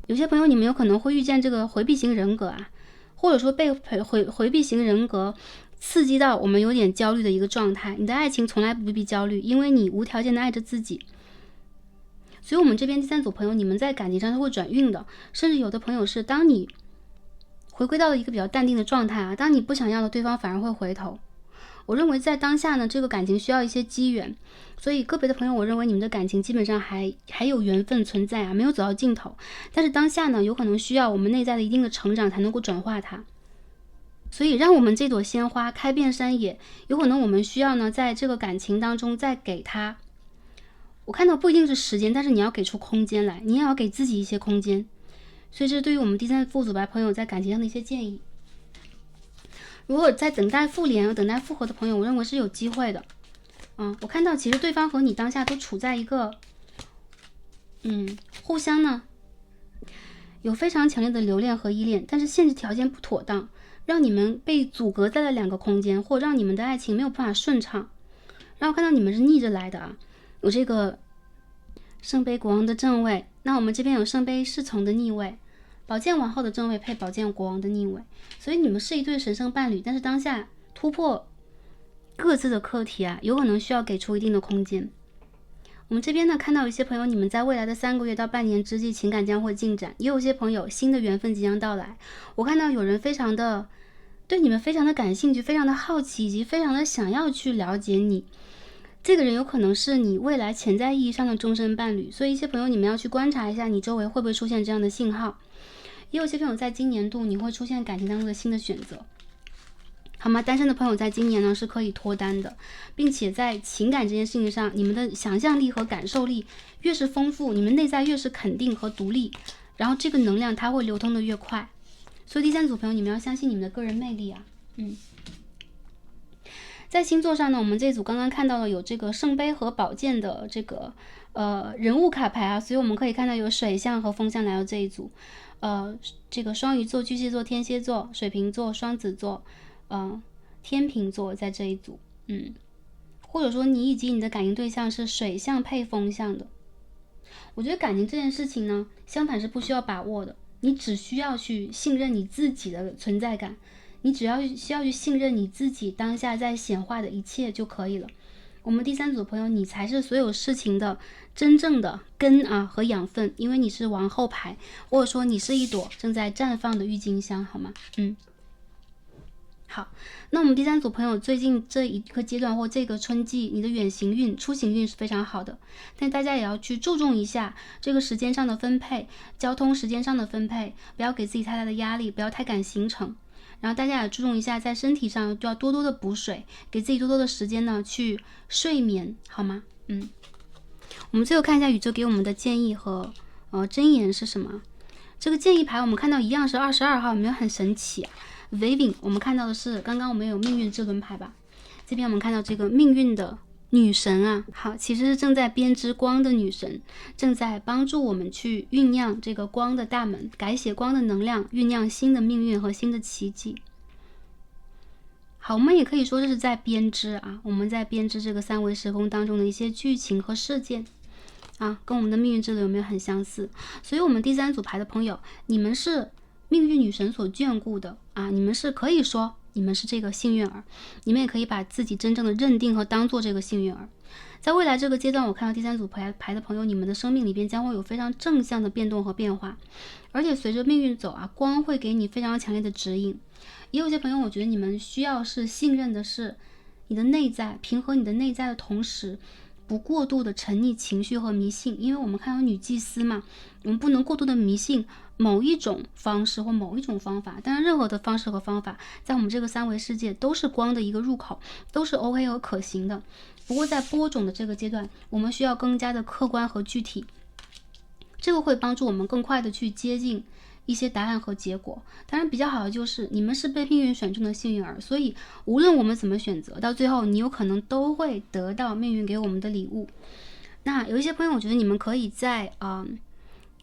有些朋友你们有可能会遇见这个回避型人格啊，或者说被回避型人格刺激到我们有点焦虑的一个状态。你的爱情从来不必焦虑，因为你无条件的爱着自己。所以我们这边第3组朋友，你们在感情上是会转运的，甚至有的朋友是当你回归到了一个比较淡定的状态啊，当你不想要的，对方反而会回头。我认为在当下呢，这个感情需要一些机缘，所以个别的朋友，我认为你们的感情基本上还有缘分存在啊，没有走到尽头。但是当下呢，有可能需要我们内在的一定的成长才能够转化它。所以让我们这朵鲜花开遍山野，有可能我们需要呢，在这个感情当中再给它，我看到不一定是时间，但是你要给出空间来，你也要给自己一些空间。所以这是对于我们第3组牌朋友在感情上的一些建议。如果在等待复联、等待复合的朋友，我认为是有机会的。我看到其实对方和你当下都处在一个互相呢有非常强烈的留恋和依恋，但是限制条件不妥当，让你们被阻隔在了2个空间，或让你们的爱情没有办法顺畅。然后看到你们是逆着来的啊，有这个圣杯国王的正位，那我们这边有圣杯侍从的逆位，宝剑王后的正位配宝剑国王的逆位，所以你们是一对神圣伴侣，但是当下突破各自的课题啊，有可能需要给出一定的空间。我们这边呢，看到有些朋友，你们在未来的3个月到半年之际，情感将会进展，也有些朋友新的缘分即将到来。我看到有人非常的对你们非常的感兴趣，非常的好奇，以及非常的想要去了解你。这个人有可能是你未来潜在意义上的终身伴侣，所以一些朋友你们要去观察一下你周围会不会出现这样的信号。也有些朋友在今年度你会出现感情当中的新的选择，好吗？单身的朋友在今年呢是可以脱单的，并且在情感这件事情上，你们的想象力和感受力越是丰富，你们内在越是肯定和独立，然后这个能量它会流通的越快。所以第3组朋友，你们要相信你们的个人魅力啊。在星座上呢，我们这一组刚刚看到了有这个圣杯和宝剑的这个人物卡牌啊，所以我们可以看到有水象和风象来到这一组，这个双鱼座、巨蟹座、天蝎座、水瓶座、双子座、天秤座在这一组，或者说你以及你的感情对象是水象配风象的。我觉得感情这件事情呢，相反是不需要把握的，你只需要去信任你自己的存在感，你只要需要去信任你自己当下在显化的一切就可以了。我们第3组朋友，你才是所有事情的真正的根啊和养分，因为你是王后牌，或者说你是一朵正在绽放的郁金香，好吗？好，那我们第3组朋友最近这一个阶段或这个春季，你的远行运、出行运是非常好的，但大家也要去注重一下这个时间上的分配，交通时间上的分配，不要给自己太大的压力，不要太赶行程。然后大家也注重一下，在身体上就要多多的补水，给自己多多的时间呢去睡眠，好吗？我们最后看一下宇宙给我们的建议和箴言是什么。这个建议牌我们看到一样是22号，有没有很神奇啊？Weaving， 我们看到的是刚刚我们有命运之轮牌吧，这边我们看到这个命运的女神啊，好，其实是正在编织光的女神，正在帮助我们去酝酿这个光的大门，改写光的能量，酝酿新的命运和新的奇迹。好，我们也可以说这是在编织啊，我们在编织这个3维时空当中的一些剧情和事件啊，跟我们的命运之轮有没有很相似？所以我们第3组牌的朋友，你们是命运女神所眷顾的啊，你们是可以说你们是这个幸运儿，你们也可以把自己真正的认定和当做这个幸运儿。在未来这个阶段，我看到第3组牌的朋友，你们的生命里边将会有非常正向的变动和变化，而且随着命运走啊，光会给你非常强烈的指引。也有些朋友，我觉得你们需要是信任的是你的内在，平和你的内在的同时，不过度的沉溺情绪和迷信，因为我们看到女祭司嘛，我们不能过度的迷信某一种方式或某一种方法，当然任何的方式和方法在我们这个3维世界都是光的一个入口，都是 OK 和可行的。不过在播种的这个阶段，我们需要更加的客观和具体，这个会帮助我们更快的去接近一些答案和结果。当然比较好的就是你们是被命运选中的幸运儿，所以无论我们怎么选择，到最后你有可能都会得到命运给我们的礼物。那有一些朋友，我觉得你们可以在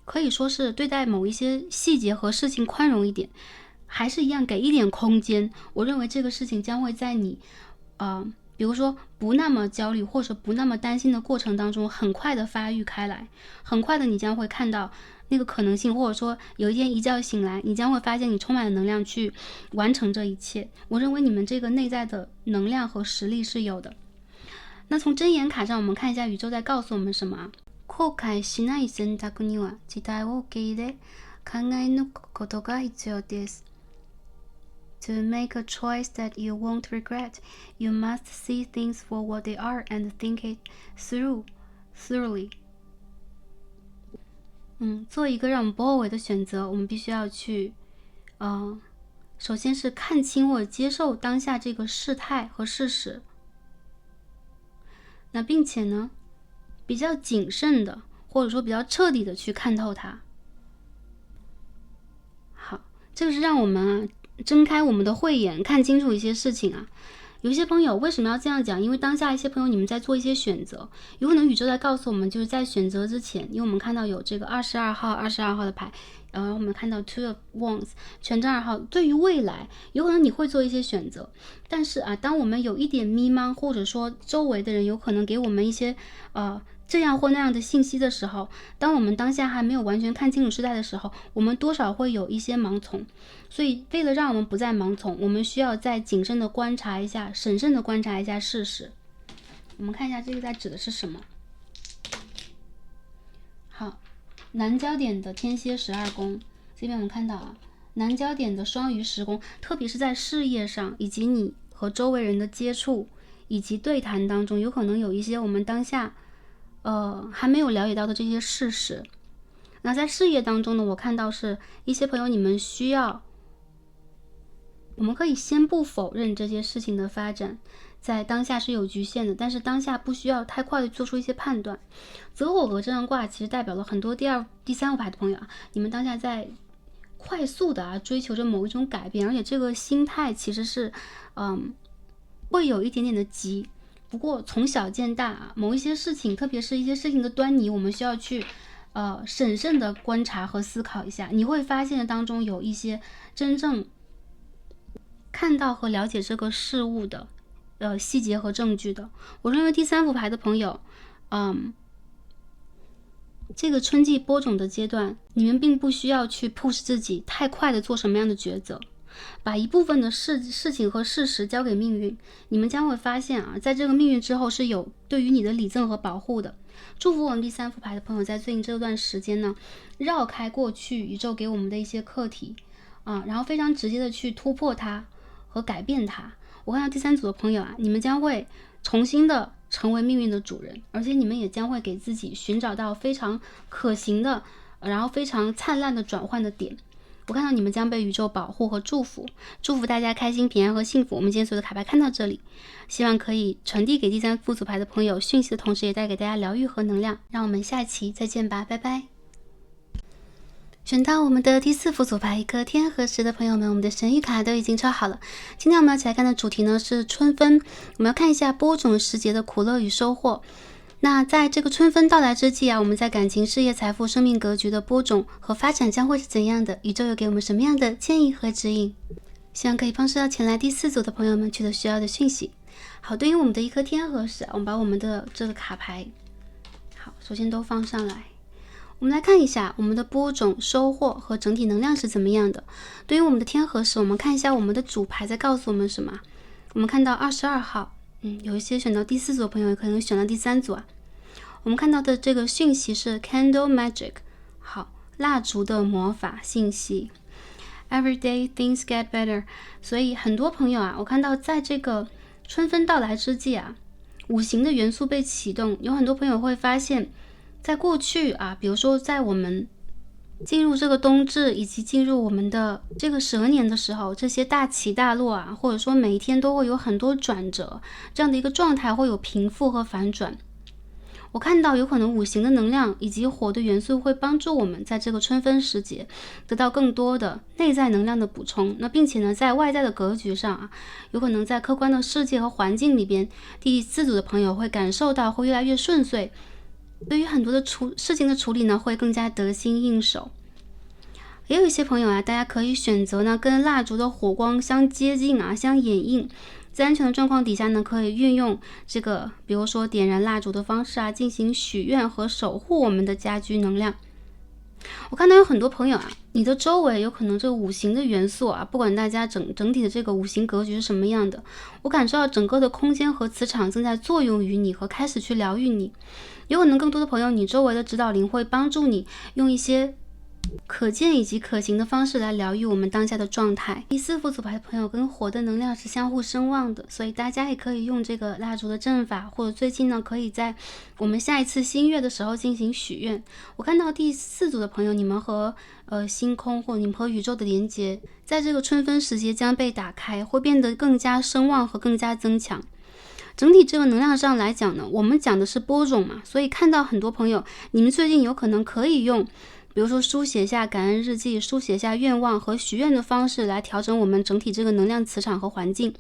可以说是对待某一些细节和事情宽容一点，还是一样给一点空间。我认为这个事情将会在你比如说不那么焦虑或者不那么担心的过程当中，很快的发育开来，很快的你将会看到那个可能性，或者说有一天一觉醒来，你将会发现你充满了能量去完成这一切。我认为你们这个内在的能量和实力是有的。那从箴言卡上，我们看一下宇宙在告诉我们什么啊？後悔しない選択には時代を受け入れ、考え抜くことが必要です。To make a choice that you won't regret, you must see things for what they are and think it through thoroughly. 做一个让我们不后悔的选择，我们必须要去首先是看清或者接受当下这个事态和事实，那并且呢比较谨慎的或者说比较彻底的去看透它。好，这个是让我们睁开我们的慧眼，看清楚一些事情啊。有些朋友为什么要这样讲？因为当下一些朋友你们在做一些选择，有可能宇宙在告诉我们，就是在选择之前，因为我们看到有这个22号的牌，我们看到 Two of Wands 权杖2号，对于未来有可能你会做一些选择，但是当我们有一点迷茫，或者说周围的人有可能给我们一些这样或那样的信息的时候，当我们当下还没有完全看清楚事态的时候，我们多少会有一些盲从。所以为了让我们不再盲从，我们需要再谨慎的观察一下，审慎的观察一下事实。我们看一下这个在指的是什么。好，南焦点的天蝎12宫，这边我们看到南焦点的双鱼10宫，特别是在事业上，以及你和周围人的接触以及对谈当中，有可能有一些我们当下还没有了解到的这些事实。那在事业当中呢，我看到是一些朋友你们需要，我们可以先不否认这些事情的发展在当下是有局限的，但是当下不需要太快的做出一些判断。择火和这张卦其实代表了很多第2、第3副牌的朋友你们当下在快速的追求着某一种改变，而且这个心态其实是会有一点点的急。不过从小见大某一些事情，特别是一些事情的端倪，我们需要去审慎的观察和思考一下，你会发现当中有一些真正看到和了解这个事物的细节和证据的。我认为第3副牌的朋友这个春季播种的阶段，你们并不需要去 push 自己太快的做什么样的抉择，把一部分的事情和事实交给命运，你们将会发现在这个命运之后是有对于你的礼赠和保护的。祝福我们第3副牌的朋友在最近这段时间呢，绕开过去宇宙给我们的一些课题然后非常直接的去突破它和改变它。我看到第3组的朋友你们将会重新的成为命运的主人，而且你们也将会给自己寻找到非常可行的然后非常灿烂的转换的点。我看到你们将被宇宙保护和祝福，祝福大家开心平安和幸福。我们今天所有的卡牌看到这里，希望可以传递给第3副组牌的朋友讯息的同时，也带给大家疗愈和能量。让我们下期再见吧，拜拜。选到我们的第4副组牌一颗天河石的朋友们，我们的神谕卡都已经抽好了。今天我们要一起来看的主题呢是春分，我们要看一下播种时节的苦乐与收获。那在这个春分到来之际我们在感情、事业、财富、生命格局的播种和发展将会是怎样的？宇宙有给我们什么样的建议和指引？希望可以帮助到前来第4组的朋友们取得需要的讯息。好，对于我们的一颗天河石我们把我们的这个卡牌首先都放上来。我们来看一下我们的播种、收获和整体能量是怎么样的。对于我们的天河石，我们看一下我们的主牌在告诉我们什么。我们看到22号，有一些选到第4组的朋友，也可能选到第3组啊。我们看到的这个讯息是 Candle Magic， 好，蜡烛的魔法信息。Every day things get better， 所以很多朋友啊，我看到在这个春分到来之际啊，五行的元素被启动，有很多朋友会发现，在过去啊，比如说在我们进入这个冬至以及进入我们的这个蛇年的时候，这些大起大落啊，或者说每一天都会有很多转折，这样的一个状态会有平复和反转。我看到有可能五行的能量以及火的元素会帮助我们在这个春分时节得到更多的内在能量的补充，那并且呢，在外在的格局上啊，有可能在客观的世界和环境里边，第4组的朋友会感受到会越来越顺遂，对于很多的事情的处理呢，会更加得心应手。也有一些朋友啊，大家可以选择呢跟蜡烛的火光相接近啊，相掩映。在安全的状况底下呢，可以运用这个，比如说点燃蜡烛的方式啊，进行许愿和守护我们的家居能量。我看到有很多朋友啊，你的周围有可能这个五行的元素啊，不管大家整体的这个五行格局是什么样的，我感受到整个的空间和磁场正在作用于你和开始去疗愈你。有可能更多的朋友，你周围的指导灵会帮助你用一些可见以及可行的方式来疗愈我们当下的状态。第4副组牌的朋友跟火的能量是相互声望的，所以大家也可以用这个蜡烛的阵法，或者最近呢，可以在我们下一次新月的时候进行许愿。我看到第4组的朋友，你们和星空或你们和宇宙的连接，在这个春分时节将被打开，会变得更加声望和更加增强。整体这个能量上来讲呢，我们讲的是播种嘛，所以看到很多朋友，你们最近有可能可以用比如说书写下感恩日记，书写下愿望和许愿的方式来调整我们整体这个能量磁场和环境。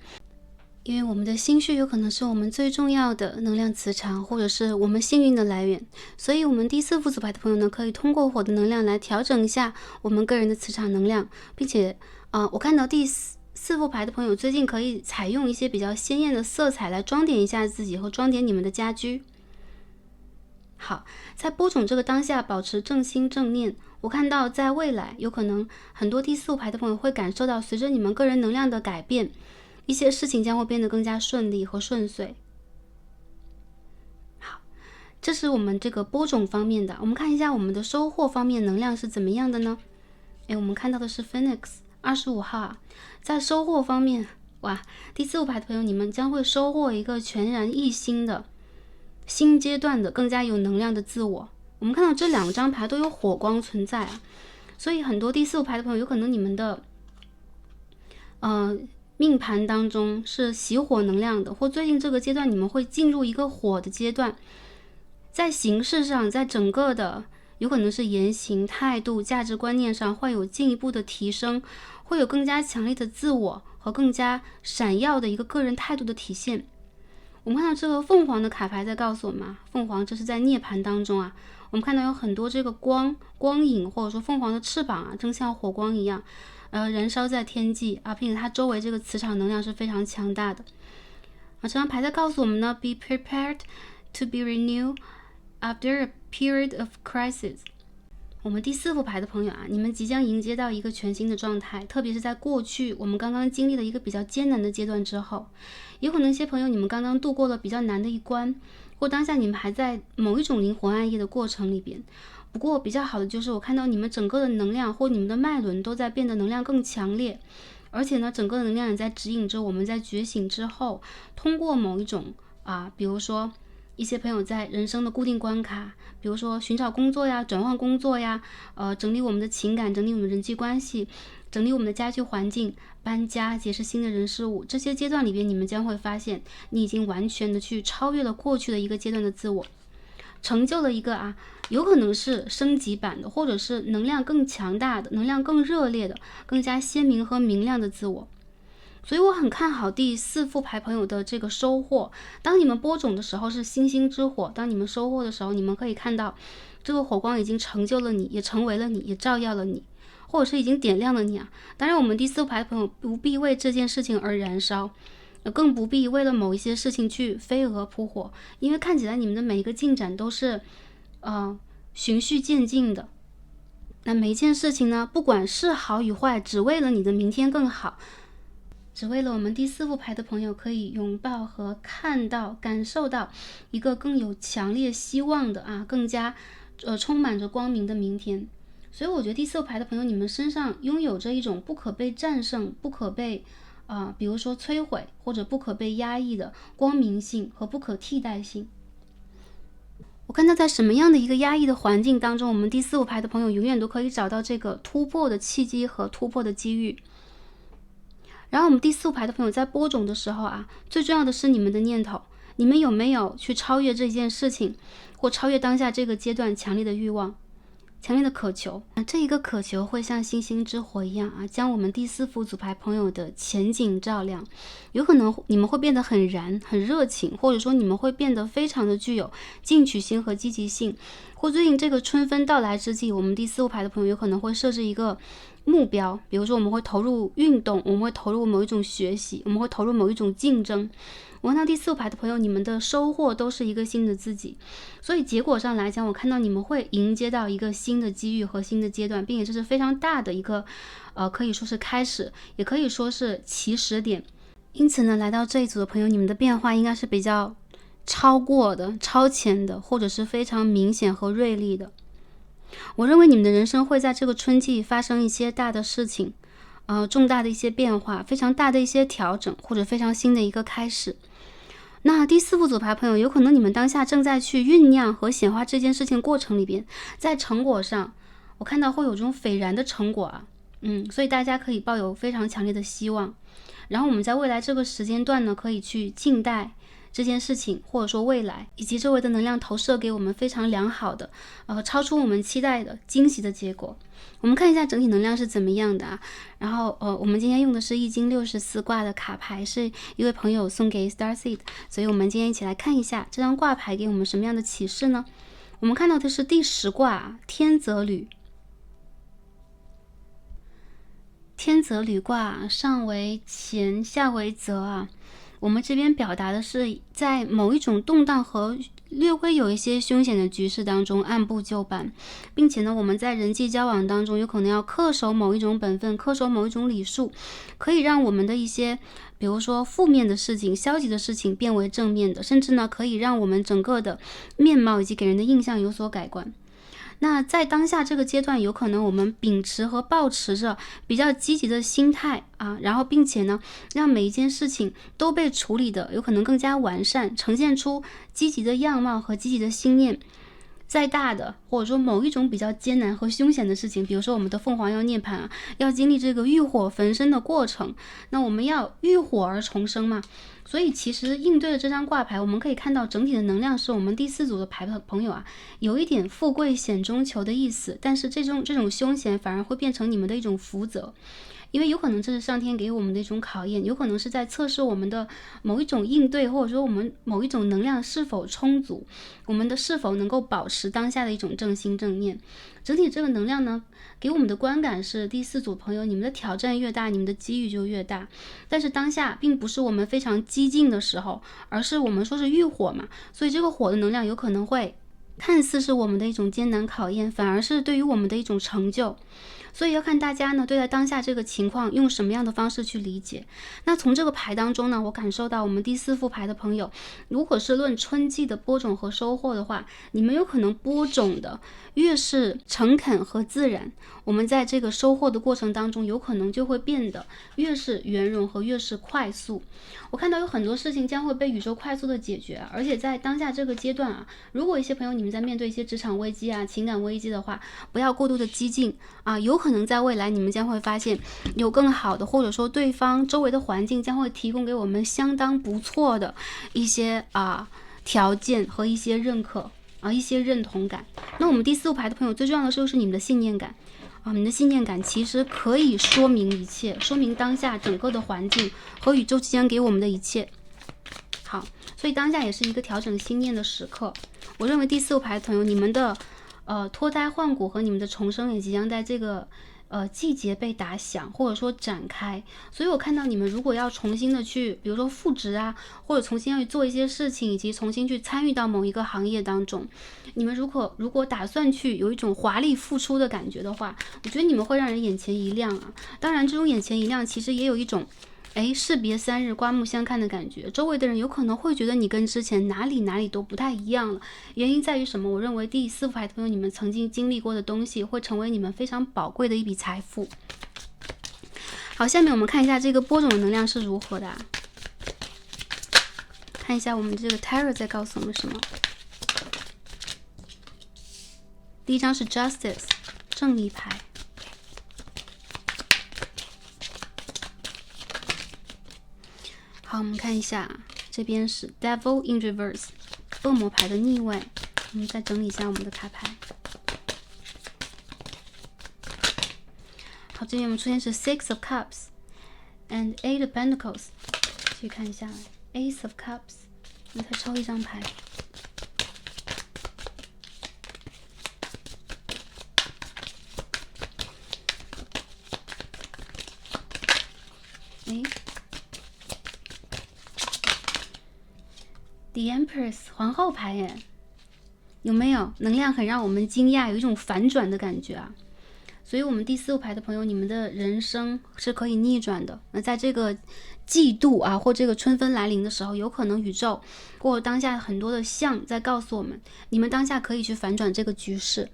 因为我们的心绪有可能是我们最重要的能量磁场，或者是我们幸运的来源，所以我们第4副组牌的朋友呢，可以通过火的能量来调整一下我们个人的磁场能量，并且我看到第4副牌的朋友最近可以采用一些比较鲜艳的色彩来装点一下自己和装点你们的家居。好，在播种这个当下保持正心正念。我看到在未来有可能很多第4副牌的朋友会感受到，随着你们个人能量的改变，一些事情将会变得更加顺利和顺遂。好，这是我们这个播种方面的。我们看一下我们的收获方面能量是怎么样的呢？我们看到的是 Phoenix 25号啊，在收获方面，哇，第4副牌的朋友，你们将会收获一个全然一新的新阶段的更加有能量的自我。我们看到这2张牌都有火光存在啊，所以很多第4副牌的朋友，有可能你们的命盘当中是喜火能量的，或最近这个阶段你们会进入一个火的阶段，在形式上，在整个的有可能是言行态度价值观念上会有进一步的提升，会有更加强烈的自我和更加闪耀的一个个人态度的体现。我们看到这个凤凰的卡牌在告诉我们啊，凤凰这是在涅槃当中啊，我们看到有很多这个光影，或者说凤凰的翅膀啊，正像火光一样燃烧在天际啊，并且它周围这个磁场能量是非常强大的啊。这张牌在告诉我们呢， Be prepared to be renewed after a period of crisis。我们第4副牌的朋友啊，你们即将迎接到一个全新的状态，特别是在过去我们刚刚经历了一个比较艰难的阶段之后，有可能一些朋友你们刚刚度过了比较难的一关，或当下你们还在某一种灵魂暗夜的过程里边。不过比较好的就是我看到你们整个的能量或你们的脉轮都在变得能量更强烈，而且呢，整个能量也在指引着我们在觉醒之后，通过某一种比如说一些朋友在人生的固定关卡，比如说寻找工作呀，转换工作呀，整理我们的情感，整理我们的人际关系，整理我们的家居环境，搬家，结识新的人事物，这些阶段里边，你们将会发现你已经完全的去超越了过去的一个阶段的自我，成就了一个有可能是升级版的，或者是能量更强大的，能量更热烈的，更加鲜明和明亮的自我。所以我很看好第4副牌朋友的这个收获。当你们播种的时候是星星之火，当你们收获的时候，你们可以看到这个火光已经成就了你，也成为了你，也照耀了你，或者是已经点亮了你啊。当然我们第4副牌的朋友不必为这件事情而燃烧，更不必为了某一些事情去飞蛾扑火，因为看起来你们的每一个进展都是循序渐进的。那每一件事情呢，不管是好与坏，只为了你的明天更好，只为了我们第4副牌的朋友可以拥抱和看到、感受到一个更有强烈希望的更加充满着光明的明天。所以我觉得第4副牌的朋友，你们身上拥有着一种不可被战胜、不可被比如说摧毁或者不可被压抑的光明性和不可替代性。我看到在什么样的一个压抑的环境当中，我们第4副牌的朋友永远都可以找到这个突破的契机和突破的机遇。然后我们第4副牌的朋友在播种的时候最重要的是你们的念头，你们有没有去超越这件事情，或超越当下这个阶段强烈的欲望、强烈的渴求。这一个渴求会像星星之火一样将我们第4副组牌朋友的前景照亮。有可能你们会变得很燃、很热情，或者说你们会变得非常的具有进取心和积极性。或最近这个春分到来之际，我们第4副牌的朋友有可能会设置一个目标，比如说我们会投入运动，我们会投入某一种学习，我们会投入某一种竞争。我看到第4副牌的朋友，你们的收获都是一个新的自己，所以结果上来讲，我看到你们会迎接到一个新的机遇和新的阶段，并且这是非常大的一个可以说是开始，也可以说是起始点。因此呢，来到这一组的朋友，你们的变化应该是比较超过的、超前的，或者是非常明显和锐利的。我认为你们的人生会在这个春季发生一些大的事情，重大的一些变化，非常大的一些调整，或者非常新的一个开始。那第4副组牌朋友，有可能你们当下正在去酝酿和显化这件事情过程里边，在成果上，我看到会有这种斐然的成果所以大家可以抱有非常强烈的希望。然后我们在未来这个时间段呢，可以去静待这件事情，或者说未来以及周围的能量投射给我们非常良好的超出我们期待的惊喜的结果。我们看一下整体能量是怎么样的然后我们今天用的是易经64卦的卡牌，是一位朋友送给 Starseed， 所以我们今天一起来看一下这张卦牌给我们什么样的启示呢？我们看到的是第10卦天泽履。天泽履卦上为乾，下为泽我们这边表达的是在某一种动荡和略微有一些凶险的局势当中按部就班，并且呢，我们在人际交往当中有可能要恪守某一种本分，恪守某一种礼数，可以让我们的一些比如说负面的事情、消极的事情变为正面的，甚至呢，可以让我们整个的面貌以及给人的印象有所改观。那在当下这个阶段，有可能我们秉持和抱持着比较积极的心态然后并且呢，让每一件事情都被处理的有可能更加完善，呈现出积极的样貌和积极的心念。再大的或者说某一种比较艰难和凶险的事情，比如说我们的凤凰要涅槃要经历这个浴火焚身的过程，那我们要浴火而重生嘛。所以其实应对的这张挂牌，我们可以看到整体的能量是我们第4组的牌的朋友有一点富贵险中求的意思，但是这种凶险反而会变成你们的一种福泽。因为有可能这是上天给我们的一种考验，有可能是在测试我们的某一种应对，或者说我们某一种能量是否充足，我们的是否能够保持当下的一种正心正念。整体这个能量呢，给我们的观感是第4组朋友，你们的挑战越大，你们的机遇就越大。但是当下并不是我们非常激进的时候，而是我们说是欲火嘛，所以这个火的能量有可能会看似是我们的一种艰难考验，反而是对于我们的一种成就。所以要看大家呢对待当下这个情况用什么样的方式去理解。那从这个牌当中呢，我感受到我们第4副牌的朋友，如果是论春季的播种和收获的话，你们有可能播种的越是诚恳和自然，我们在这个收获的过程当中有可能就会变得越是圆融和越是快速。我看到有很多事情将会被宇宙快速的解决，而且在当下这个阶段如果一些朋友你们在面对一些职场危机情感危机的话，不要过度的激进有可能在未来你们将会发现有更好的，或者说对方周围的环境将会提供给我们相当不错的一些条件和一些认可一些认同感。那我们第4副牌的朋友最重要的就是你们的信念感你们的信念感其实可以说明一切，说明当下整个的环境和宇宙即将给我们的一切。好，所以当下也是一个调整心念的时刻。我认为第4副牌的朋友，你们的脱胎换骨和你们的重生也即将在这个季节被打响，或者说展开。所以我看到你们如果要重新的去，比如说复职啊，或者重新要去做一些事情，以及重新去参与到某一个行业当中，你们如果打算去有一种华丽付出的感觉的话，我觉得你们会让人眼前一亮啊。当然，这种眼前一亮其实也有一种士别三日刮目相看的感觉，周围的人有可能会觉得你跟之前哪里都不太一样了。原因在于什么？我认为第四副牌的朋友，你们曾经经历过的东西会成为你们非常宝贵的一笔财富。好，下面我们看一下这个播种的能量是如何的啊？看一下我们这个 Tarot 在告诉我们什么。第一张是 Justice 正义牌。好，我们看一下，这边是 Devil in Reverse 恶魔牌的逆位。我们再整理一下我们的卡牌。好，这边我们出现是 Six of Cups and Eight of Pentacles。去看一下 Ace of Cups， 我们再抽一张牌。The Empress 皇后牌耶，有没有能量很让我们惊讶，有一种反转的感觉啊？所以我们第四副牌的朋友，你们的人生是可以逆转的。那在这个季度啊，或这个春分来临的时候，有可能宇宙或当下很多的象在告诉我们，你们当下可以去反转这个局势。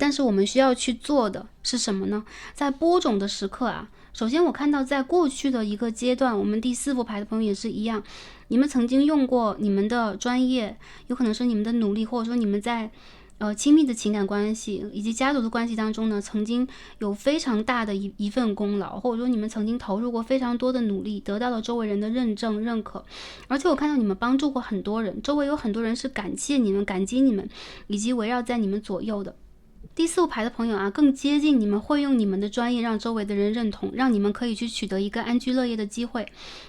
但是我们需要去做的是什么呢？在播种的时刻啊，首先我看到在过去的一个阶段，我们第四副牌的朋友也是一样，你们曾经用过你们的专业，有可能是你们的努力，或者说你们在亲密的情感关系以及家族的关系当中呢，曾经有非常大的一份功劳，或者说你们曾经投入过非常多的努力，得到了周围人的认证认可。而且我看到你们帮助过很多人，周围有很多人是感谢你们、感激你们，以及围绕在你们左右的。第四副牌的朋友啊，更接近你们会用你们的专业让周围的人认同，让你们可以去取得一个安居乐业的机会。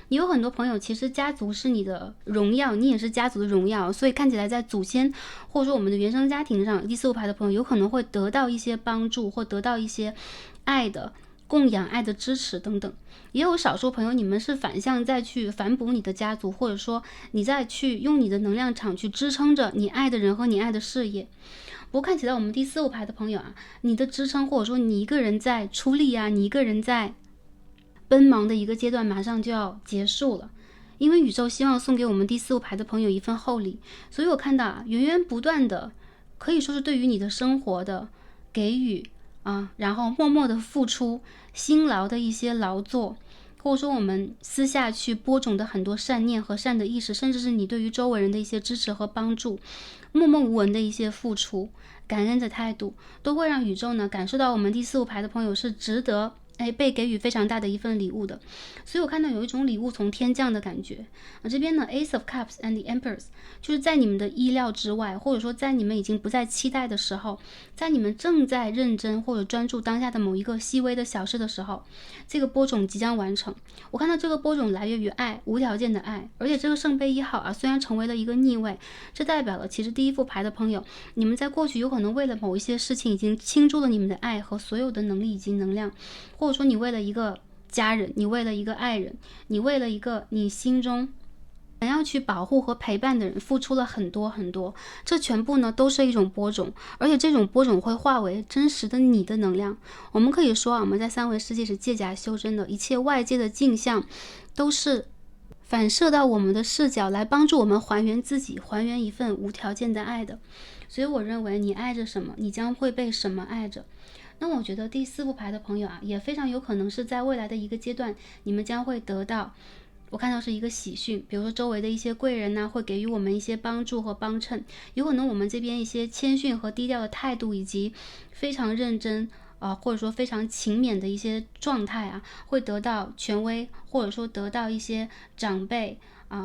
你有很多朋友，其实家族是你的荣耀，你也是家族的荣耀，所以看起来在祖先或者说我们的原生家庭上，第四副牌的朋友有可能会得到一些帮助，或得到一些爱的供养、爱的支持等等。也有少数朋友，你们是反向再去反哺你的家族，或者说你再去用你的能量场去支撑着你爱的人和你爱的事业。不过看起来我们第四副牌的朋友啊，你的支撑或者说你一个人在出力啊，你一个人在奔忙的一个阶段马上就要结束了，因为宇宙希望送给我们第四副牌的朋友一份厚礼。所以我看到啊，源源不断的可以说是对于你的生活的给予啊，然后默默的付出，辛劳的一些劳作，或者说我们私下去播种的很多善念和善的意识，甚至是你对于周围人的一些支持和帮助，默默无闻的一些付出，感恩的态度，都会让宇宙呢感受到我们第四副牌的朋友是值得被给予非常大的一份礼物的。所以我看到有一种礼物从天降的感觉。这边呢 Ace of Cups and the Empress 就是在你们的意料之外，或者说在你们已经不再期待的时候，在你们正在认真或者专注当下的某一个细微的小事的时候，这个播种即将完成。我看到这个播种来源于爱，无条件的爱。而且这个圣杯1号啊，虽然成为了一个逆位，这代表了其实第一副牌的朋友，你们在过去有可能为了某一些事情已经倾注了你们的爱和所有的能力以及能量，或者说你为了一个家人，你为了一个爱人，你为了一个你心中想要去保护和陪伴的人付出了很多很多，这全部呢都是一种播种，而且这种播种会化为真实的你的能量。我们可以说啊，我们在三维世界是借假修真的，一切外界的镜像都是反射到我们的视角来帮助我们还原自己，还原一份无条件的爱的。所以我认为你爱着什么，你将会被什么爱着。那我觉得第四副牌的朋友啊，也非常有可能是在未来的一个阶段，你们将会得到，我看到是一个喜讯，比如说周围的一些贵人呢，会给予我们一些帮助和帮衬，有可能我们这边一些谦逊和低调的态度，以及非常认真或者说非常勤勉的一些状态啊，会得到权威，或者说得到一些长辈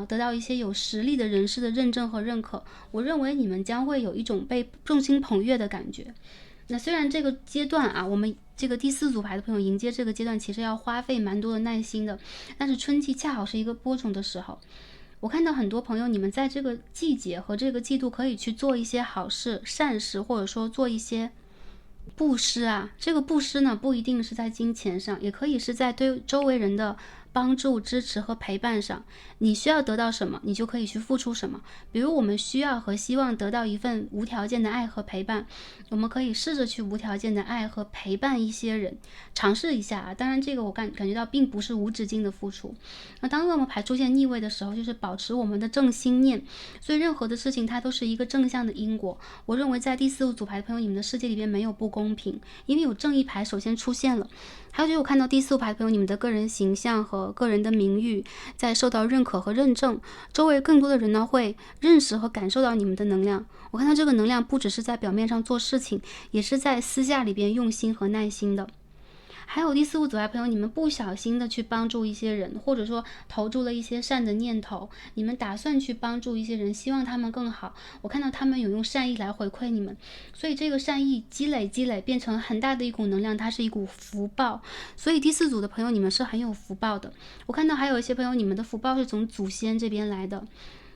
得到一些有实力的人士的认证和认可。我认为你们将会有一种被众星捧月的感觉。那虽然这个阶段啊，我们这个第四组牌的朋友迎接这个阶段其实要花费蛮多的耐心的，但是春季恰好是一个播种的时候。我看到很多朋友，你们在这个季节和这个季度可以去做一些好事、善事，或者说做一些布施啊，这个布施呢，不一定是在金钱上，也可以是在对周围人的帮助、支持和陪伴上。你需要得到什么，你就可以去付出什么。比如我们需要和希望得到一份无条件的爱和陪伴，我们可以试着去无条件的爱和陪伴一些人，尝试一下啊。当然，这个我感觉到并不是无止境的付出。那当恶魔牌出现逆位的时候，就是保持我们的正心念。所以任何的事情它都是一个正向的因果。我认为在第4、5组牌的朋友，你们的世界里边没有不公平，因为有正义牌首先出现了。还有就是我看到第4、5牌的朋友，你们的个人形象和个人的名誉在受到认可和认证，周围更多的人呢会认识和感受到你们的能量。我看到这个能量不只是在表面上做事情，也是在私下里边用心和耐心的。还有第4、5组牌朋友，你们不小心的去帮助一些人，或者说投注了一些善的念头，你们打算去帮助一些人，希望他们更好。我看到他们有用善意来回馈你们，所以这个善意积累变成很大的一股能量，它是一股福报。所以第4组的朋友，你们是很有福报的。我看到还有一些朋友，你们的福报是从祖先这边来的。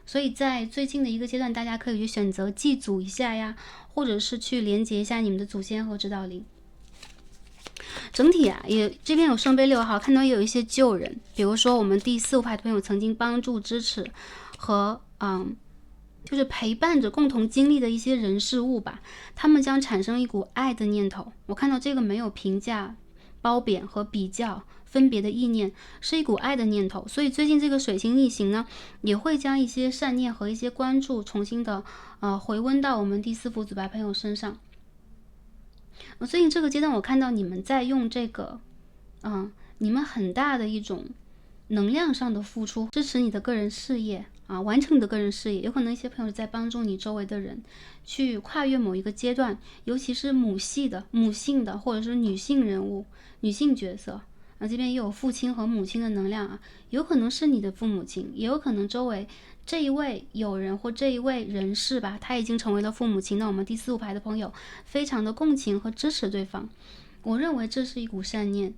所以在最近的一个阶段，大家可以去选择祭祖一下呀，或者是去连接一下你们的祖先和指导灵。整体啊，也这边有圣杯6号，看到也有一些旧人，比如说我们第4、5牌的朋友曾经帮助、支持和就是陪伴着共同经历的一些人事物吧，他们将产生一股爱的念头。我看到这个没有评价、褒贬和比较分别的意念，是一股爱的念头。所以最近这个水星逆行呢，也会将一些善念和一些关注重新的回温到我们第4、5组牌朋友身上。所以这个阶段我看到你们在用这个你们很大的一种能量上的付出，支持你的个人事业完成你的个人事业。有可能一些朋友在帮助你周围的人去跨越某一个阶段，尤其是母性的或者是女性人物、女性角色这边也有父亲和母亲的能量有可能是你的父母亲，也有可能周围这一位友人或这一位人士吧，他已经成为了父母亲。那我们第4、5牌的朋友非常的共情和支持对方，我认为这是一股善念。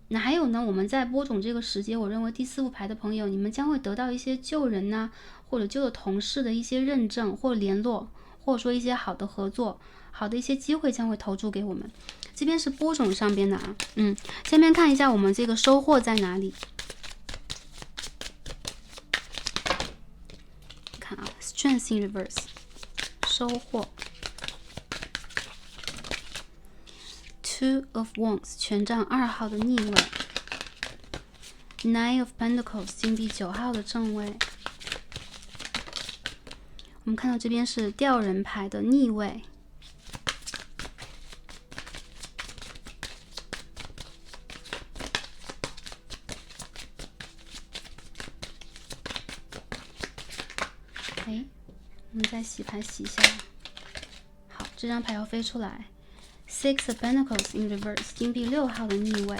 那还有呢，我们在播种这个时节，我认为第4、5牌的朋友，你们将会得到一些旧人或者旧的同事的一些认证或联络，或者说一些好的合作、好的一些机会将会投注给我们。这边是播种上边的下面看一下我们这个收获在哪里。看Strength in Reverse， 收获。Two of Wands， 权杖2号的逆位。Nine of Pentacles， 金币9号的正位。我们看到这边是吊人牌的逆位。我们再洗牌洗一下。好，这张牌要飞出来。Six of Pentacles in Reverse， 金币6号的逆位。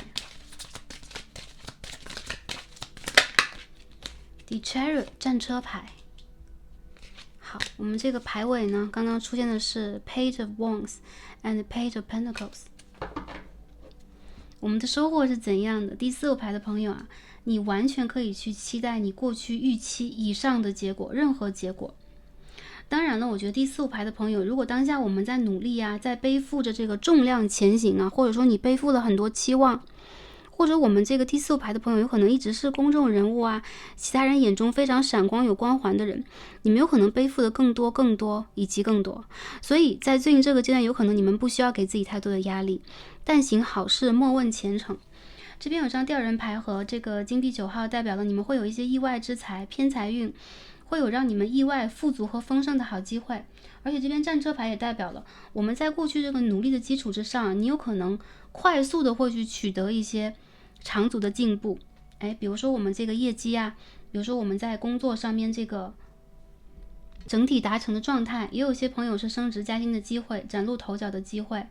The Chariot， 战车牌。好，我们这个牌尾呢，刚刚出现的是 Page of Wands and Page of Pentacles。我们的收获是怎样的？第4、5牌的朋友你完全可以去期待你过去预期以上的结果，任何结果。当然了，我觉得第4、5牌的朋友，如果当下我们在努力在背负着这个重量前行或者说你背负了很多期望，或者我们这个第4、5牌的朋友有可能一直是公众人物其他人眼中非常闪光有光环的人，你们有可能背负的更多以及更多。所以在最近这个阶段，有可能你们不需要给自己太多的压力，但行好事，莫问前程。这边有张吊人牌和这个金币9号，代表了你们会有一些意外之财、偏财运，会有让你们意外富足和丰盛的好机会。而且这边战车牌也代表了我们在过去这个努力的基础之上你有可能快速的会去取得一些长足的进步。比如说我们这个业绩比如说我们在工作上面这个整体达成的状态，也有些朋友是升职加薪的机会，崭露头角的机会，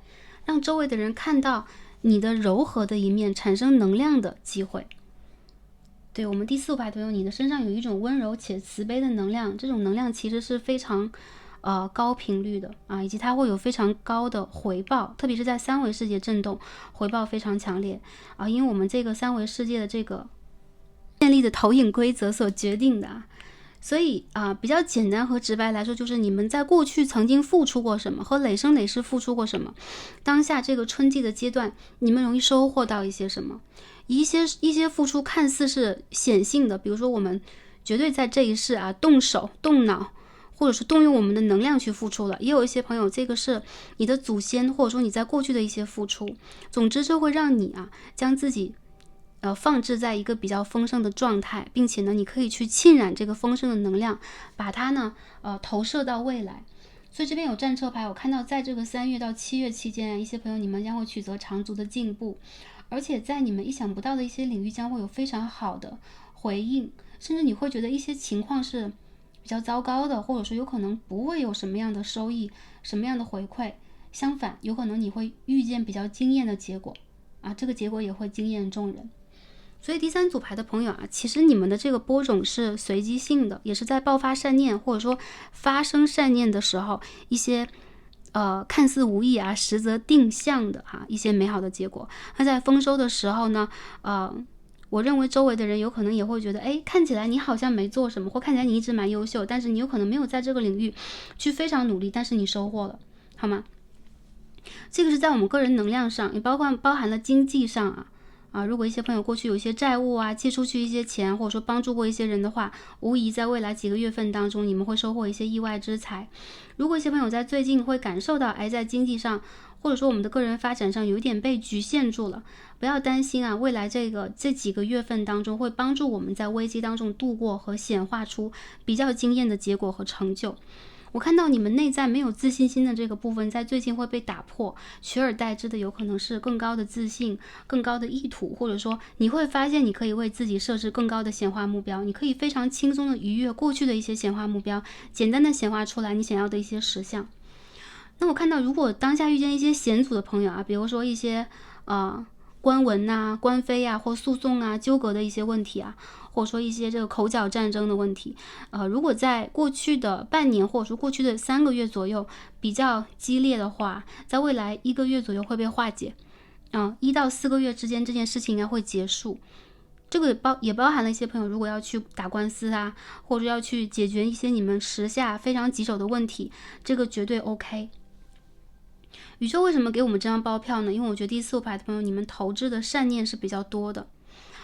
让周围的人看到你的柔和的一面，产生能量的机会。对，我们第4、5牌朋友，你的身上有一种温柔且慈悲的能量，这种能量其实是非常高频率的以及它会有非常高的回报，特别是在3维世界震动，回报非常强烈因为我们这个3维世界的这个建立的投影规则所决定的所以比较简单和直白来说，就是你们在过去曾经付出过什么，和累生累世付出过什么，当下这个春季的阶段，你们容易收获到一些什么。一些付出看似是显性的，比如说我们绝对在这一世动手动脑，或者是动用我们的能量去付出了。也有一些朋友，这个是你的祖先，或者说你在过去的一些付出。总之，这会让你将自己放置在一个比较丰盛的状态，并且呢，你可以去浸染这个丰盛的能量，把它呢投射到未来。所以这边有战车牌，我看到在这个3月到7月期间，一些朋友你们将会取得长足的进步，而且在你们意想不到的一些领域将会有非常好的回应，甚至你会觉得一些情况是比较糟糕的，或者说有可能不会有什么样的收益，什么样的回馈，相反有可能你会遇见比较惊艳的结果这个结果也会惊艳众人。所以第3组牌的朋友其实你们的这个播种是随机性的，也是在爆发善念或者说发生善念的时候，一些看似无意实则定向的一些美好的结果。那在丰收的时候呢，我认为周围的人有可能也会觉得，看起来你好像没做什么，或看起来你一直蛮优秀，但是你有可能没有在这个领域去非常努力，但是你收获了，好吗？这个是在我们个人能量上，也包含了经济上如果一些朋友过去有一些债务借出去一些钱，或者说帮助过一些人的话，无疑在未来几个月份当中，你们会收获一些意外之财。如果一些朋友在最近会感受到在经济上，或者说我们的个人发展上有点被局限住了，不要担心未来这几个月份当中会帮助我们在危机当中度过和显化出比较惊艳的结果和成就。我看到你们内在没有自信心的这个部分在最近会被打破，取而代之的有可能是更高的自信，更高的意图，或者说你会发现你可以为自己设置更高的显化目标，你可以非常轻松的逾越过去的一些显化目标，简单的显化出来你想要的一些实相。那我看到如果当下遇见一些险阻的朋友比如说一些官文官非或诉讼纠葛的一些问题或者说一些这个口角战争的问题，如果在过去的半年或者说过去的3个月左右比较激烈的话，在未来1个月左右会被化解，1到4个月之间这件事情应该会结束。这个也包含了一些朋友如果要去打官司或者要去解决一些你们时下非常棘手的问题，这个绝对 OK。宇宙为什么给我们这张包票呢？因为我觉得第4组牌的朋友，你们投掷的善念是比较多的。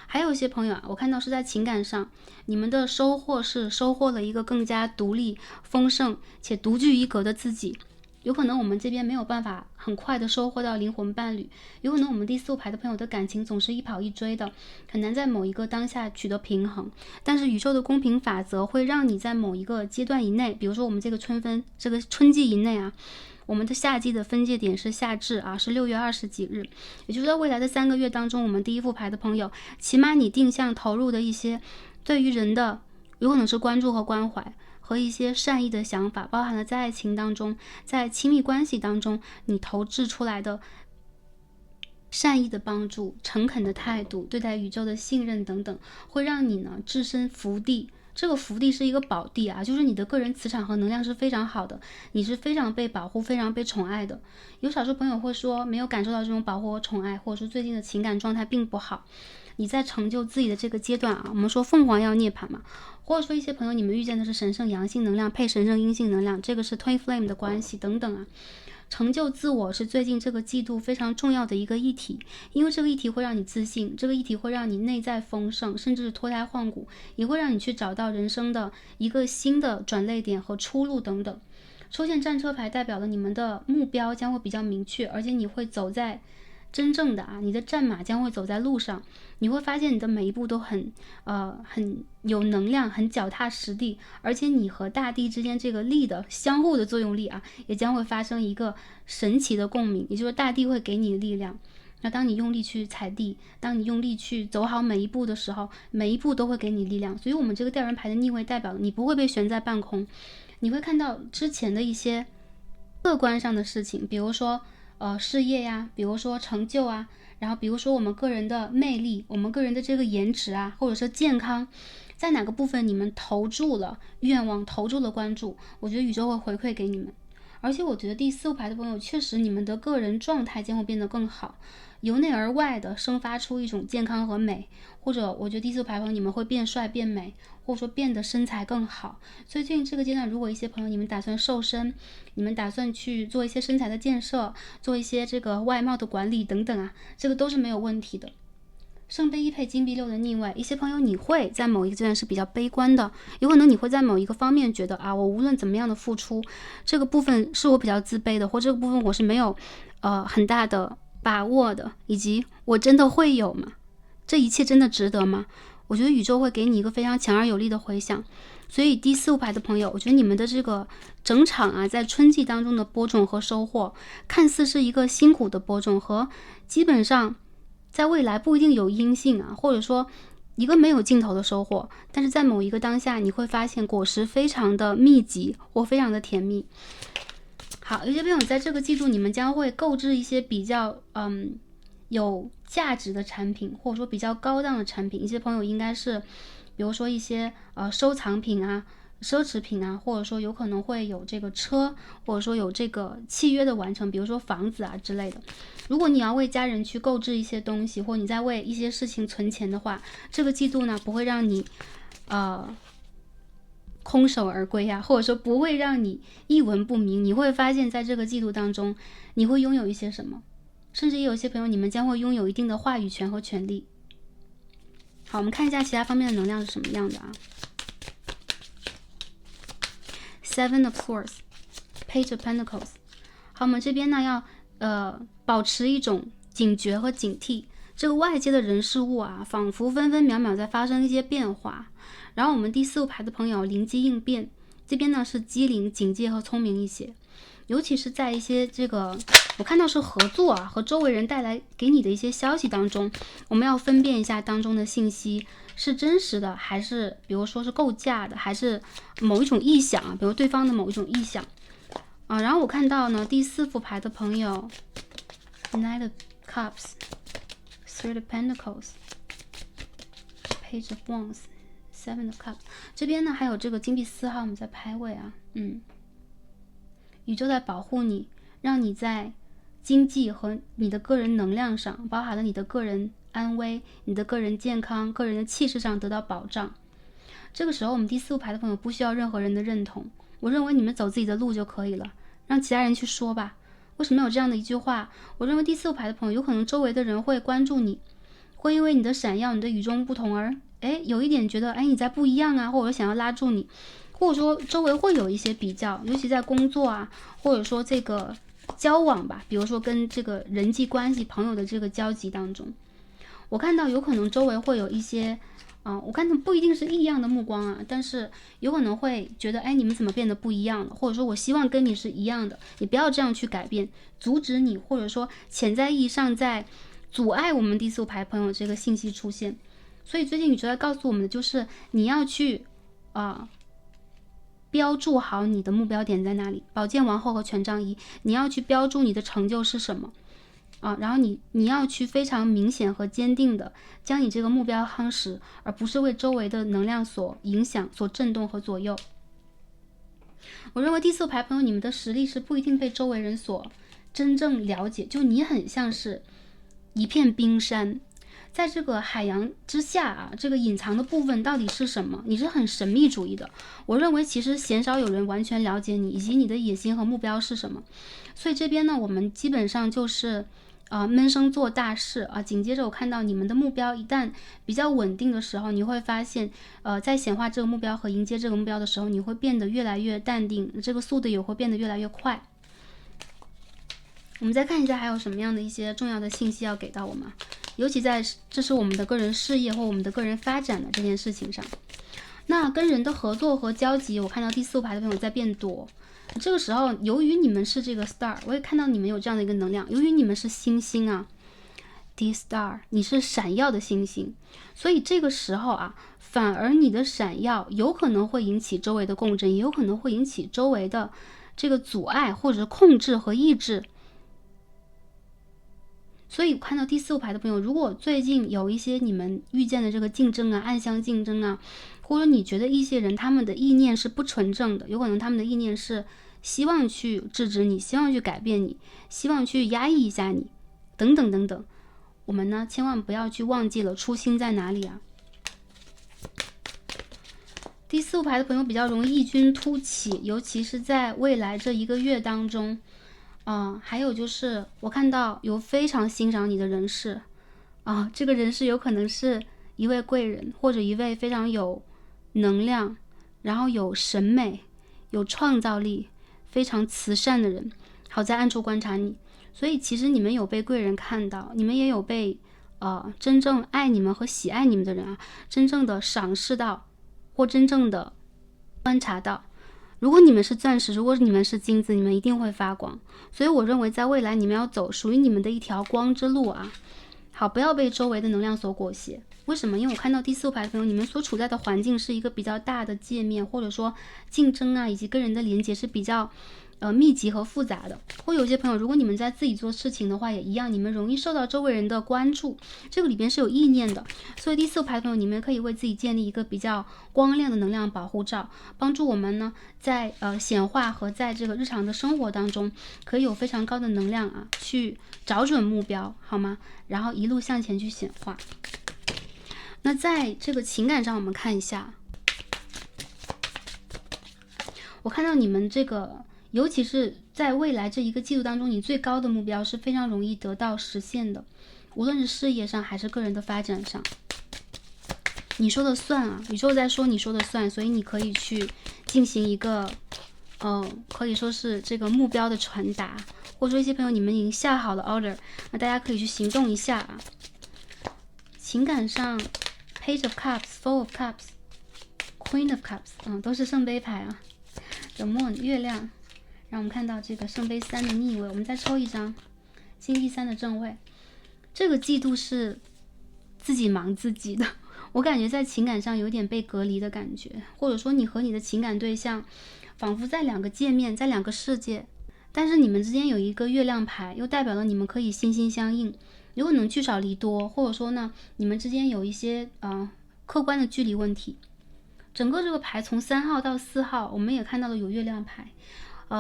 还有一些朋友我看到是在情感上，你们的收获是收获了一个更加独立、丰盛且独具一格的自己。有可能我们这边没有办法很快的收获到灵魂伴侣，有可能我们第4组牌的朋友的感情总是一跑一追的，很难在某一个当下取得平衡。但是宇宙的公平法则会让你在某一个阶段以内，比如说我们这个春季以内我们的夏季的分界点是夏至是6月20几日，也就是在未来的3个月当中，我们第1副牌的朋友，起码你定向投入的一些对于人的有可能是关注和关怀和一些善意的想法，包含了在爱情当中，在亲密关系当中你投掷出来的善意的帮助、诚恳的态度、对待宇宙的信任等等，会让你呢置身福地。这个福地是一个宝地就是你的个人磁场和能量是非常好的，你是非常被保护、非常被宠爱的。有少数朋友会说没有感受到这种保护和宠爱，或者说最近的情感状态并不好，你在成就自己的这个阶段我们说凤凰要涅槃嘛，或者说一些朋友你们遇见的是神圣阳性能量配神圣阴性能量，这个是 Twin Flame 的关系等等成就自我是最近这个季度非常重要的一个议题，因为这个议题会让你自信，这个议题会让你内在丰盛，甚至是脱胎换骨，也会让你去找到人生的一个新的转捩点和出路等等。出现战车牌代表了你们的目标将会比较明确，而且你会走在真正的你的战马将会走在路上，你会发现你的每一步都很有能量，很脚踏实地，而且你和大地之间这个力的相互的作用力也将会发生一个神奇的共鸣，也就是大地会给你力量。那当你用力去踩地，当你用力去走好每一步的时候，每一步都会给你力量。所以我们这个吊人牌的逆位代表你不会被悬在半空，你会看到之前的一些客观上的事情，比如说事业比如说成就然后比如说我们个人的魅力，我们个人的这个颜值或者是健康，在哪个部分你们投注了愿望，投注了关注，我觉得宇宙会回馈给你们。而且我觉得第4副牌的朋友确实你们的个人状态将会变得更好，由内而外的生发出一种健康和美，或者我觉得第四排朋友你们会变帅变美，或者说变得身材更好。所以最近这个阶段，如果一些朋友你们打算瘦身，你们打算去做一些身材的建设，做一些这个外貌的管理等等啊，这个都是没有问题的。圣杯一配金币六的逆位，一些朋友你会在某一个阶段是比较悲观的，有可能你会在某一个方面觉得啊，我无论怎么样的付出，这个部分是我比较自卑的，或这个部分我是没有很大的把握的，以及我真的会有吗？这一切真的值得吗？我觉得宇宙会给你一个非常强而有力的回响。所以第四排的朋友，我觉得你们的这个整场啊，在春季当中的播种和收获，看似是一个辛苦的播种，和基本上在未来不一定有阴性啊，或者说一个没有尽头的收获，但是在某一个当下，你会发现果实非常的密集或非常的甜蜜。好，有些朋友在这个季度，你们将会购置一些比较有价值的产品，或者说比较高档的产品。一些朋友应该是，比如说一些收藏品啊、奢侈品啊，或者说有可能会有这个车，或者说有这个契约的完成，比如说房子啊之类的。如果你要为家人去购置一些东西，或你在为一些事情存钱的话，这个季度呢不会让你空手而归啊，或者说不会让你一文不名。你会发现在这个季度当中，你会拥有一些什么，甚至也有些朋友你们将会拥有一定的话语权和权利。好，我们看一下其他方面的能量是什么样的啊。Seven of Swords, Page of Pentacles。好，我们这边呢要保持一种警觉和警惕。这个外界的人事物啊，仿佛分分秒秒在发生一些变化。然后我们第四排的朋友灵机应变，这边呢是机灵、警戒和聪明一些。尤其是在一些这个我看到是合作啊，和周围人带来给你的一些消息当中，我们要分辨一下当中的信息是真实的，还是比如说是构架的，还是某一种臆想啊，比如对方的某一种臆想啊。然后我看到呢第四副牌的朋友 Knight of Cups, Three of Pentacles, Page of Wands, Seven of Cups。 这边呢还有这个金币4号，我们在排位啊，宇宙在保护你，让你在经济和你的个人能量上，包含了你的个人安危、你的个人健康、个人的气势上得到保障。这个时候我们第四副牌的朋友不需要任何人的认同，我认为你们走自己的路就可以了，让其他人去说吧。为什么有这样的一句话？我认为第四副牌的朋友有可能周围的人会关注你，会因为你的闪耀、你的与众不同而有一点觉得你在不一样啊，或者想要拉住你，或者说周围会有一些比较，尤其在工作啊，或者说这个交往吧，比如说跟这个人际关系、朋友的这个交集当中，我看到有可能周围会有一些我看到不一定是异样的目光啊，但是有可能会觉得你们怎么变得不一样了，或者说我希望跟你是一样的，你不要这样去改变，阻止你，或者说潜在意义上在阻碍我们第四副牌朋友这个信息出现。所以最近宇宙在告诉我们的就是你要去标注好你的目标点在哪里。宝剑王后和权杖一，你要去标注你的成就是什么然后你要去非常明显和坚定的将你这个目标夯实，而不是为周围的能量所影响、所震动和左右。我认为第四牌朋友你们的实力是不一定被周围人所真正了解，就你很像是一片冰山，在这个海洋之下这个隐藏的部分到底是什么？你是很神秘主义的。我认为其实鲜少有人完全了解你，以及你的野心和目标是什么。所以这边呢，我们基本上就是闷声做大事紧接着我看到你们的目标一旦比较稳定的时候，你会发现在显化这个目标和迎接这个目标的时候，你会变得越来越淡定，这个速度也会变得越来越快。我们再看一下还有什么样的一些重要的信息要给到我们，尤其在这是我们的个人事业或我们的个人发展的这件事情上。那跟人的合作和交集，我看到第四副牌的朋友在变多。这个时候由于你们是这个 star， 我也看到你们有这样的一个能量，由于你们是星星The star， 你是闪耀的星星，所以这个时候反而你的闪耀有可能会引起周围的共振，也有可能会引起周围的这个阻碍或者控制和抑制。所以看到第四副牌的朋友，如果最近有一些你们遇见的这个竞争暗箱竞争或者你觉得一些人他们的意念是不纯正的，有可能他们的意念是希望去制止你，希望去改变你，希望去压抑一下你等等等等。我们呢千万不要去忘记了初心在哪里啊。第4副牌的朋友比较容易异军突起，尤其是在未来这1个月当中。还有就是我看到有非常欣赏你的人士这个人士有可能是一位贵人，或者一位非常有能量，然后有审美、有创造力、非常慈善的人，好在暗处观察你。所以其实你们有被贵人看到，你们也有被真正爱你们和喜爱你们的人真正的赏识到，或真正的观察到。如果你们是钻石，如果你们是金子，你们一定会发光。所以我认为在未来你们要走属于你们的一条光之路好，不要被周围的能量所裹挟。为什么？因为我看到第4副牌的朋友，你们所处在的环境是一个比较大的界面，或者说竞争以及跟人的连接是比较密集和复杂的。或有些朋友，如果你们在自己做事情的话也一样，你们容易受到周围人的关注，这个里边是有意念的。所以第4副牌的朋友，你们可以为自己建立一个比较光亮的能量保护罩，帮助我们呢在显化和在这个日常的生活当中可以有非常高的能量去找准目标，好吗？然后一路向前去显化。那在这个情感上我们看一下，我看到你们这个尤其是在未来这1个季度当中，你最高的目标是非常容易得到实现的，无论是事业上还是个人的发展上，你说的算宇宙在说你说的算，所以你可以去进行一个可以说是这个目标的传达，或者说一些朋友你们已经下好了 order， 那大家可以去行动一下情感上 Page of Cups、Four of Cups、Queen of Cups，都是圣杯牌The Moon 月亮，让我们看到这个圣杯3的逆位。我们再抽一张星期3的正位。这个季度是自己忙自己的，我感觉在情感上有点被隔离的感觉，或者说你和你的情感对象仿佛在2个界面，在2个世界，但是你们之间有一个月亮牌，又代表了你们可以心心相印，有可能聚少离多，或者说呢你们之间有一些客观的距离问题。整个这个牌从3号到4号，我们也看到了有月亮牌。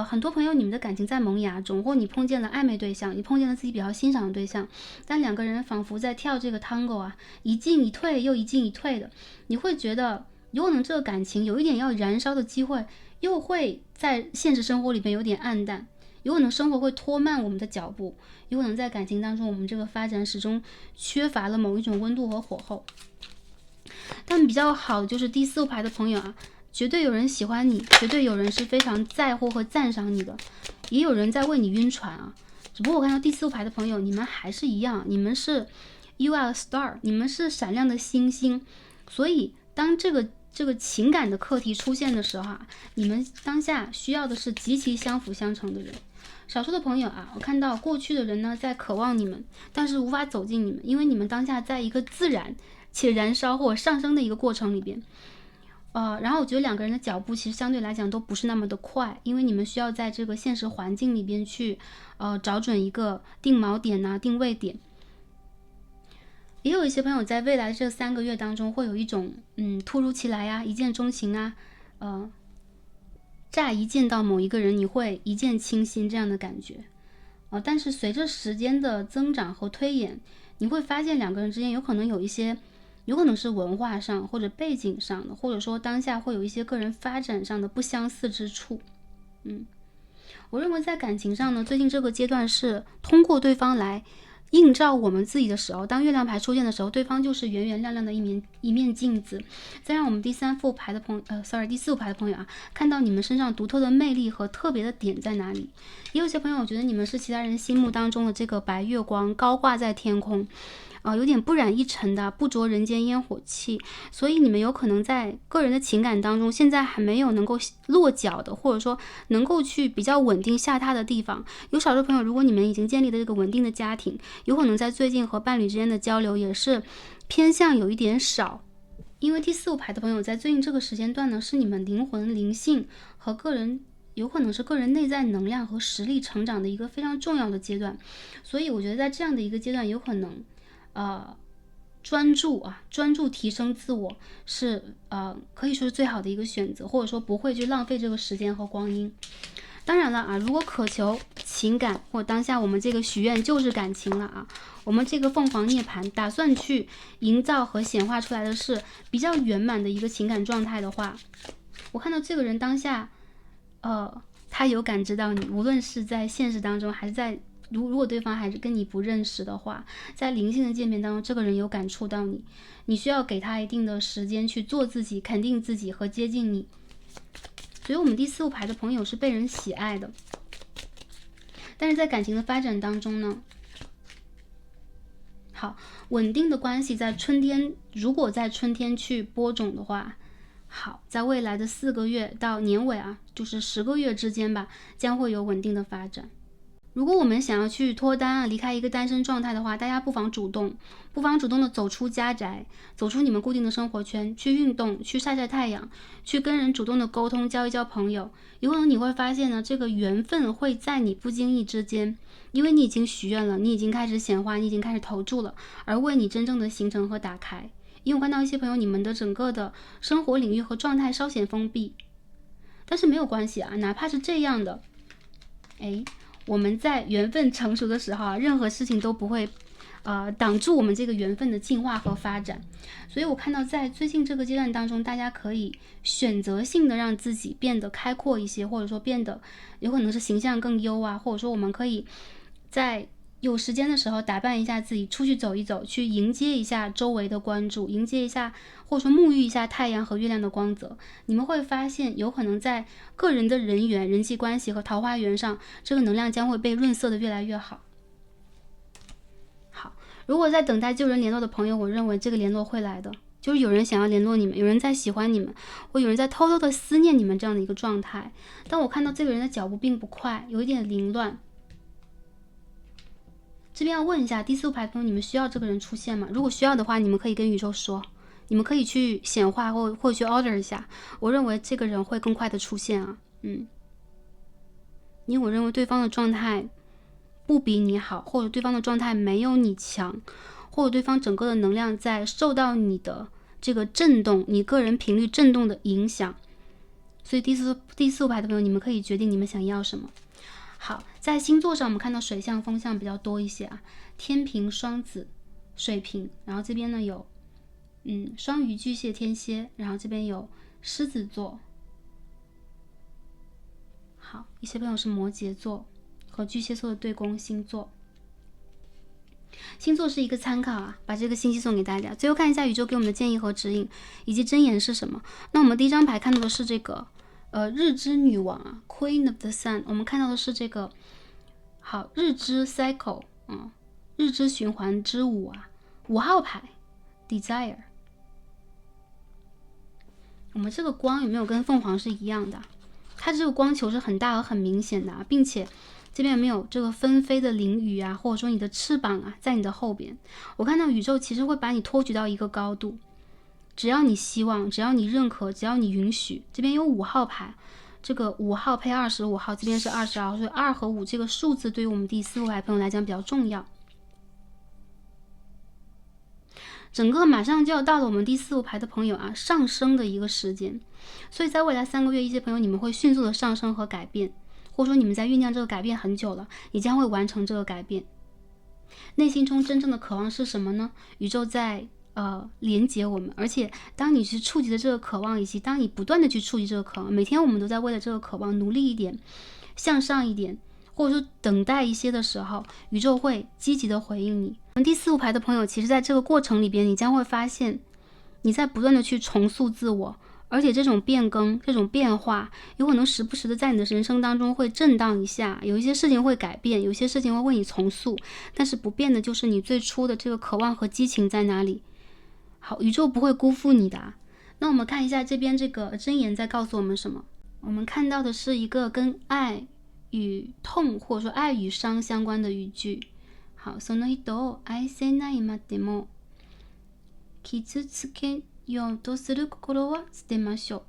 很多朋友你们的感情在萌芽中，或你碰见了暧昧对象，你碰见了自己比较欣赏的对象，但2个人仿佛在跳这个 tango 一进一退又一进一退的，你会觉得有可能这个感情有一点要燃烧的机会，又会在现实生活里边有点暗淡，有可能生活会拖慢我们的脚步，有可能在感情当中我们这个发展始终缺乏了某一种温度和火候。但比较好的就是第4副牌的朋友绝对有人喜欢你，绝对有人是非常在乎和赞赏你的，也有人在为你晕船只不过我看到第4副牌的朋友，你们还是一样，你们是 You are a star， 你们是闪亮的星星。所以当这个情感的课题出现的时候你们当下需要的是极其相辅相成的人。少数的朋友我看到过去的人呢在渴望你们，但是无法走进你们，因为你们当下在一个自然且燃烧或上升的一个过程里边。然后我觉得2个人的脚步其实相对来讲都不是那么的快，因为你们需要在这个现实环境里边去找准一个定锚点定位点。也有一些朋友在未来这3个月当中会有一种突如其来一见钟情乍一见到某一个人你会一见倾心这样的感觉但是随着时间的增长和推演，你会发现2个人之间有可能有一些，有可能是文化上或者背景上的，或者说当下会有一些个人发展上的不相似之处。我认为在感情上呢，最近这个阶段是通过对方来映照我们自己的时候，当月亮牌出现的时候，对方就是圆圆亮亮的一面镜子，再让我们第4副牌的朋友看到你们身上独特的魅力和特别的点在哪里。也有些朋友觉得你们是其他人心目当中的这个白月光，高挂在天空有点不染一尘的，不着人间烟火气，所以你们有可能在个人的情感当中现在还没有能够落脚的，或者说能够去比较稳定下榻的地方。有少数朋友，如果你们已经建立了这个稳定的家庭，有可能在最近和伴侣之间的交流也是偏向有一点少，因为第4副牌的朋友在最近这个时间段呢，是你们灵魂灵性和个人有可能是个人内在能量和实力成长的一个非常重要的阶段。所以我觉得在这样的一个阶段，有可能专注提升自我是可以说是最好的一个选择，或者说不会去浪费这个时间和光阴。当然了啊，如果渴求情感或当下我们这个许愿就是感情了啊，我们这个凤凰涅槃打算去营造和显化出来的是比较圆满的一个情感状态的话，我看到这个人当下他有感知到你，无论是在现实当中还是在如果对方还是跟你不认识的话，在灵性的界面当中，这个人有感触到你，你需要给他一定的时间去做自己，肯定自己和接近你。所以我们第4副牌的朋友是被人喜爱的，但是在感情的发展当中呢，好，稳定的关系在春天，如果在春天去播种的话，好，在未来的4个月到年尾啊，就是10个月之间吧，将会有稳定的发展。如果我们想要去脱单啊，离开一个单身状态的话，大家不妨主动的走出家宅，走出你们固定的生活圈，去运动，去晒晒太阳，去跟人主动的沟通，交一交朋友。有可能你会发现呢，这个缘分会在你不经意之间，因为你已经许愿了，你已经开始显化，你已经开始投注了，而为你真正的形成和打开。因为我看到一些朋友，你们的整个的生活领域和状态稍显封闭，但是没有关系啊，哪怕是这样的，我们在缘分成熟的时候啊，任何事情都不会挡住我们这个缘分的进化和发展。所以我看到在最近这个阶段当中，大家可以选择性的让自己变得开阔一些，或者说变得有可能是形象更优啊，或者说我们可以在有时间的时候打扮一下自己，出去走一走，去迎接一下周围的关注，迎接一下或者说沐浴一下太阳和月亮的光泽。你们会发现有可能在个人的人缘、人际关系和桃花源上，这个能量将会被润色的越来越好。好，如果在等待旧人联络的朋友，我认为这个联络会来的，就是有人想要联络你们，有人在喜欢你们，或有人在偷偷的思念你们这样的一个状态。但我看到这个人的脚步并不快，有一点凌乱。这边要问一下第4副牌朋友，你们需要这个人出现吗？如果需要的话，你们可以跟宇宙说，你们可以去显化或去 order 一下。我认为这个人会更快的出现啊，因为我认为对方的状态不比你好，或者对方的状态没有你强，或者对方整个的能量在受到你的这个震动，你个人频率震动的影响。所以第四副牌的朋友，你们可以决定你们想要什么。好，在星座上我们看到水象风象比较多一些啊，天平、双子、水瓶，然后这边呢有双鱼、巨蟹、天蝎，然后这边有狮子座。好，一些朋友是摩羯座和巨蟹座的对宫星座。星座是一个参考啊，把这个信息送给大家。最后看一下宇宙给我们的建议和指引，以及箴言是什么。那我们第一张牌看到的是这个日之女王啊 ，Queen of the Sun。我们看到的是这个好日之 cycle 日之循环之5啊，5号牌 Desire。我们这个光有没有跟凤凰是一样的？它这个光球是很大和很明显的并且这边有没有这个纷飞的淋雨啊，或者说你的翅膀啊，在你的后边。我看到宇宙其实会把你托举到一个高度。只要你希望，只要你认可，只要你允许。这边有5号牌，这个5号配25号，这边是22号，所以2和5这个数字对于我们第4副牌朋友来讲比较重要。整个马上就要到了我们第4副牌的朋友啊，上升的一个时间，所以在未来3个月，一些朋友你们会迅速的上升和改变，或者说你们在酝酿这个改变很久了，你将会完成这个改变。内心中真正的渴望是什么呢？宇宙在连接我们，而且当你去触及的这个渴望，以及当你不断的去触及这个渴望，每天我们都在为了这个渴望努力一点，向上一点，或者说等待一些的时候，宇宙会积极的回应你。第4副牌的朋友，其实在这个过程里边，你将会发现你在不断的去重塑自我，而且这种变更，这种变化，有可能时不时的在你的人生当中会震荡一下，有一些事情会改变，有些事情会为你重塑，但是不变的就是你最初的这个渴望和激情在哪里。好，宇宙不会辜负你的。那我们看一下这边这个箴言在告诉我们什么。我们看到的是一个跟爱与痛，或者说爱与伤相关的语句。好，その人を愛せないまでも傷つけようとする心は捨てましょう。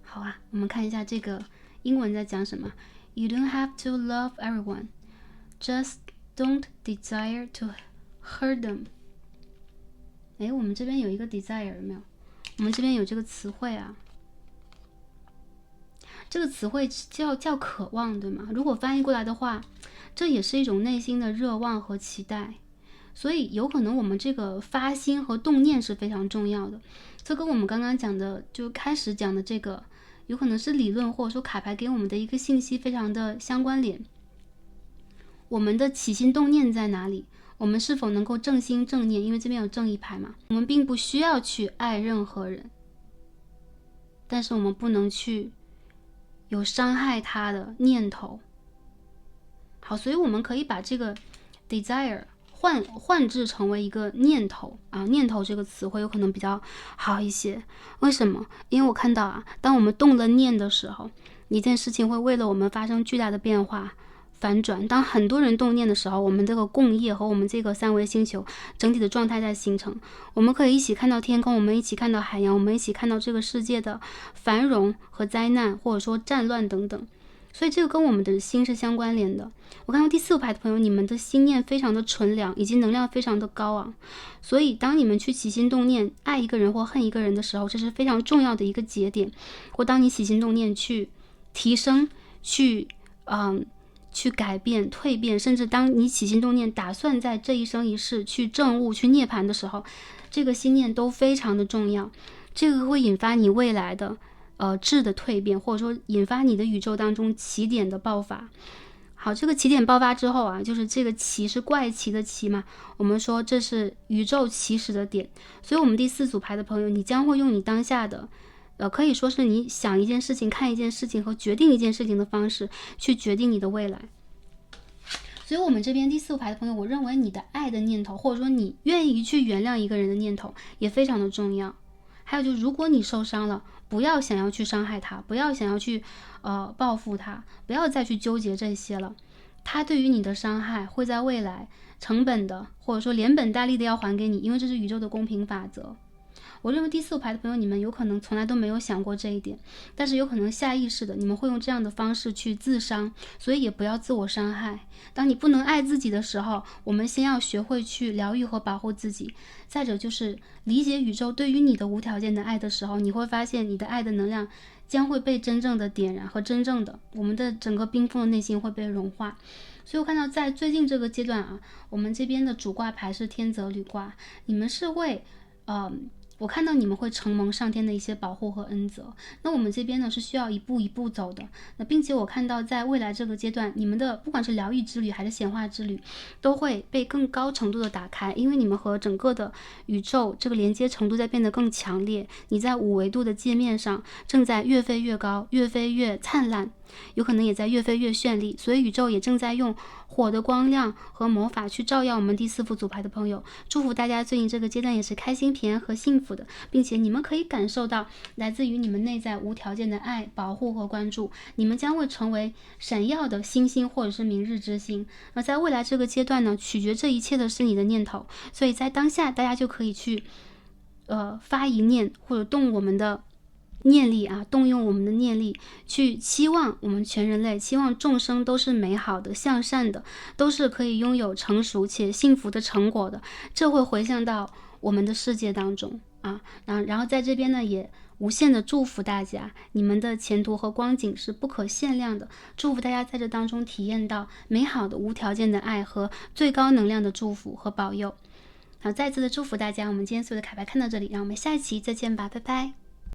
好啊，我们看一下这个英文在讲什么。You don't have to love everyone, just don't desire to hurt them。 我们这边有一个 desire 有没有？我们这边有这个词汇啊，这个词汇叫渴望，对吗？如果翻译过来的话，这也是一种内心的热望和期待。所以有可能我们这个发心和动念是非常重要的，这跟我们刚刚讲的就开始讲的这个有可能是理论或者说卡牌给我们的一个信息非常的相关联。我们的起心动念在哪里？我们是否能够正心正念？因为这边有正义牌嘛，我们并不需要去爱任何人，但是我们不能去有伤害他的念头。好，所以我们可以把这个 desire换置成为一个念头啊，念头这个词汇有可能比较好一些。为什么？因为我看到啊，当我们动了念的时候，一件事情会为了我们发生巨大的变化反转。当很多人动念的时候，我们这个共业和我们这个三维星球整体的状态在形成，我们可以一起看到天空，我们一起看到海洋，我们一起看到这个世界的繁荣和灾难，或者说战乱等等。所以这个跟我们的心是相关联的。我看到第4牌的朋友，你们的心念非常的纯良，以及能量非常的高昂。所以当你们去起心动念爱一个人或恨一个人的时候，这是非常重要的一个节点。或当你起心动念去提升，去改变、蜕变，甚至当你起心动念打算在这一生一世去证悟、去涅槃的时候，这个心念都非常的重要。这个会引发你未来的质的蜕变，或者说引发你的宇宙当中起点的爆发。好，这个起点爆发之后啊，就是这个奇是怪奇的奇嘛，我们说这是宇宙起始的点。所以我们第4组牌的朋友，你将会用你当下的可以说是你想一件事情、看一件事情和决定一件事情的方式去决定你的未来。所以我们这边第4牌的朋友，我认为你的爱的念头，或者说你愿意去原谅一个人的念头也非常的重要。还有就是如果你受伤了，不要想要去伤害他，不要想要去报复他，不要再去纠结这些了。他对于你的伤害会在未来成本的，或者说连本带利的要还给你，因为这是宇宙的公平法则。我认为第4牌的朋友，你们有可能从来都没有想过这一点，但是有可能下意识的你们会用这样的方式去自伤，所以也不要自我伤害。当你不能爱自己的时候，我们先要学会去疗愈和保护自己。再者就是理解宇宙对于你的无条件的爱的时候，你会发现你的爱的能量将会被真正的点燃，和真正的我们的整个冰封的内心会被融化。所以我看到在最近这个阶段啊，我们这边的主卦牌是天泽履卦，你们是会我看到你们会承蒙上天的一些保护和恩泽。那我们这边呢是需要一步一步走的。那并且我看到在未来这个阶段，你们的不管是疗愈之旅还是显化之旅，都会被更高程度的打开，因为你们和整个的宇宙这个连接程度在变得更强烈。你在5维度的界面上正在越飞越高，越飞越灿烂，有可能也在越飞越绚丽。所以宇宙也正在用火的光亮和魔法去照耀我们第4副组牌的朋友。祝福大家最近这个阶段也是开心、平安和幸福的，并且你们可以感受到来自于你们内在无条件的爱、保护和关注。你们将会成为闪耀的星星，或者是明日之星。而在未来这个阶段呢，取决这一切的是你的念头。所以在当下，大家就可以去发一念，或者动我们的念力啊，动用我们的念力去期望我们全人类，期望众生都是美好的、向善的，都是可以拥有成熟且幸福的成果的。这会回向到我们的世界当中啊。然后在这边呢，也无限的祝福大家，你们的前途和光景是不可限量的。祝福大家在这当中体验到美好的无条件的爱和最高能量的祝福和保佑。好，再次的祝福大家。我们今天所有的卡牌看到这里，让我们下一期再见吧，拜拜。